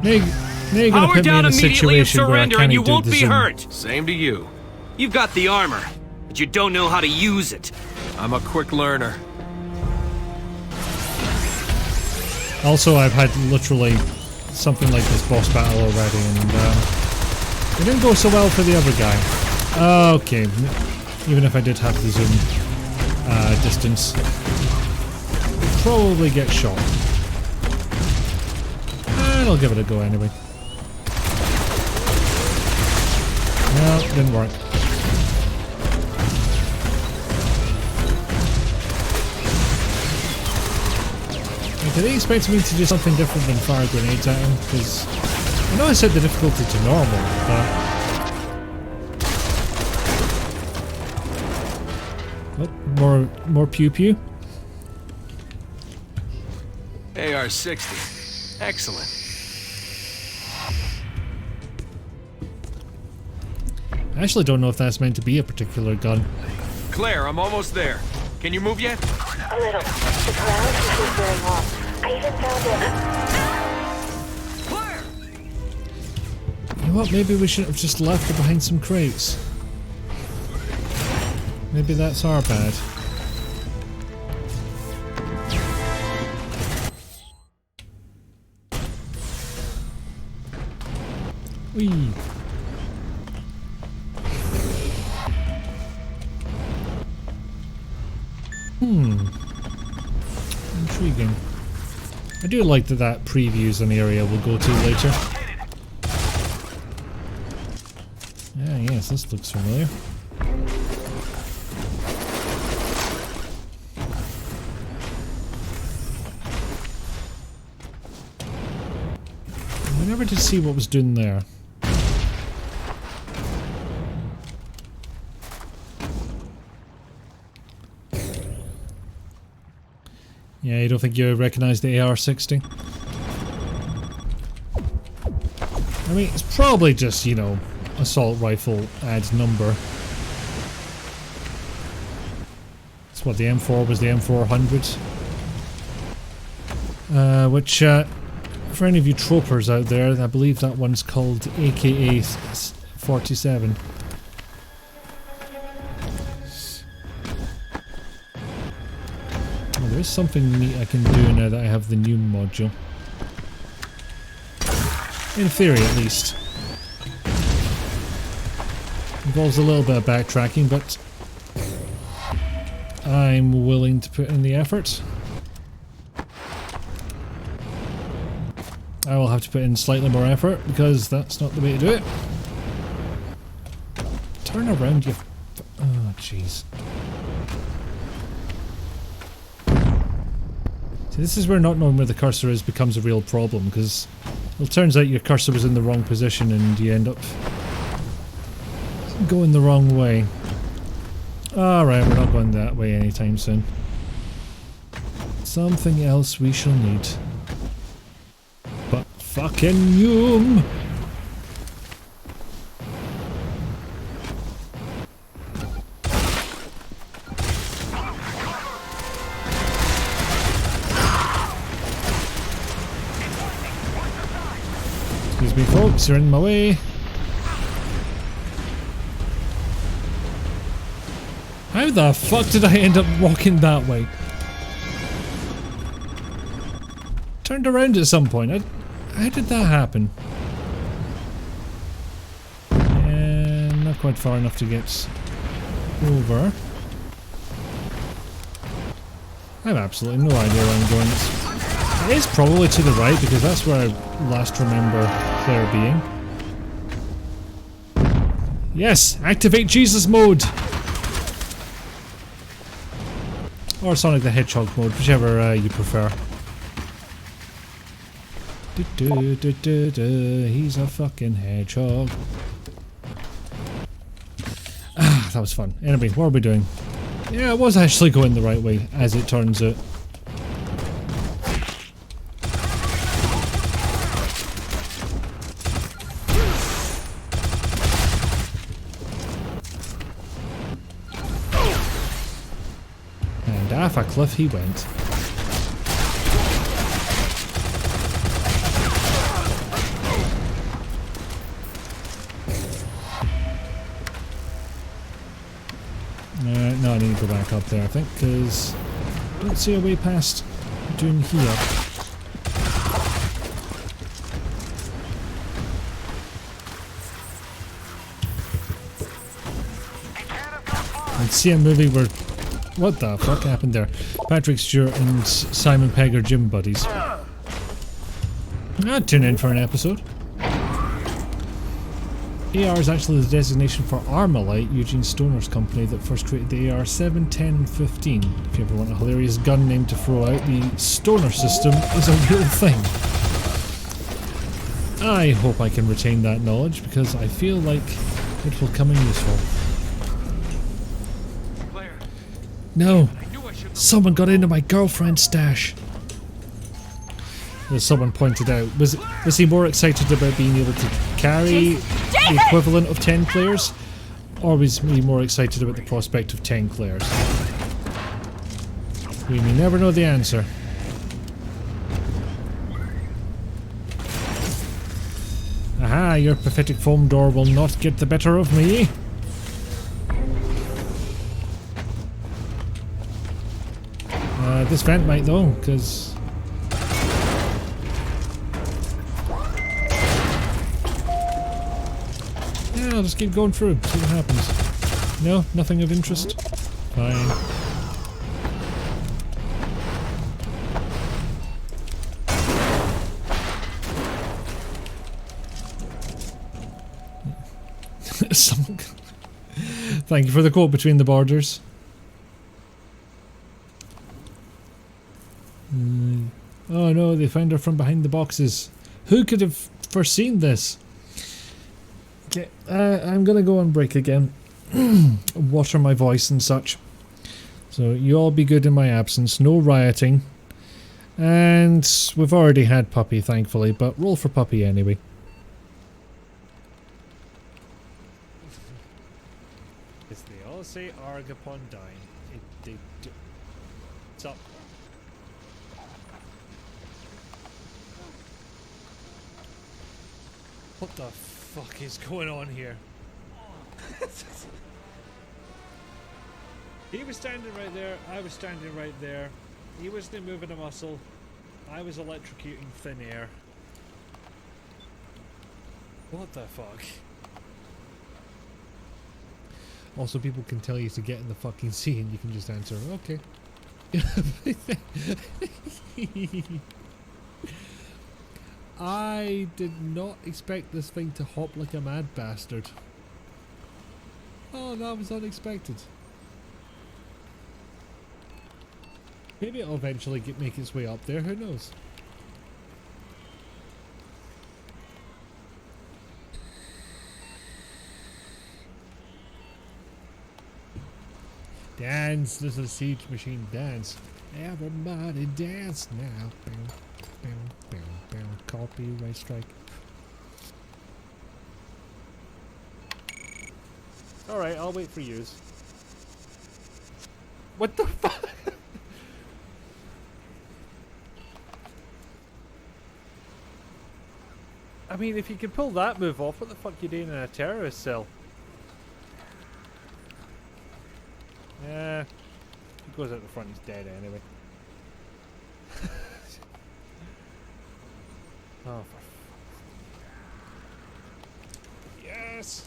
Now you're gonna put me in a situation where I can't do the zoom. Same to you. You've got the armor, but you don't know how to use it. I'm a quick learner. Also, I've had literally something like this boss battle already, and it didn't go so well for the other guy. Okay, even if I did have the zoom distance, probably get shot. And I'll give it a go anyway. No, didn't work. Do they expect me to do something different than fire grenades at him? Because I know I set the difficulty to normal, but more pew pew. AR-60. Excellent. I actually don't know if that's meant to be a particular gun. Claire, I'm almost there. Can you move yet? A little. The paralysis is wearing off. I even found You know what, maybe we should have just left it behind some crates. Maybe that's our bad. Whee! Intriguing. I do like that previews an area we'll go to later. Ah, yes, this looks familiar. I never did see what was doing there. Yeah, you don't think you recognize the AR-60? I mean, it's probably just, you know, assault rifle adds number. That's what the M4 was, the M400. Which, for any of you tropers out there, I believe that one's called AKA 47. Oh, there is something neat I can do now that I have the new module. In theory, at least. Involves a little bit of backtracking, but I'm willing to put in the effort. I will have to put in slightly more effort because that's not the way to do it. Turn around, you. Oh, jeez. See, this is where not knowing where the cursor is becomes a real problem, because it turns out your cursor was in the wrong position and you end up going the wrong way. Alright, we're not going that way anytime soon. Something else we shall need. But fucking Yum! Excuse me folks, you're in my way. How the fuck did I end up walking that way? Turned around at some point. How did that happen? And not quite far enough to get over. I have absolutely no idea where I'm going. It is probably to the right because that's where I last remember Claire being. Yes! Activate Jesus mode! Or Sonic the Hedgehog mode, whichever you prefer. He's a fucking hedgehog. Ah, that was fun. Anyway, what are we doing? Yeah, I was actually going the right way, as it turns out. And off a cliff he went. No, I need to go back up there, I think, because I don't see a way past doing here. And see a movie where... What the fuck happened there? Patrick Stewart and Simon Pegg are gym buddies. I'd tune in for an episode. AR is actually the designation for Armalite, Eugene Stoner's company that first created the AR 7, 10 and 15. If you ever want a hilarious gun name to throw out, the Stoner system is a real thing. I hope I can retain that knowledge because I feel like it will come in useful. No! Someone got into my girlfriend's stash! As someone pointed out, was he more excited about being able to carry the equivalent of 10 players? Or was he more excited about the prospect of 10 players? We may never know the answer. Aha, your pathetic foam door will not get the better of me. This vent might though, because... I'll just keep going through, see what happens. No? Nothing of interest? Fine. Thank you for the quote between the borders. Oh no, they found her from behind the boxes. Who could have foreseen this? Okay, I'm gonna go on break again. Water my voice and such. So you all be good in my absence. No rioting. And we've already had Puppy, thankfully, but roll for Puppy anyway. As they all say, arg upon dying. They do. What's up? What the fuck is going on here? He was standing right there, I was standing right there. He wasn't moving a muscle. I was electrocuting thin air. What the fuck? Also, people can tell you to get in the fucking sea and you can just answer, okay. I did not expect this thing to hop like a mad bastard. Oh, that was unexpected. Maybe it'll eventually make its way up there, who knows? Dance, this is Siege Machine dance. Everybody dance now. Copyright strike. Alright, I'll wait for yous. What the fuck? I mean, if you can pull that move off, what the fuck are you doing in a terrorist cell? Yeah, he goes out the front, he's dead anyway. Oh, yes!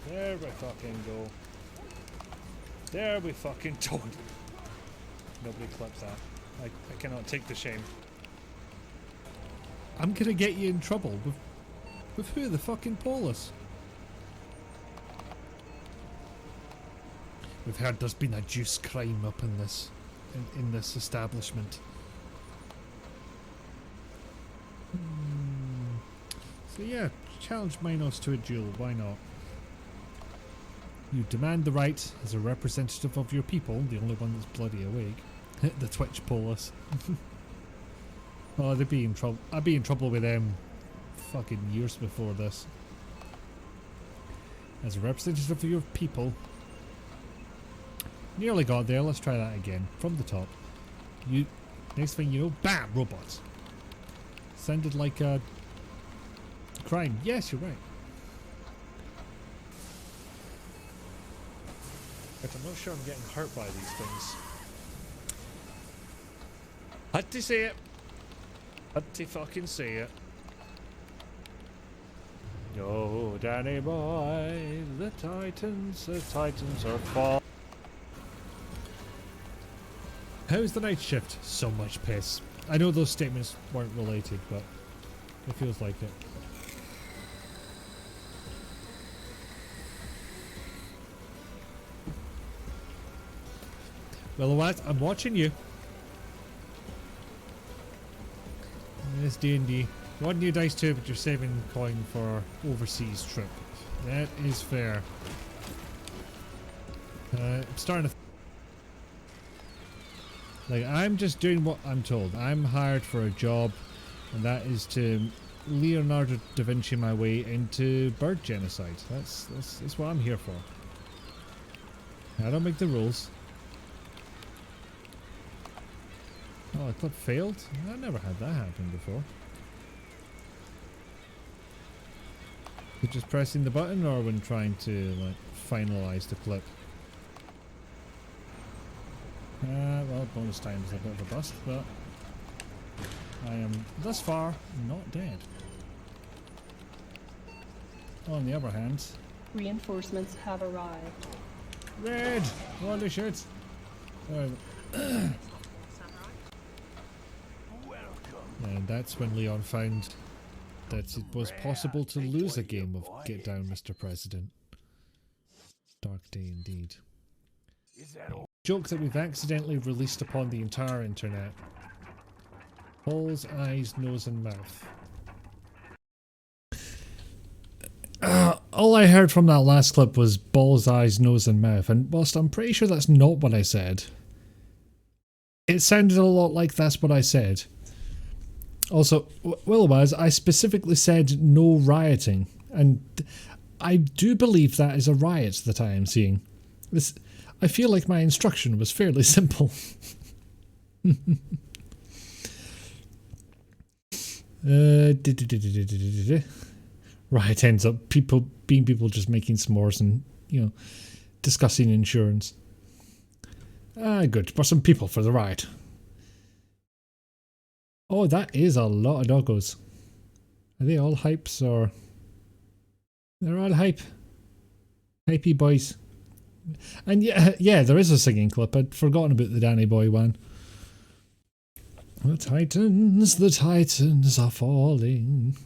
There we fucking go. There we fucking don't. Nobody clips that. I cannot take the shame. I'm gonna get you in trouble with who? The fucking police? We've heard there's been a juice crime up in this establishment. So yeah, challenge Minos to a duel, why not? You demand the right, as a representative of your people, the only one that's bloody awake. The Twitch police. Oh, they'd be in trouble. I'd be in trouble with them fucking years before this. As a representative of your people. Nearly got there, let's try that again. From the top. You, next thing you know, BAM! Robots. Sounded like a crime. Yes, you're right. But I'm not sure I'm getting hurt by these things. Had to say it. Had to fucking say it. Oh, Danny boy, the Titans are fall. How's the night shift? So much piss. I know those statements weren't related, but it feels like it. Well, what? I'm watching you. This D&D. You want new dice too, but you're saving coin for overseas trip. That is fair. I'm starting to... Like, I'm just doing what I'm told. I'm hired for a job, and that is to Leonardo da Vinci my way into bird genocide. That's what I'm here for. I don't make the rules. Oh, the clip failed? I never had that happen before. You're just pressing the button or when trying to, like, finalize the clip? Well, bonus time is a bit of a bust, but I am, thus far, not dead. On the other hand, Reinforcements have arrived. Red! Holy shit! And that's when Leon found that it was possible to lose a game of Get Down, Mr. President. Dark day indeed. Joke that we've accidentally released upon the entire internet. Paul's eyes, nose and mouth. All I heard from that last clip was balls, eyes, nose and mouth, and whilst I'm pretty sure that's not what I said, it sounded a lot like that's what I said. Also, Willowaz, I specifically said no rioting, and I do believe that is a riot that I am seeing. I feel like my instruction was fairly simple. Riot ends up people just making s'mores and, you know, discussing insurance. Good. For some people for the riot. Oh, that is a lot of doggos. Are they all hypes or... They're all hype. Hypey boys. And yeah, there is a singing clip. I'd forgotten about the Danny Boy one. The Titans are falling.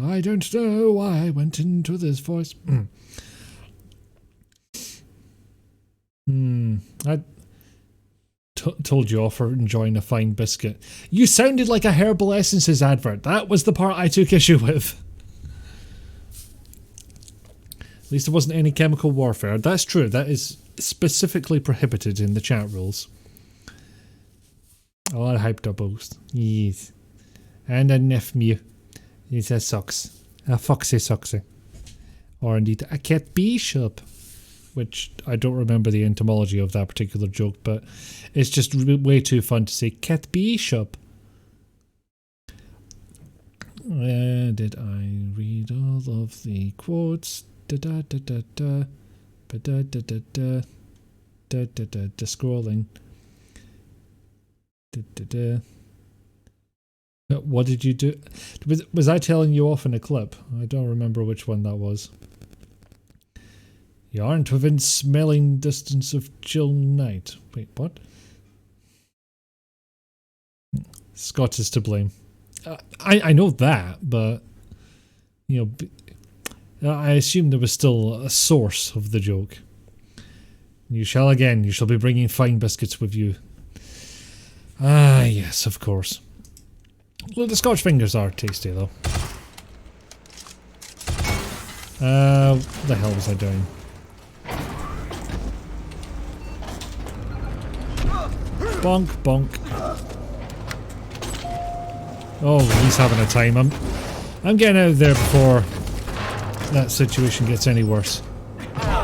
I don't know why I went into this voice. I told you off for enjoying a fine biscuit. You sounded like a Herbal Essences advert. That was the part I took issue with. At least there wasn't any chemical warfare. That's true. That is specifically prohibited in the chat rules. A lot of hype doubles. Yes. And a nephew. It's a socks. A foxy soxy. Or indeed a cat bishop. Which I don't remember the etymology of that particular joke, but it's just way too fun to say cat bishop. Did I read all of the quotes? Scrolling. What did you do? Was I telling you off in a clip? I don't remember which one that was. You aren't within smelling distance of chill night. Wait, what? Scott is to blame. I know that, but you know, I assume there was still a source of the joke. You shall be bringing fine biscuits with you. Ah, yes, of course. Well, the Scotch fingers are tasty, though. What the hell was I doing? Bonk, bonk. Oh, he's having a time. I'm getting out of there before that situation gets any worse.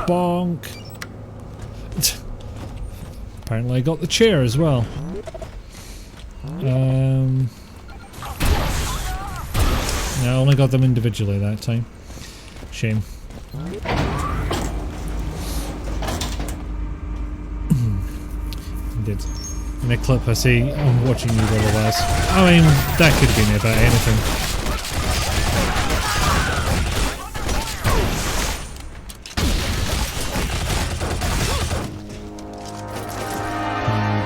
Bonk. Apparently I got the chair as well. No, I only got them individually that time. Shame. Did. In a clip I see, I'm watching you otherwise. I mean, that could have been about anything.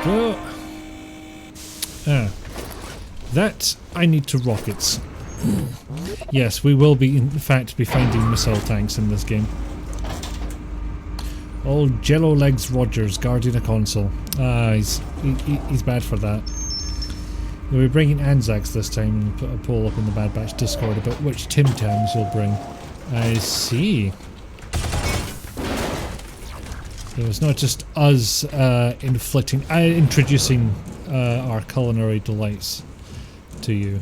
There we go. That I need to rockets. Yes, we will be in fact be finding missile tanks in this game. Old Jello Legs Rogers guarding a console. He's bad for that. We'll be bringing Anzacs this time and put a poll up in the Bad Batch Discord about which Tim Tams you'll bring. I see. So it's not just us introducing our culinary delights to you.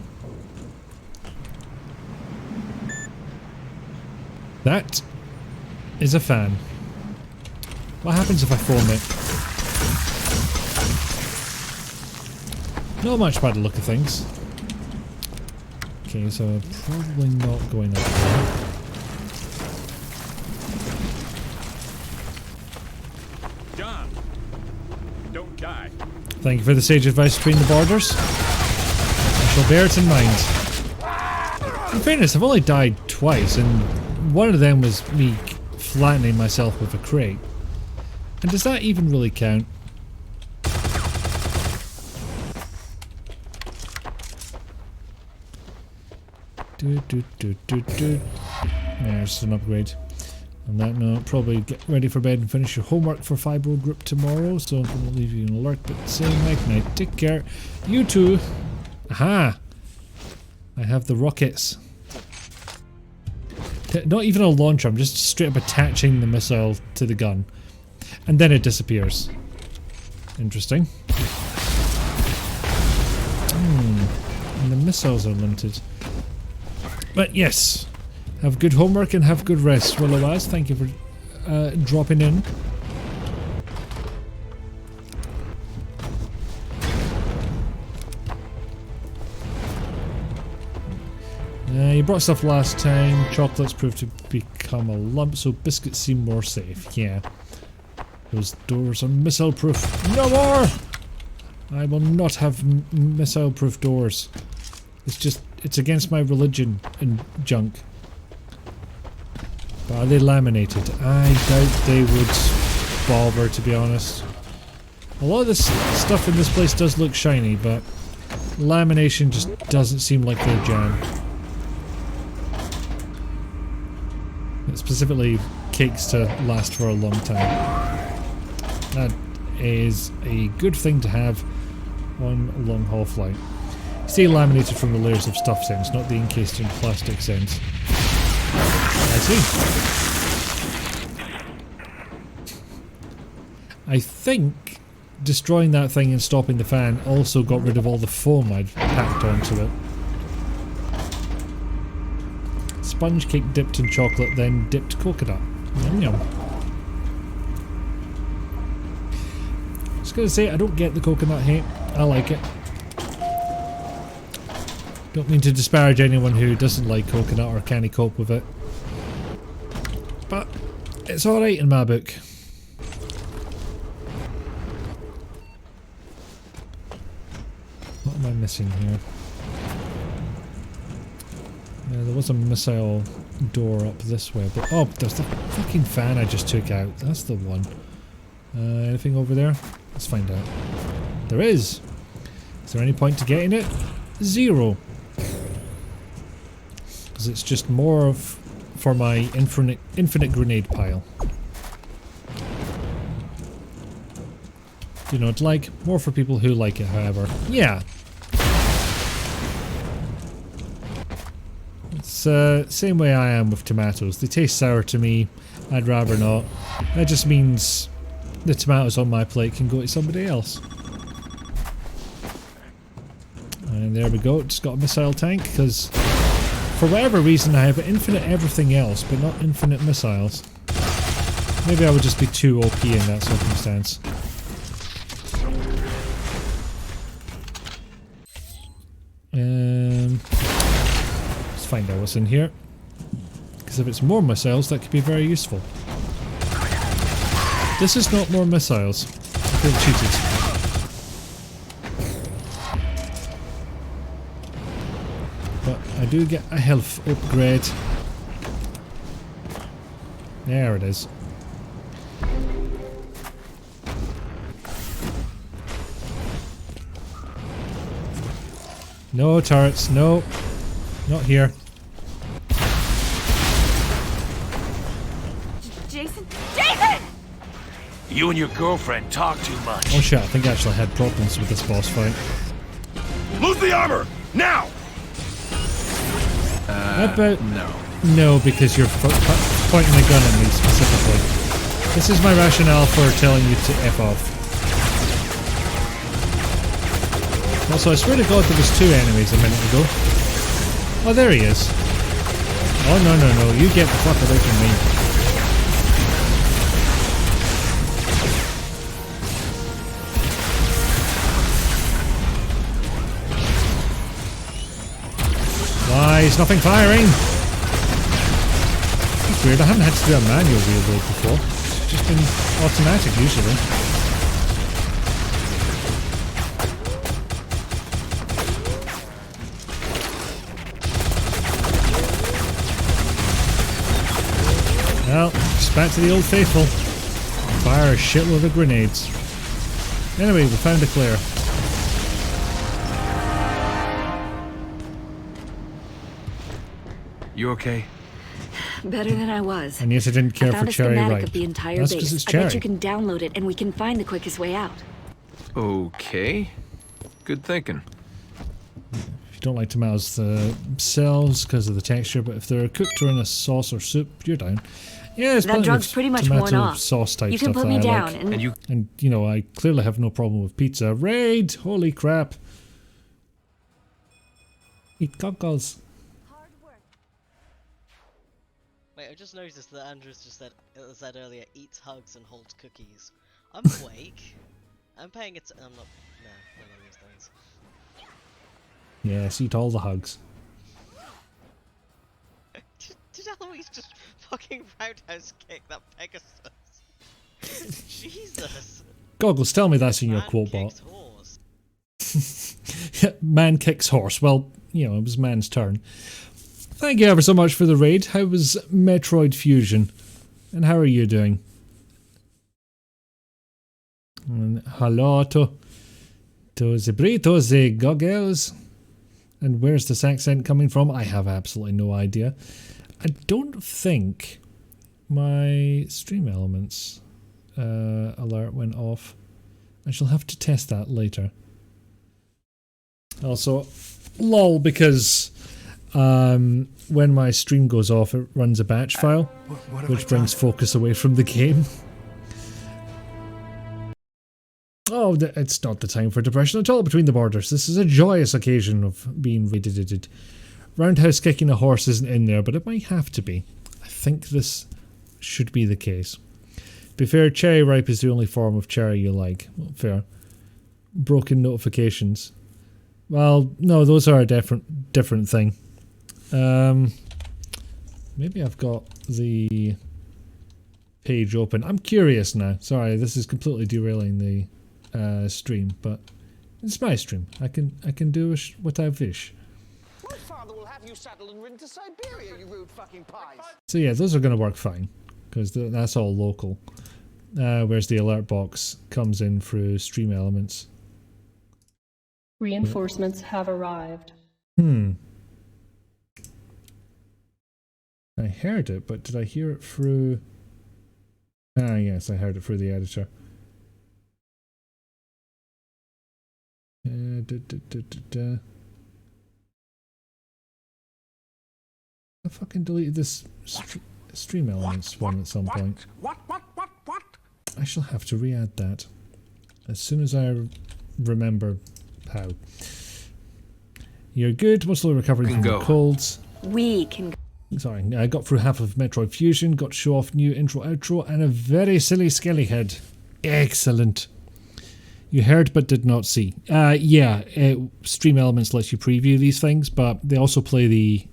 That is a fan. What happens if I form it? Not much by the look of things. Okay, so probably not going up there. John, don't die. Thank you for the sage advice between the borders. I shall bear it in mind. In fairness, I've only died twice, and one of them was me flattening myself with a crate. And does that even really count? There's an upgrade. On that note, probably get ready for bed and finish your homework for Fibro Group tomorrow, so I'm going to leave you in a lurk, but say night night. Take care. You too. Aha! I have the rockets. Not even a launcher, I'm just straight up attaching the missile to the gun. And then it disappears. Interesting. And the missiles are limited. But yes, have good homework and have good rest, Willowaz. Thank you for dropping in. You brought stuff last time. Chocolates proved to become a lump, so biscuits seem more safe. Yeah. Those doors are missile-proof. No more! I will not have missile-proof doors. It's against my religion and junk. But are they laminated? I doubt they would bother, to be honest. A lot of this stuff in this place does look shiny, but lamination just doesn't seem like their jam. It specifically cakes to last for a long time. That is a good thing to have on a long haul flight. Stay laminated from the layers of stuff sense, not the encased in plastic sense. I see. I think destroying that thing and stopping the fan also got rid of all the foam I'd packed onto it. Sponge cake dipped in chocolate, then dipped coconut. Yum yum. I was going to say, I don't get the coconut hate. I like it. Don't mean to disparage anyone who doesn't like coconut or can't cope with it. But it's alright in my book. What am I missing here? There was a missile door up this way, but oh, there's the fucking fan I just took out. That's the one. Anything over there? Let's find out. There is. Is there any point to getting it? 0. Because it's just more of for my infinite grenade pile. You know, it's like more for people who like it, however. Yeah. It's same way I am with tomatoes. They taste sour to me. I'd rather not. That just means the tomatoes on my plate can go to somebody else. And there we go. Just got a missile tank because for whatever reason I have infinite everything else but not infinite missiles. Maybe I would just be too OP in that circumstance. Let's find out what's in here. Because if it's more missiles, that could be very useful. This is not more missiles. I feel cheated. But I do get a health upgrade. There it is. No turrets, no. Not here. Jason! Jason! You and your girlfriend talk too much. Oh shit, I think I actually had problems with this boss fight. Lose the armor! Now! No. No, because you're pointing a gun at me specifically. This is my rationale for telling you to F off. Also, I swear to God there was 2 enemies a minute ago. Oh, there he is. Oh, no, you get the fuck away from me. Why is nothing firing? It's weird, I haven't had to do a manual reload before. It's just been automatic usually. Well, just back to the old faithful. Fire a shitload of grenades. Anyway, we found a Claire. You okay? Better than I was. And yet I didn't care I found for Cherry a schematic Ripe. of the entire That's base. because it's I Cherry. bet you can download it and we can find the quickest way out. Okay. Good thinking. If you don't like tomatoes themselves because of the texture, but if they're cooked or in a sauce or soup, you're down. Yeah, there's That drug's pretty much worn off. Sauce type You can stuff put that me I down like. and you know, I clearly have no problem with pizza. Raid! Holy crap! Eat goggles. Wait, I just noticed that Andrews just said earlier, eats hugs and holds cookies. I'm awake. I'm paying it. I'm not. No, none of these things. Yes, eat all the hugs. Did Eloise just fucking roundhouse kick that Pegasus? Jesus. Goggles, tell me that's in your quote bot. Man kicks horse. Well, you know, it was man's turn. Thank you ever so much for the raid. How was Metroid Fusion? And how are you doing? And hello to the burritos, the goggles. And where's this accent coming from? I have absolutely no idea. I don't think my stream elements alert went off. I shall have to test that later. Also, lol, because when my stream goes off, it runs a batch file, which brings focus away from the game. Oh, it's not the time for depression at all between the borders. This is a joyous occasion of being rated. Roundhouse kicking a horse isn't in there, but it might have to be. I think this should be the case. To be fair, Cherry Ripe is the only form of cherry you like. Well, fair. Broken notifications. Well, no, those are a different thing. Maybe I've got the page open. I'm curious now. Sorry, this is completely derailing the stream, but it's my stream. I can do what I wish. My father will have you saddled and ridden to Siberia, you rude fucking pies. So yeah, those are going to work fine because that's all local. Whereas the alert box comes in through stream elements. Reinforcements have arrived. I heard it, but did I hear it through... Ah, yes, I heard it through the editor. I fucking deleted this stream elements one at some point. What? I shall have to re-add that as soon as I remember how. You're good, mostly recovering from the colds. We can go. Sorry, I got through half of Metroid Fusion, got to show off new intro outro, and a very silly skelly head. Excellent. You heard but did not see. Stream Elements lets you preview these things, but they also play the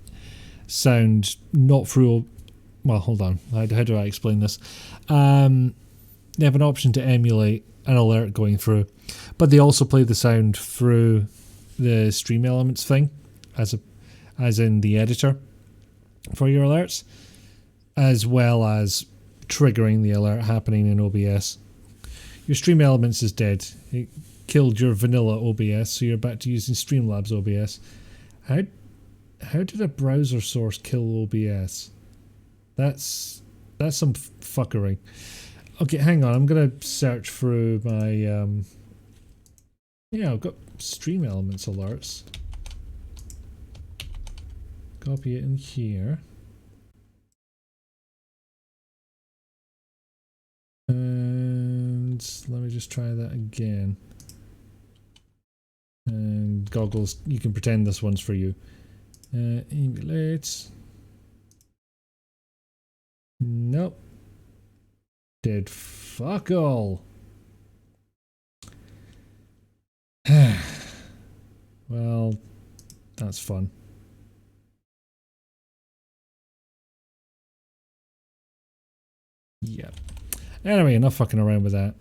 sound not through... Well, hold on. How do I explain this? They have an option to emulate an alert going through, but they also play the sound through the Stream Elements thing, as in the editor for your alerts, as well as triggering the alert happening in OBS. Your Stream Elements is dead. It killed your vanilla OBS, so you're back to using Streamlabs OBS. How did a browser source kill OBS? That's some fuckery. Okay, hang on. I'm gonna search through my yeah, I've got Stream Elements alerts. Copy it in here. And let me just try that again. And Goggles, you can pretend this one's for you. Emulate. Nope. Did fuck all. Well, that's fun. Yep. Anyway, enough fucking around with that.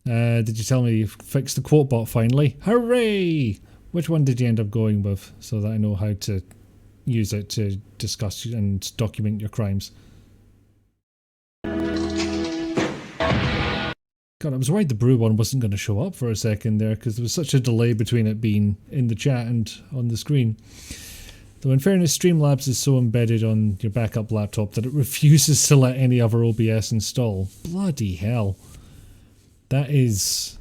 Did you tell me you fixed the quote bot finally? Hooray! Which one did you end up going with so that I know how to use it to discuss and document your crimes. God, I was worried the brew one wasn't going to show up for a second there because there was such a delay between it being in the chat and on the screen. Though in fairness, Streamlabs is so embedded on your backup laptop that it refuses to let any other OBS install. Bloody hell. That is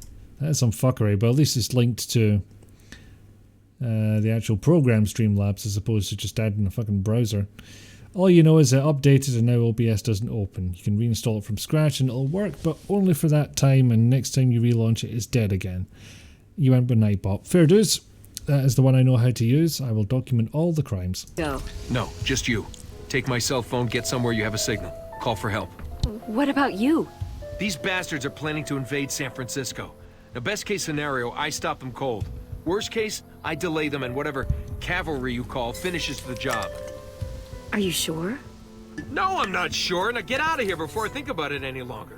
some fuckery, but at least it's linked to the actual program Streamlabs as opposed to just adding a fucking browser. All you know is it updated and now OBS doesn't open. You can reinstall it from scratch and it'll work, but only for that time, and next time you relaunch it, it's dead again. You went with Nightbot. Fair dues. That is the one I know how to use. I will document all the crimes. Go. No, just you. Take my cell phone, get somewhere you have a signal. Call for help. What about you? These bastards are planning to invade San Francisco. The best case scenario, I stop them cold. Worst case, I delay them and whatever cavalry you call finishes the job. Are you sure? No, I'm not sure. Now get out of here before I think about it any longer.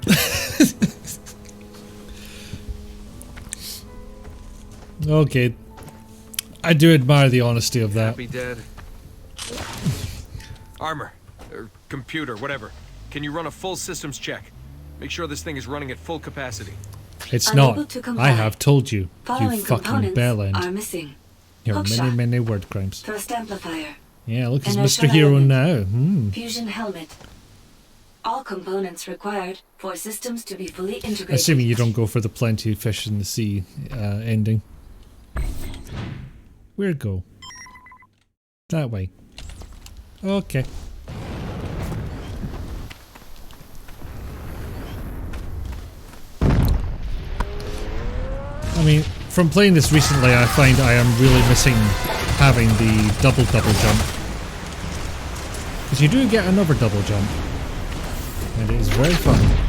Okay. I do admire the honesty of that. Happy dead. Armor. Or computer, whatever. Can you run a full systems check? Make sure this thing is running at full capacity. It's Unable not. to comply. I have told you. Following You fucking components bellend. are missing. Your Hookshot. many word crimes. Thrust amplifier. Yeah, look, it's Inertial Mr. Hero element. now. Fusion helmet. All components required for systems to be fully integrated. Assuming you don't go for the plenty of fish in the sea ending. Where'd go? That way. Okay. I mean, from playing this recently, I find I am really missing having the double jump. Because you do get another double jump. And it is very fun.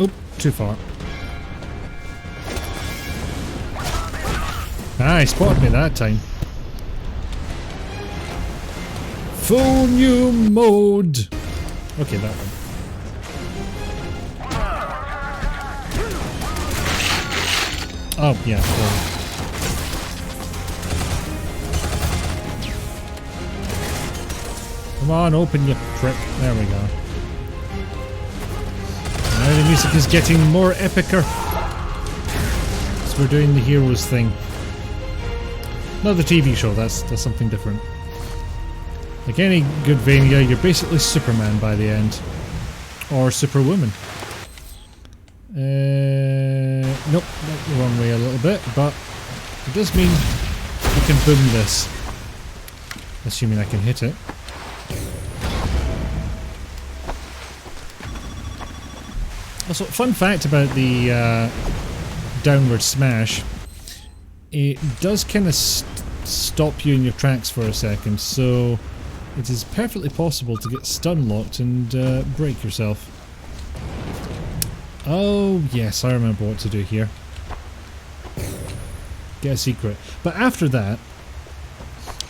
Oh, too far. Ah, he spotted me that time. Full new mode! Okay, that one. Oh, yeah, well. Come on, open your prick. There we go. Now the music is getting more epicer. So we're doing the heroes thing. Not the TV show, that's something different. Like any good Vania, you're basically Superman by the end. Or Superwoman. Nope, went the wrong way a little bit, but it does mean you can boom this. Assuming I can hit it. Also, fun fact about the downward smash, it does kind of stop you in your tracks for a second, so it is perfectly possible to get stun locked and break yourself. Oh yes, I remember what to do here. Get a secret. But after that,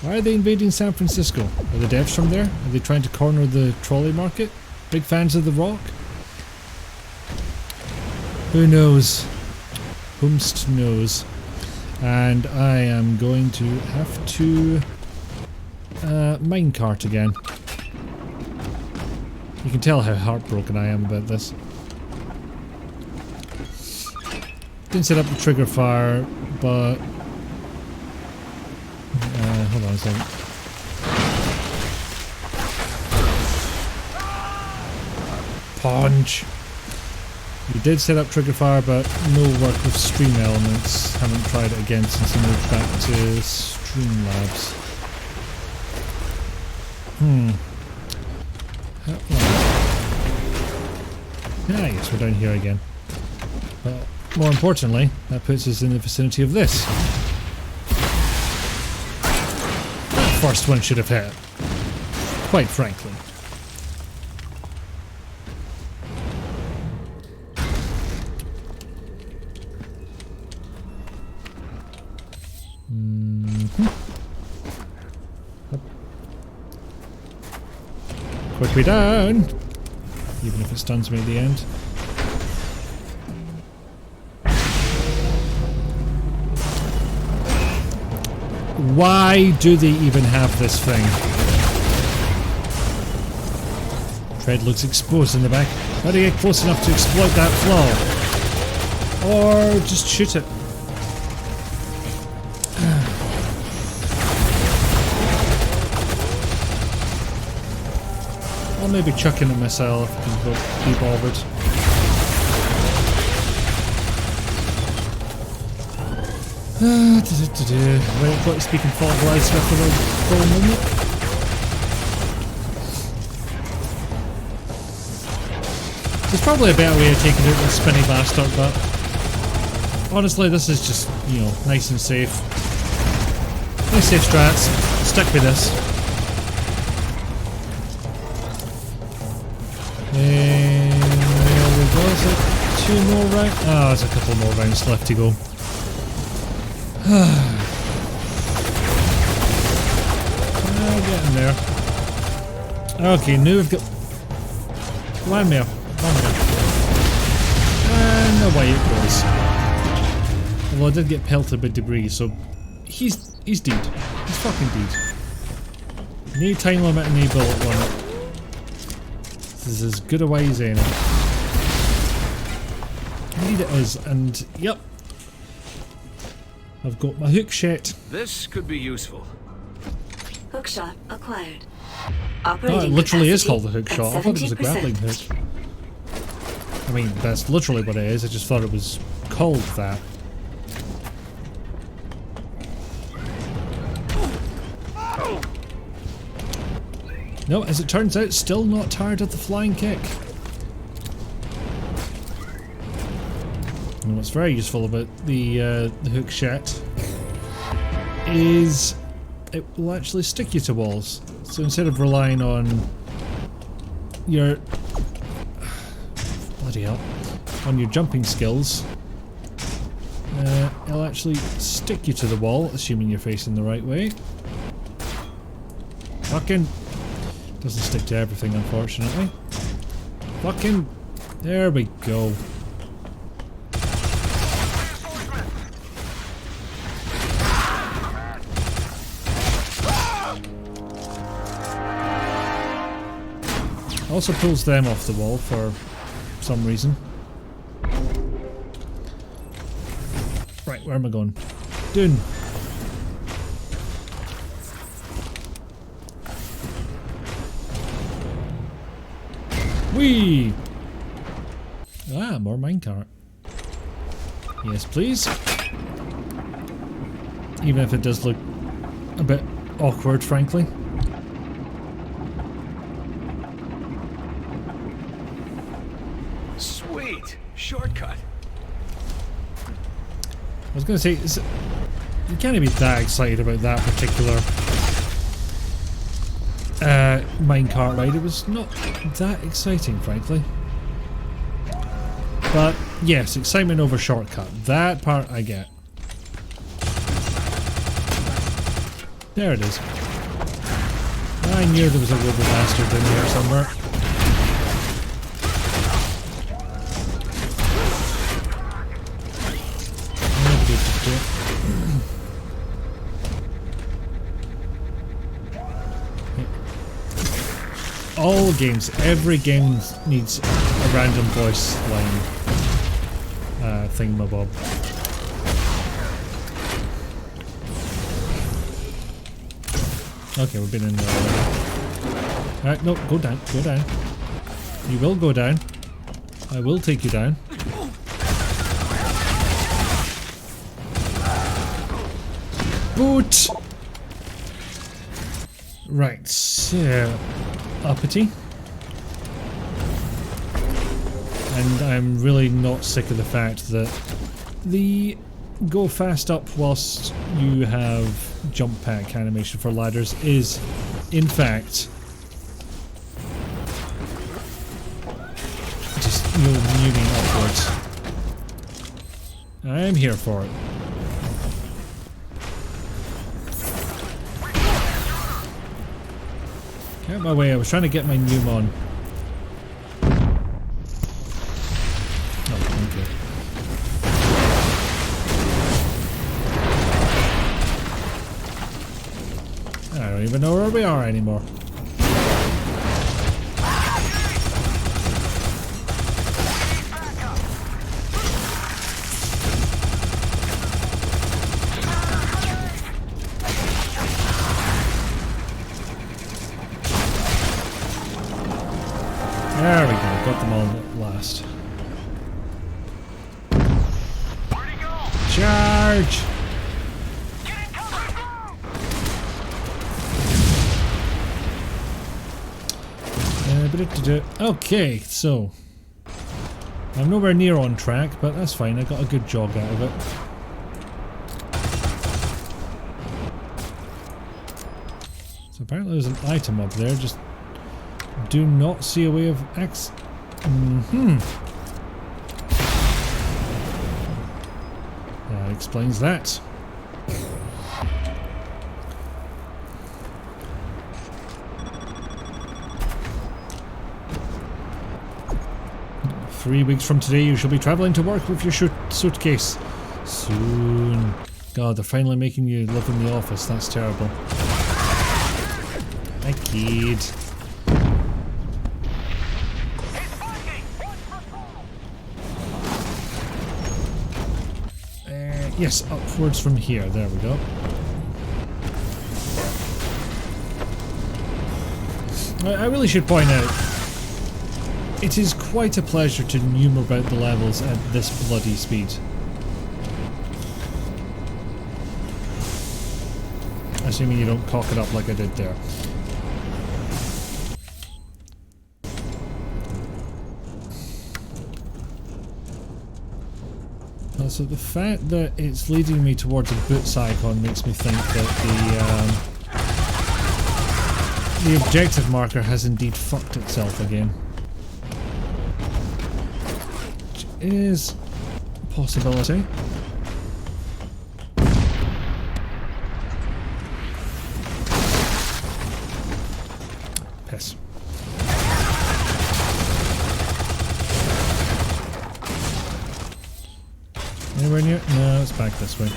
why are they invading San Francisco? Are the devs from there? Are they trying to corner the trolley market? Big fans of The Rock? Who knows? Whomst knows. And I am going to have to minecart again. You can tell how heartbroken I am about this. Didn't set up the trigger fire, but hold on a second. Punch. You did set up trigger fire, but no work with stream elements. Haven't tried it again since I moved back to Streamlabs. Ah, yes, we're down here again. But more importantly, that puts us in the vicinity of this. That first one should have hit. Quite frankly. Quickly down! Even if it stuns me at the end. Why do they even have this thing? Tread looks exposed in the back. How do you get close enough to exploit that flaw? Or just shoot it? I'll maybe chuck in a missile if I can be bothered. Wait, got to speak in Fall Guys for a full moment. There's probably a better way of taking out this spinny bastard, but honestly, this is just, you know, nice and safe. Nice safe strats. Stick with this. There we go. Is it 2 more rounds? Ah, there's a couple more rounds left to go. Getting there. Okay, now we've got one more. And away it goes. Well, I did get pelted by debris, so he's dead. He's fucking dead. No time limit and no bullet limit. This is as good a way as any. Indeed it is, and yep. I've got my hook shot. This could be useful. Hookshot acquired. Oh, it literally is called the hook shot. I thought it was a grappling hook. I mean, that's literally what it is. I just thought it was called that. No, as it turns out, still not tired of the flying kick. And what's very useful about the hook shot is it will actually stick you to walls. So instead of relying on your bloody hell, on your jumping skills, it'll actually stick you to the wall, assuming you're facing the right way. Fucking doesn't stick to everything, unfortunately. Fucking there we go. Also pulls them off the wall for some reason. Right, where am I going? Dune. Whee! Ah, more minecart. Yes, please. Even if it does look a bit awkward, frankly. Shortcut. I was going to say, you can't be that excited about that particular minecart ride. It was not that exciting, frankly. But yes, excitement over shortcut. That part I get. There it is. I knew there was a Robo Bastard in there somewhere. All games, every game needs a random voice line thingamabob. Okay, we've been in there already. Alright, no, go down, go down. You will go down. I will take you down. Boot! Right, so uppity. And I'm really not sick of the fact that the go fast up whilst you have jump pack animation for ladders is, in fact, just moving upwards. I'm here for it. Get out my way, I was trying to get my Noom on. Oh, okay. I don't even know where we are anymore. There we go, got them all at last. Charge! Okay, so I'm nowhere near on track, but that's fine. I got a good jog out of it. So apparently there's an item up there. Just do not see a way of X. That explains that. 3 weeks from today, you shall be travelling to work with your suitcase. Soon. God, they're finally making you live in the office. That's terrible. My kid. Yes, upwards from here. There we go. I really should point out, it is quite a pleasure to numer about the levels at this bloody speed. Assuming you don't cock it up like I did there. So the fact that it's leading me towards a boots icon makes me think that the objective marker has indeed fucked itself again. Which is a possibility. Piss. Anywhere near? No, it's back this way.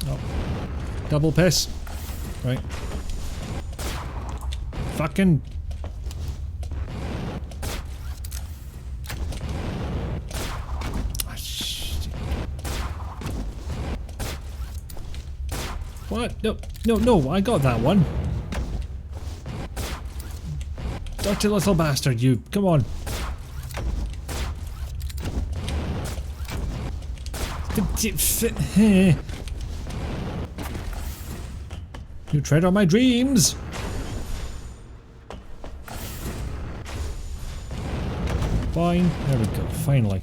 Oh. Double piss. Right. Fucking. What? No, no, no, I got that one. Dirty little bastard, you. Come on. You tread on my dreams. Fine. There we go. Finally.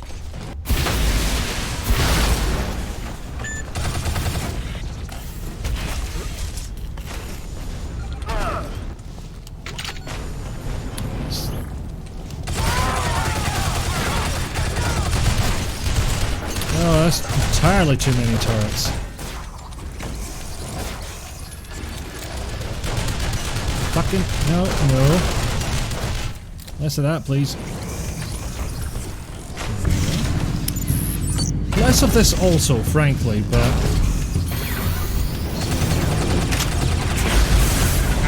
Oh, that's entirely too many turrets. Fucking no, no. Less of that, please. Less of this also, frankly, but...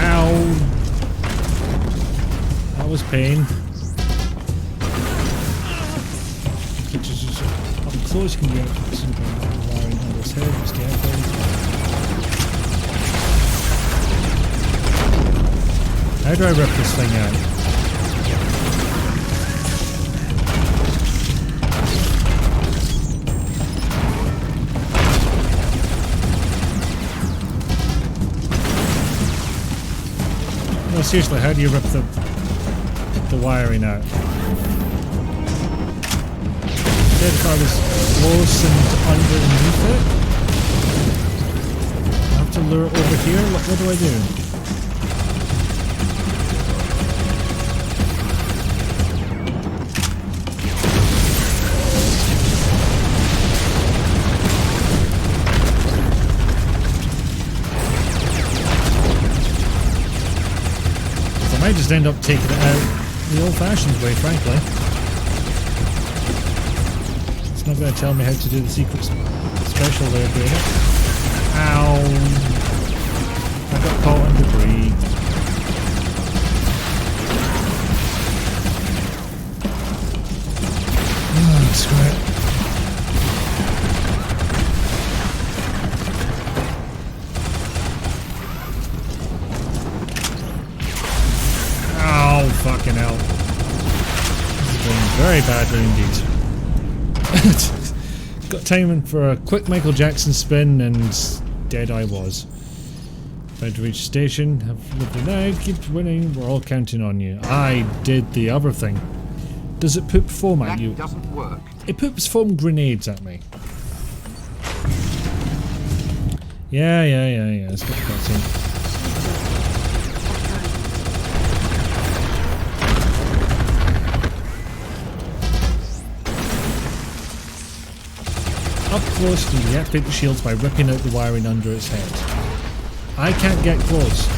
Ow! That was pain. Up close can get wiring on this head, just careful. How do I rip this thing out? No, seriously, how do you rip the wiring out? If I was close and underneath it? I have to lure it over here? What do I do? I might just end up taking it out the old-fashioned way, frankly. It's not going to tell me how to do the secret special way of doing it. Ow! Very badly indeed. Got timing for a quick Michael Jackson spin and dead I was. About to reach station, have lived the night, keep winning, we're all counting on you. I did the other thing. Does it poop foam at you? That doesn't work. It poops foam grenades at me. Yeah, it's got the cutscene. Up close to deactivate the shields by ripping out the wiring under its head. I can't get close.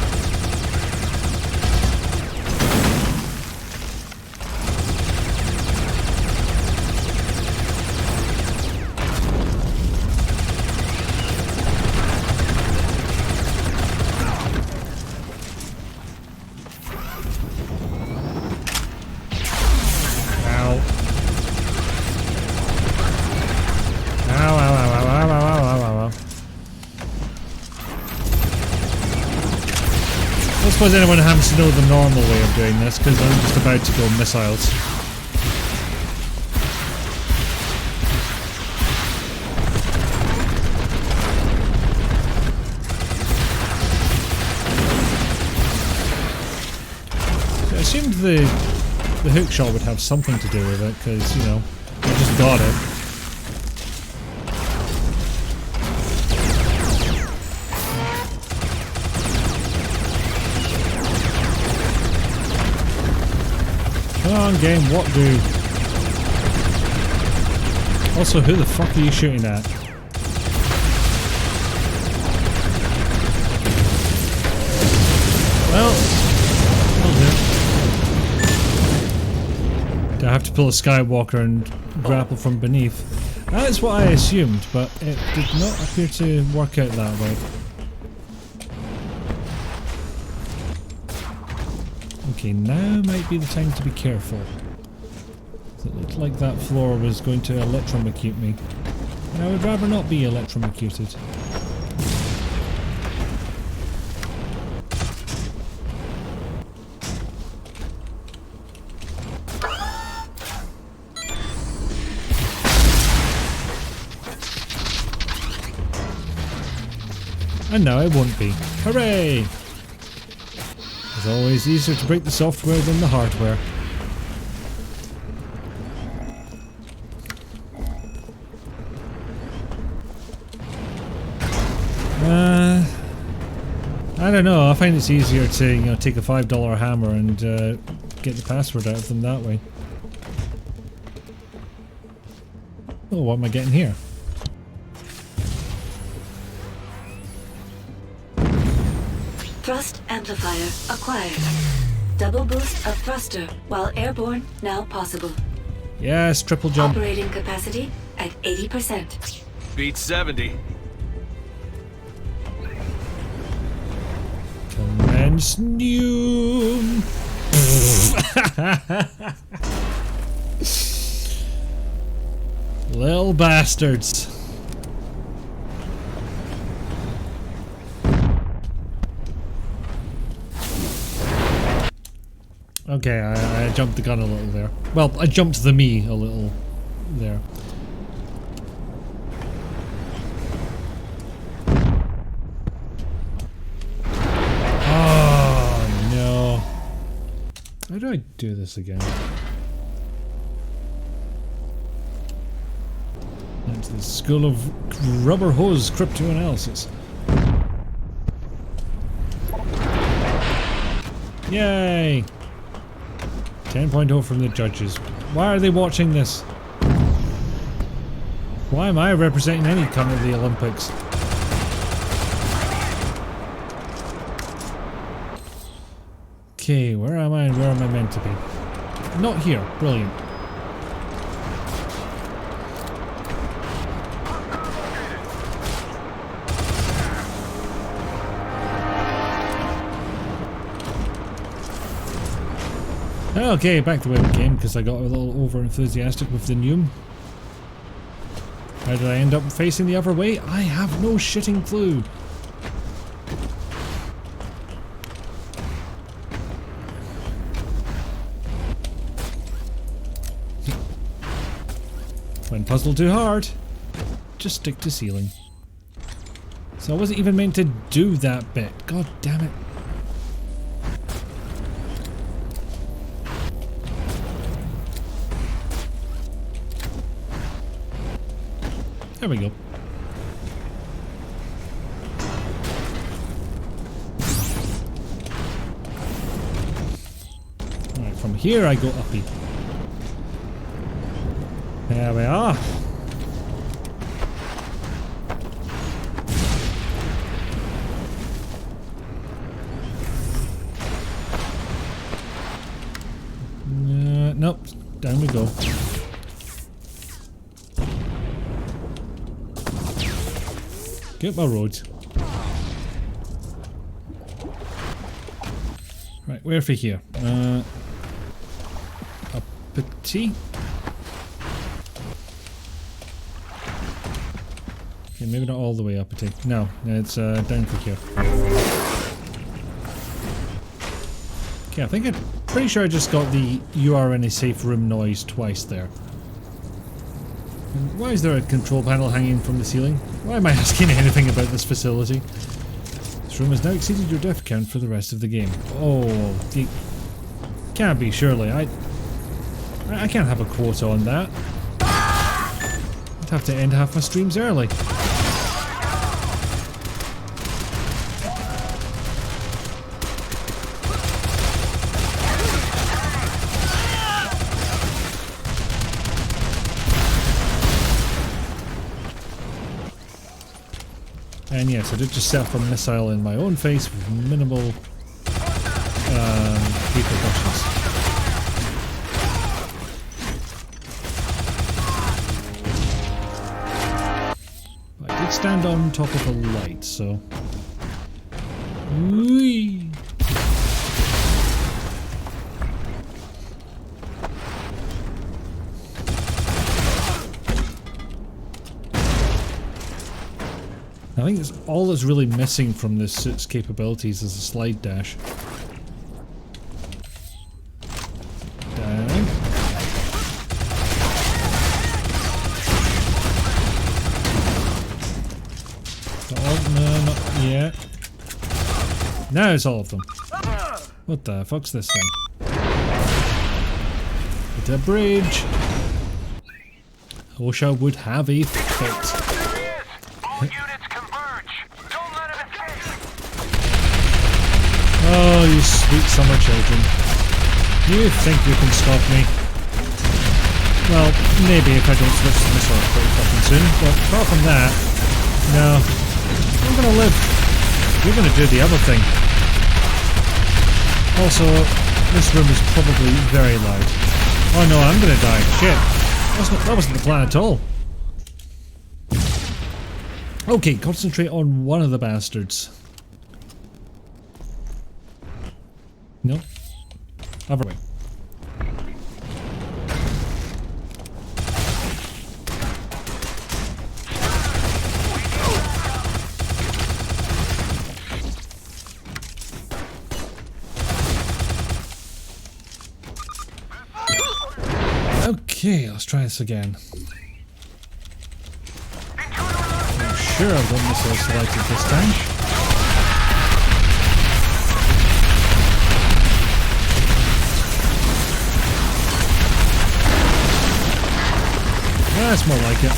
I suppose anyone happens to know the normal way of doing this, because I'm just about to go missiles. I assumed the hook shot would have something to do with it, because, you know, I just got it. Come on, game, what do? Also, who the fuck are you shooting at? Well, do I have to pull a Skywalker and grapple from beneath? That is what I assumed, but it did not appear to work out that way. Okay, now might be the time to be careful. It looked like that floor was going to electromecute me. And I would rather not be electrocuted. And now it won't be. Hooray! It's always easier to break the software than the hardware. I don't know, I find it's easier to, you know, take a $5 hammer and get the password out of them that way. Oh, what am I getting here? Thrust amplifier acquired. Double boost of thruster while airborne now possible. Yes, triple jump. Operating capacity at 80%. Beat 70. Commence new. Little bastards. Okay, I jumped the gun a little there. Well, I jumped the me a little there. Oh no. How do I do this again? Into the School of Rubber Hose Cryptoanalysis. Yay! 10.0 from the judges. Why are they watching this? Why am I representing any cunt at the Olympics? Okay, where am I and where am I meant to be? Not here. Brilliant. Okay, back to where we came because I got a little over enthusiastic with the Neum. How did I end up facing the other way? I have no shitting clue. When puzzled too hard, just stick to ceiling. So I wasn't even meant to do that bit. God damn it. There we go. Alright, from here I go uppy. There we are. Nope, down we go. Get my roads. Right, where for here? Uppity. Okay, maybe not all the way uppity. No, it's down for here. Okay, I think I'm pretty sure I just got the "you are in a safe room" noise twice there. And why is there a control panel hanging from the ceiling? Why am I asking anything about this facility? This room has now exceeded your death count for the rest of the game. Oh, can't be, surely. I can't have a quota on that. I'd have to end half my streams early. And yes, I did just set up a missile in my own face with minimal repercussions. But I did stand on top of a light, so... Whee! I think it's all that's really missing from this suit's capabilities is a slide dash. Down. No, not yet. Now it's all of them. What the fuck's this thing? It's a bridge. I wish I would have a fit. Oh, you sweet summer children. You think you can stop me? Well, maybe if I don't switch to missile pretty fucking soon, but apart from that, no. I'm gonna live. You're gonna do the other thing. Also, this room is probably very loud. Oh no, I'm gonna die. Shit. That wasn't the plan at all. Okay, concentrate on one of the bastards. No. Other way. Okay, let's try this again. I'm sure I've got myself selected this time. That's more like it.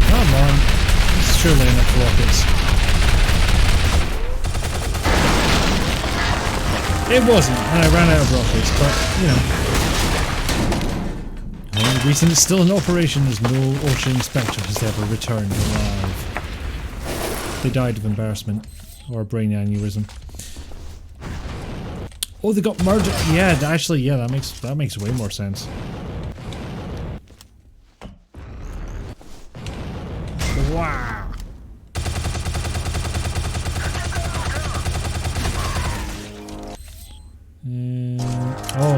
Come on. There's surely enough rockets. It wasn't, and I ran out of rockets, but, you know. The only reason it's still in operation is no Orson inspector has ever returned alive. They died of embarrassment or a brain aneurysm. Oh, they got murdered. Yeah, actually, yeah, that makes way more sense. Wow. Oh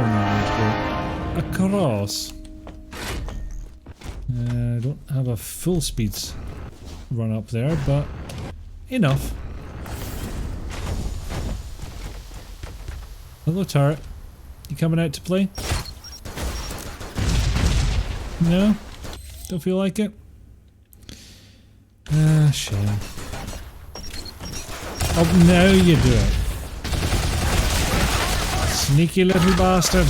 no, across. don't have a full speeds run up there, but enough. Hello, turret. You coming out to play? No? Don't feel like it? Ah, shame. Oh, now you do it. Sneaky little bastard.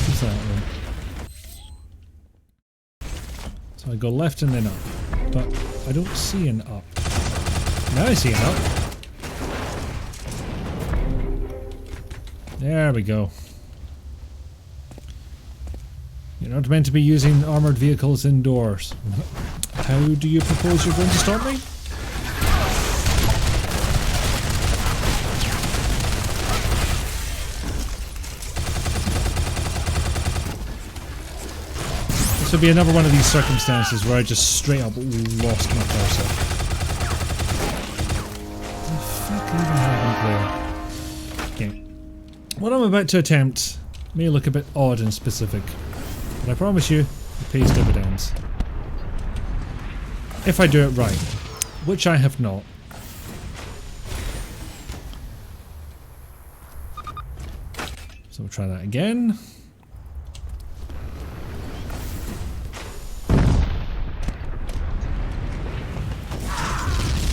What's that one? So I go left and then up. But I don't see an up. Now I see an up. There we go. You're not meant to be using armoured vehicles indoors. How do you propose you're going to stop me? This would be another one of these circumstances where I just straight up lost my cursor. What the fuck even happened there? Okay. What I'm about to attempt may look a bit odd and specific, but I promise you, it pays dividends. If I do it right, which I have not. So we'll try that again.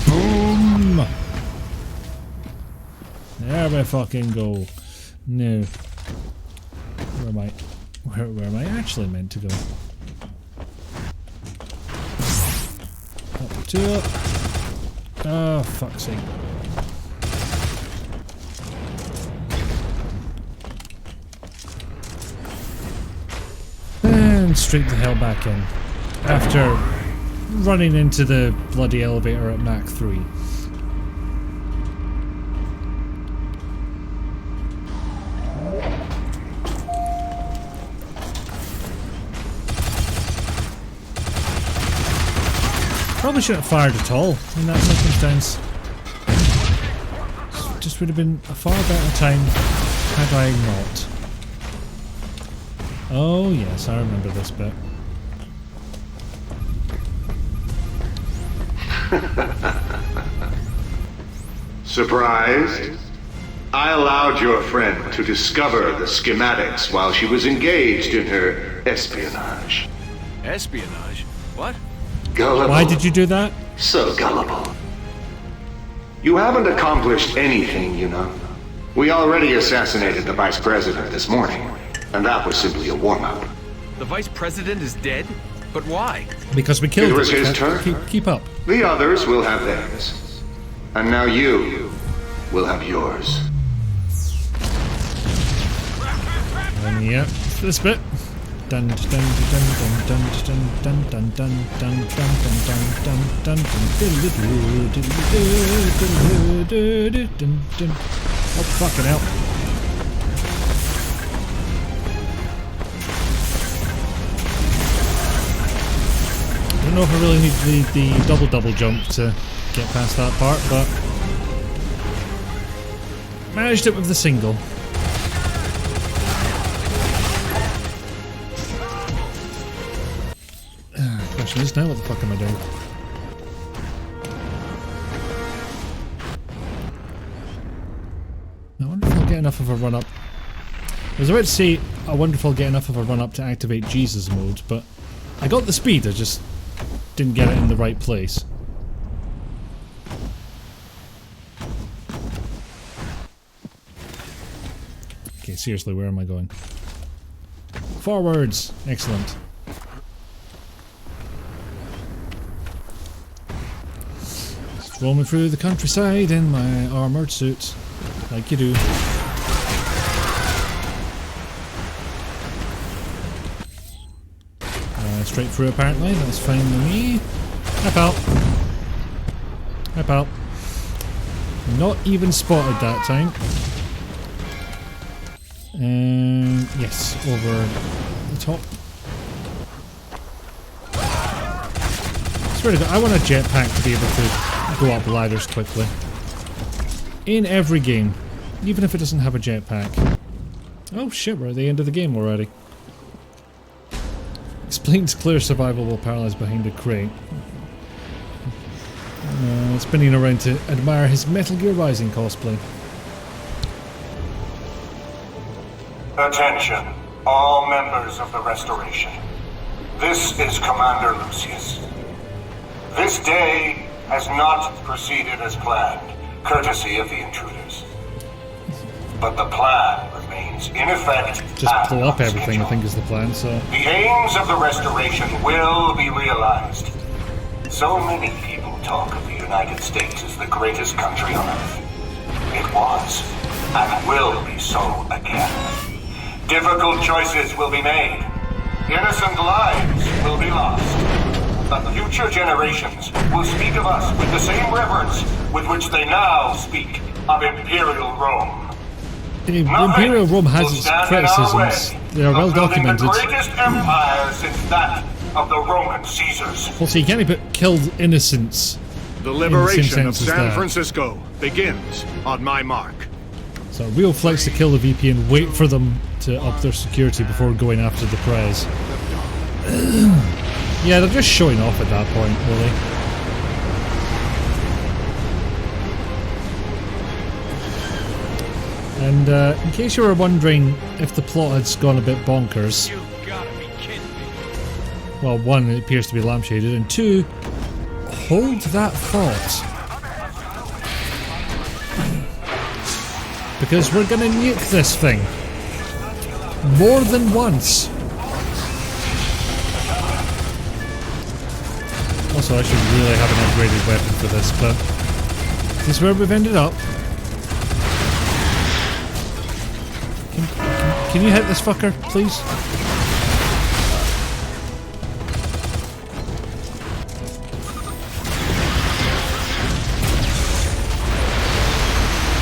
Boom! There we fucking go. No. Where am I? Where am I actually meant to go? Up to it. Oh, fuck's sake. And straight the hell back in. After running into the bloody elevator at Mach 3. Probably shouldn't have fired at all in that circumstance. Just would have been a far better time had I not. Oh yes, I remember this bit. Surprised? I allowed your friend to discover the schematics while she was engaged in her espionage. Espionage? What? Gullible. Why did you do that? So gullible. You haven't accomplished anything, you know. We already assassinated the Vice President this morning, and that was simply a warm-up. The Vice President is dead? But why? Because we killed him. It was his turn. Keep up. The others will have theirs. And now you will have yours. And yep, this bit. Dun dun dun dun dun dun dun dun dun dun dun dun dun. Oh fucking hell. I don't know if I really need the double jump to get past that part, but managed it with the single. Question is now, what the fuck am I doing? I wonder if I'll get enough of a run up. I was about to say, I wonder if I'll get enough of a run up to activate Jesus mode, but I got the speed, I just didn't get it in the right place. Okay, seriously, where am I going? Forwards! Excellent. Just roaming through the countryside in my armoured suit, like you do. Straight through apparently, that's fine with me. Hi pal. Hi pal. Not even spotted that time. And yes, over the top. I swear to God, I want a jetpack to be able to go up ladders quickly. In every game. Even if it doesn't have a jetpack. Oh shit, we're at the end of the game already. Explains clear survival while paralyzed behind a crate. Spinning around to admire his Metal Gear Rising cosplay. Attention, all members of the Restoration. This is Commander Lucius. This day has not proceeded as planned, courtesy of the intruders. But the plan remains in effect. Just pull up everything, I think, is the plan, so... The aims of the Restoration will be realized. So many people talk of the United States as the greatest country on Earth. It was, and will be so again. Difficult choices will be made. Innocent lives will be lost. But future generations will speak of us with the same reverence with which they now speak of Imperial Rome. Imperial Rome has its criticisms. They are well documented. The greatest empire since that of the Roman Caesars. Also, you can't even put killed innocents. The liberation in the of same sense as San that. Francisco begins on my mark. So real flex to kill the VP and wait for them to up their security before going after the prez. Yeah, they're just showing off at that point, really. And in case you were wondering if the plot had gone a bit bonkers, well, one, it appears to be lampshaded, and two, hold that thought. Because we're gonna nuke this thing. More than once. Also, I should really have an upgraded weapon for this, but this is where we've ended up. Can you hit this fucker, please?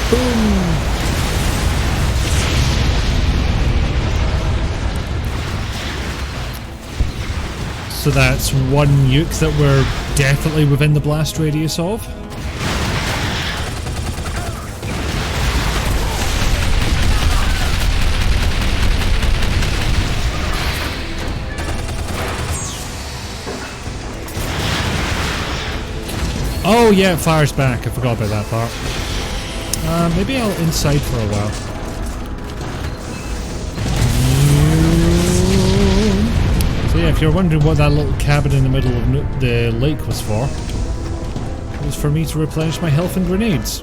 Boom! So that's one nuke that we're definitely within the blast radius of. Oh yeah, it fires back. I forgot about that part. Maybe I'll inside for a while. So yeah, if you're wondering what that little cabin in the middle of the lake was for, it was for me to replenish my health and grenades.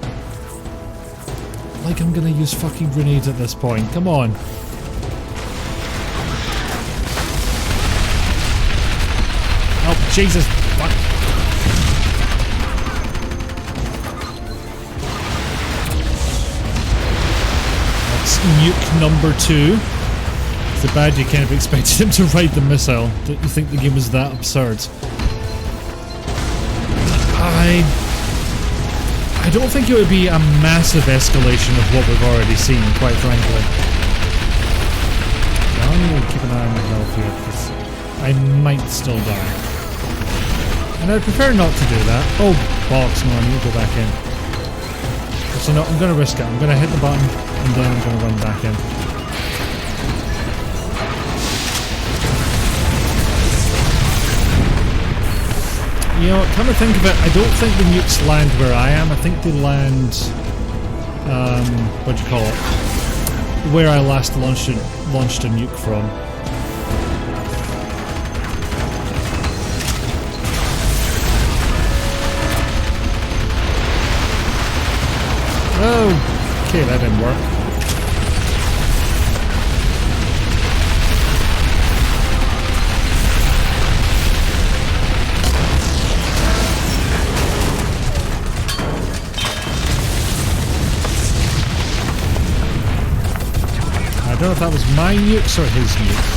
Like I'm gonna use fucking grenades at this point. Come on. Oh, Jesus. Fuck. Nuke number 2. It's a bad you kind of expected him to ride the missile. Don't you think the game was that absurd? I don't think it would be a massive escalation of what we've already seen, quite frankly. I'm going to keep an eye on my health here, because I might still die. And I'd prefer not to do that. Oh, bollocks, no, I need to go back in. So no, I'm going to risk it. I'm going to hit the button, and then I'm going to run back in. You know, come to think of it, I don't think the nukes land where I am. I think they land, what do you call it? Where I last launched a nuke from. Oh, okay, that didn't work. I don't know if that was my nukes or his nukes.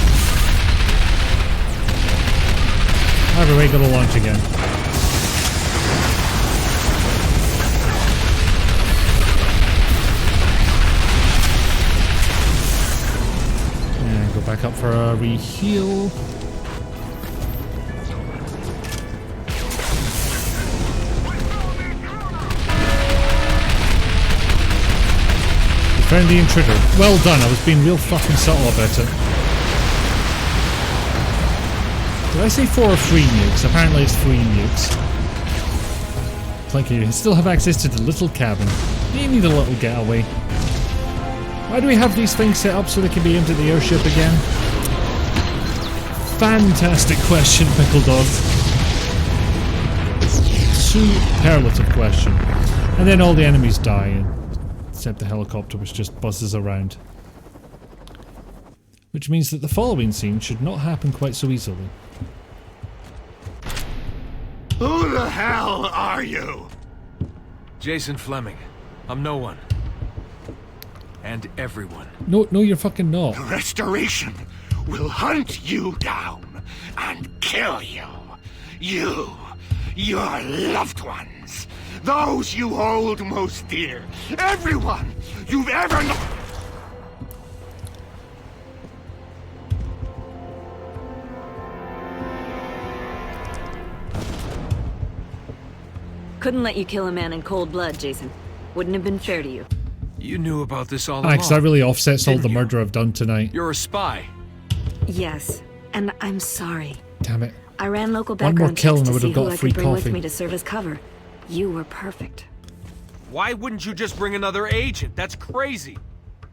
Either way, gotta launch again. And go back up for a re-heal. Friendly intruder. Well done, I was being real fucking subtle about it. Did I say 4 or 3 nukes? Apparently it's 3 nukes. Like you still have access to the little cabin. You need a little getaway. Why do we have these things set up so they can be aimed at the airship again? Fantastic question, Pickle Dog. Superlative question. And then all the enemies die, except the helicopter which just buzzes around. Which means that the following scene should not happen quite so easily. Who the hell are you? Jason Fleming. I'm no one. And everyone. No, you're fucking not. The Restoration will hunt you down and kill you. You, your loved ones, those you hold most dear, everyone you've ever known. Couldn't let you kill a man in cold blood, Jason. Wouldn't have been fair to you. You knew about this all along. Because that really offsets all the murder I've done tonight. You're a spy. Yes, and I'm sorry. Damn it. I ran local One more background kill checks and I to would see have who got I a free could bring with coffee. me to serve as cover. You were perfect. Why wouldn't you just bring another agent? That's crazy.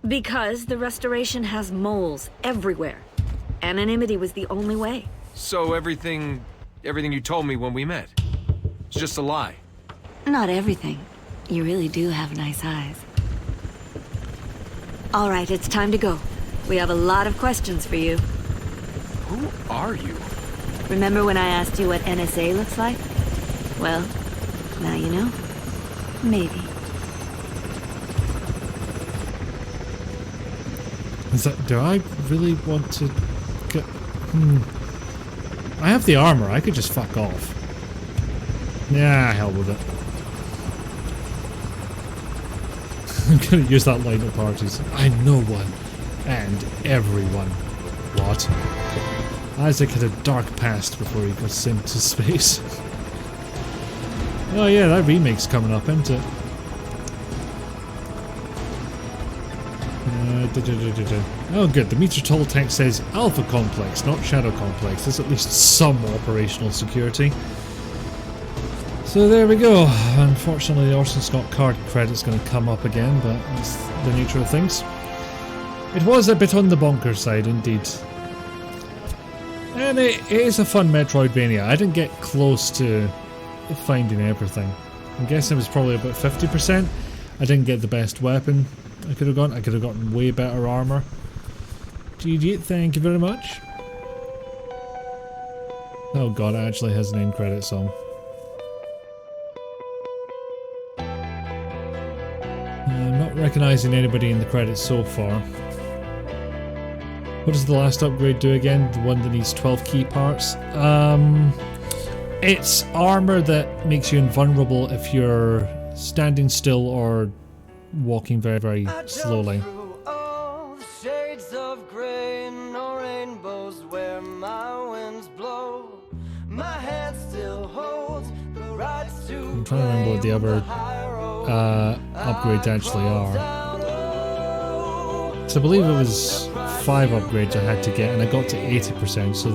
Because the Restoration has moles everywhere. Anonymity was the only way. So everything you told me when we met, it's just a lie. Not everything. You really do have nice eyes. All right, it's time to go. We have a lot of questions for you. Who are you? Remember when I asked you what NSA looks like? Well, now you know. Maybe. Is that, do I really want to get... I have the armor, I could just fuck off. Yeah, hell with it. I'm gonna use that line at parties. I know one. And everyone. What? Isaac had a dark past before he got sent to space. Oh yeah, that remake's coming up, isn't it? Oh good, the meter tall text says Alpha Complex, not Shadow Complex. There's at least some operational security. So there we go. Unfortunately, the Orson Scott card credit's going to come up again, but that's the nature of things. It was a bit on the bonker side, indeed. And it is a fun Metroidvania. I didn't get close to finding everything. I'm guessing it was probably about 50%. I didn't get the best weapon I could have gotten. I could have gotten way better armor. GG, thank you very much. Oh god, it actually has an end credit song. I'm not recognising anybody in the credits so far. What does the last upgrade do again? The one that needs 12 key parts? It's armor that makes you invulnerable if you're standing still or walking very, very slowly. I'm trying to remember what the other upgrades actually are. So I believe it was 5 upgrades I had to get, and I got to 80%, so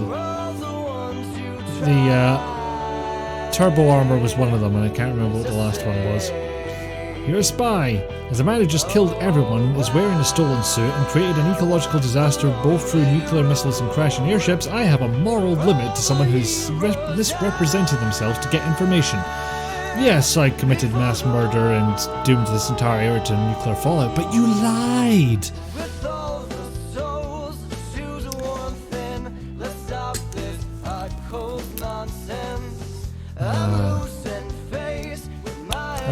the turbo armor was one of them, and I can't remember what the last one was. You're a spy! As a man who just killed everyone, is wearing a stolen suit, and created an ecological disaster both through nuclear missiles and crashing airships, I have a moral limit to someone who's misrepresented themselves to get information. Yes, I committed mass murder and doomed this entire area to nuclear fallout, but you lied!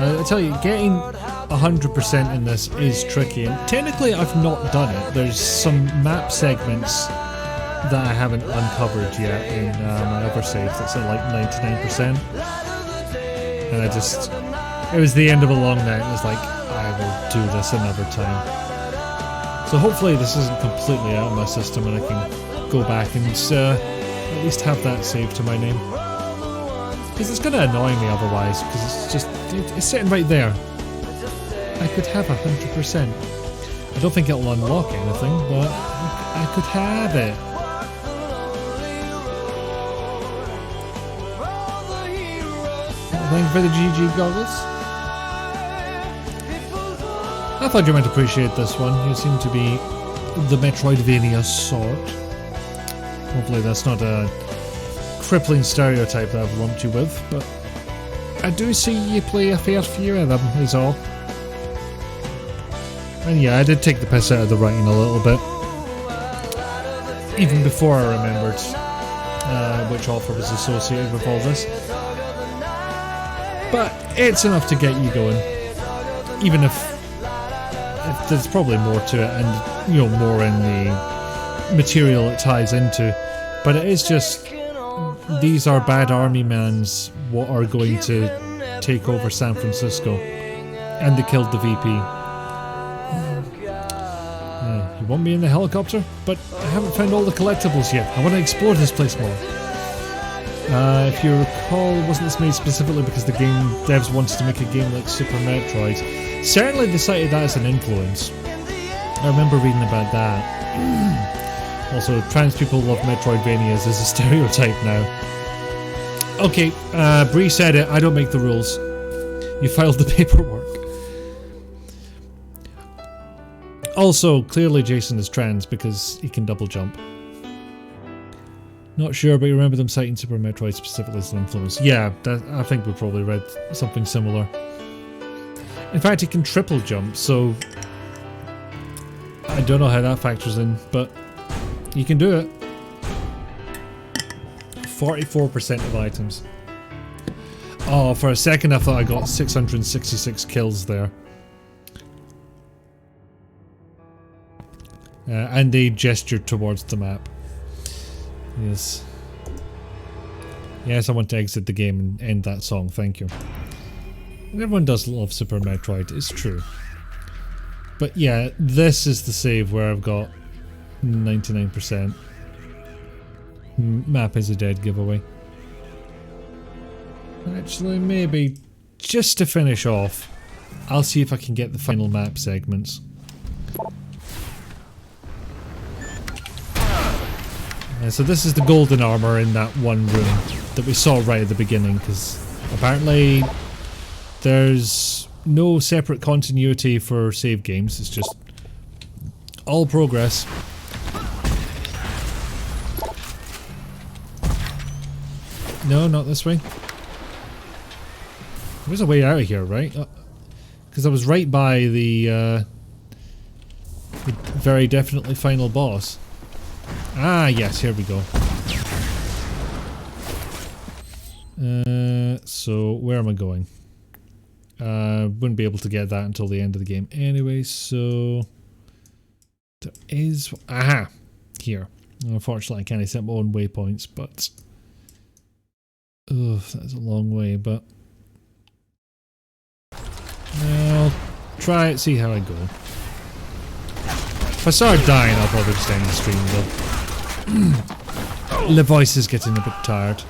I tell you, getting 100% in this is tricky, and technically I've not done it. There's some map segments that I haven't uncovered yet in my other saves that's at like 99%. And it was the end of a long night, and it was like, I will do this another time. So hopefully this isn't completely out of my system and I can go back and at least have that saved to my name. Because it's going to annoy me otherwise, because it's sitting right there. I could have 100%. I don't think it'll unlock anything, but I could have it. Thank you for the GG goggles. I thought you might appreciate this one. You seem to be the Metroidvania sort. Hopefully that's not a crippling stereotype that I've lumped you with, but I do see you play a fair few of them, is all. And yeah, I did take the piss out of the writing a little bit. Even before I remembered which author was associated with all this. But it's enough to get you going. Even if there's probably more to it, and you know, more in the material it ties into. But it is just, these are bad army mans what are going to take over San Francisco. And they killed the VP. You want me in the helicopter? But I haven't found all the collectibles yet. I want to explore this place more. If you recall, wasn't this made specifically because the game devs wanted to make a game like Super Metroid? Certainly they cited that as an influence. I remember reading about that. Also, trans people love Metroidvanias as a stereotype now. Okay, Bree said it, I don't make the rules. You filed the paperwork. Also, clearly Jason is trans because he can double jump. Not sure, but you remember them citing Super Metroid specifically as an influence. Yeah, I think we probably read something similar. In fact, he can triple jump, so I don't know how that factors in, but you can do it. 44% of items. Oh, for a second I thought I got 666 kills there. And they gestured towards the map. Yes. Yes, I want to exit the game and end that song, thank you. Everyone does love Super Metroid, it's true. But yeah, this is the save where I've got 99%. Map is a dead giveaway. Actually, maybe just to finish off, I'll see if I can get the final map segments. So this is the golden armor in that one room that we saw right at the beginning, because apparently there's no separate continuity for save games, it's just all progress. No, not this way. There's a way out of here, right? Because I was right by the very definitely final boss. Ah, yes, here we go. So, where am I going? Wouldn't be able to get that until the end of the game anyway, so... There is... Aha! Here. Unfortunately, I can't set my own waypoints, but... Ugh, that's a long way, but... I'll try it, see how I go. If I start dying, I'll probably just end the stream, though. The voice is getting a bit tired.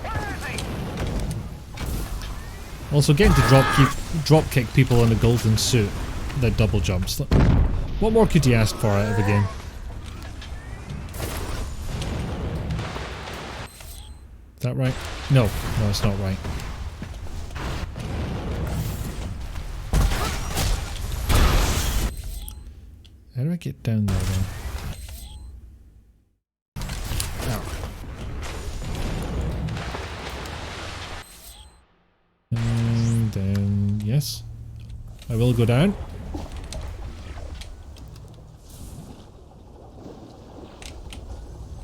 Also, getting to drop kick people in a golden suit that double jumps. What more could you ask for out of the game? Is that right? No, it's not right. How do I get down there then? Ow. And then, yes. I will go down.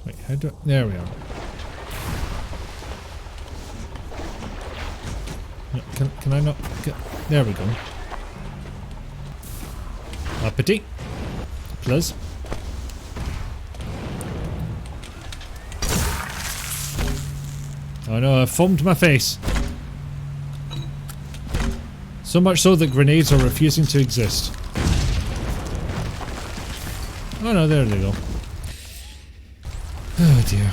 Wait, how do I... There we are. No, can I not get... There we go. Petit. Please. Oh no, I foamed my face. So much so that grenades are refusing to exist. Oh no, there they go. Oh dear.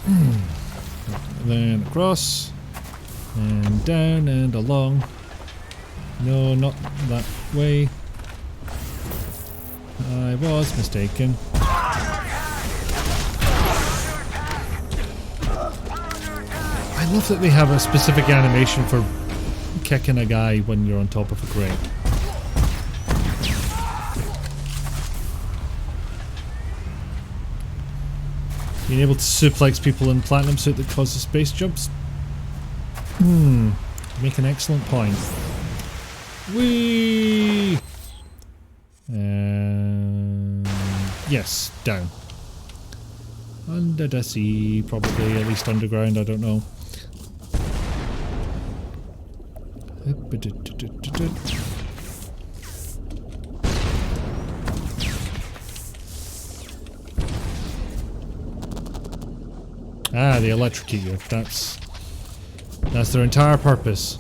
And then across. And down and along. No, not that way. I was mistaken. I love that they have a specific animation for kicking a guy when you're on top of a crate. Being able to suplex people in platinum suit that causes space jumps? Make an excellent point. Whee! Yes, down. Under the sea, probably, at least underground, I don't know. Ah, they electrocute you. That's their entire purpose.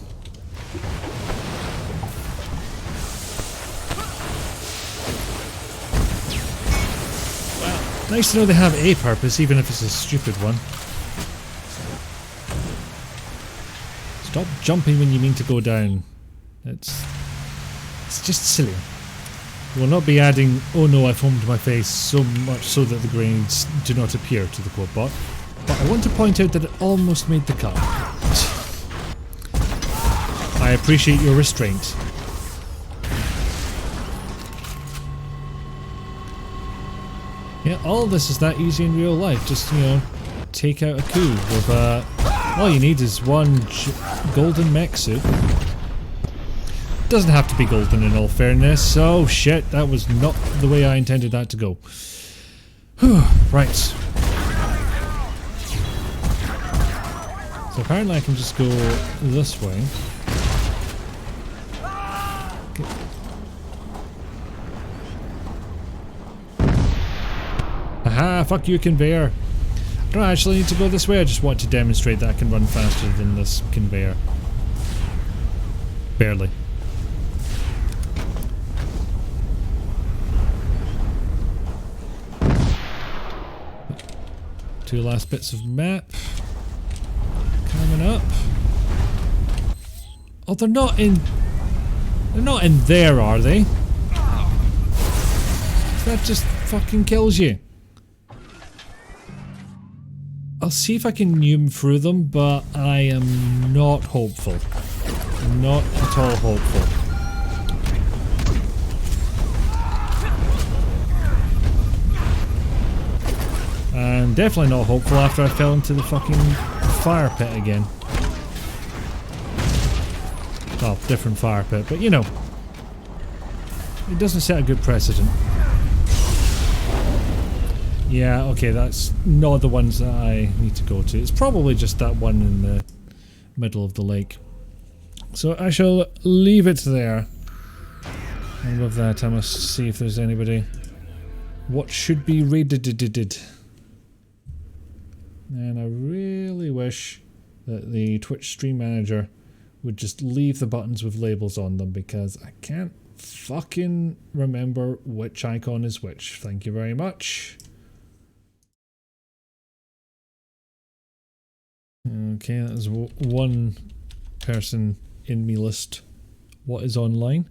Nice to know they have a purpose, even if it's a stupid one. Stop jumping when you mean to go down. It's just silly. We'll not be adding, oh no, I foamed my face so much so that the grenades do not appear to the quote bot. But I want to point out that it almost made the cut. I appreciate your restraint. Yeah, all this is that easy in real life. Just, you know, take out a coup with all you need is one golden mech suit. Doesn't have to be golden in all fairness. Oh shit, that was not the way I intended that to go. Right. So apparently I can just go this way. Aha, fuck you, conveyor. I don't actually need to go this way, I just want to demonstrate that I can run faster than this conveyor. Barely. Two last bits of map. Coming up. Oh, they're not in there, are they? That just fucking kills you. I'll see if I can noom through them, but I am not hopeful. Not at all hopeful. I'm definitely not hopeful after I fell into the fucking fire pit again. Well, different fire pit, but you know. It doesn't set a good precedent. Yeah, okay, that's not the ones that I need to go to. It's probably just that one in the middle of the lake. So I shall leave it there. And with that, I must see if there's anybody. What should be raided? And I really wish that the Twitch stream manager would just leave the buttons with labels on them, because I can't fucking remember which icon is which. Thank you very much. Okay, that is one person in me list. What is online?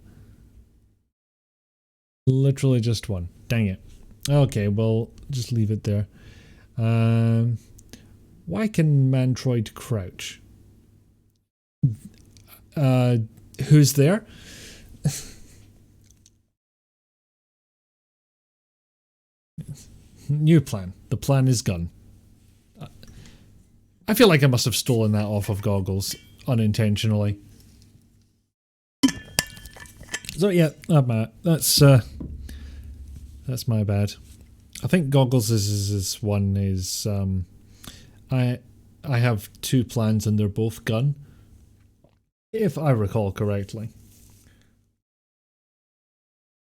Literally just one. Dang it. Okay, well, just leave it there. Why can Mantroid crouch? Who's there? New plan. The plan is gone. I feel like I must have stolen that off of Goggles unintentionally. So yeah, that's my bad. I think Goggles is one is I have two plans and they're both gone, if I recall correctly.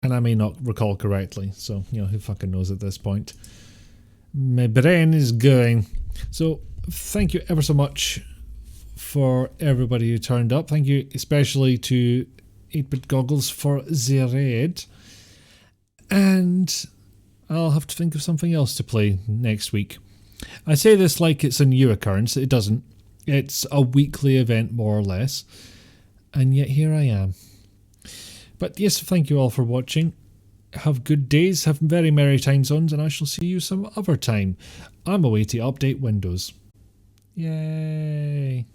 And I may not recall correctly, so you know, who fucking knows at this point. My brain is going. So thank you ever so much for everybody who turned up. Thank you especially to 8-Bit Goggles for the raid. And I'll have to think of something else to play next week. I say this like it's a new occurrence. It doesn't. It's a weekly event, more or less. And yet here I am. But yes, thank you all for watching. have good days, have very merry time zones, and I shall see you some other time. I'm away to update Windows. Yay.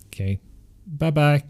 Okay. Bye-bye.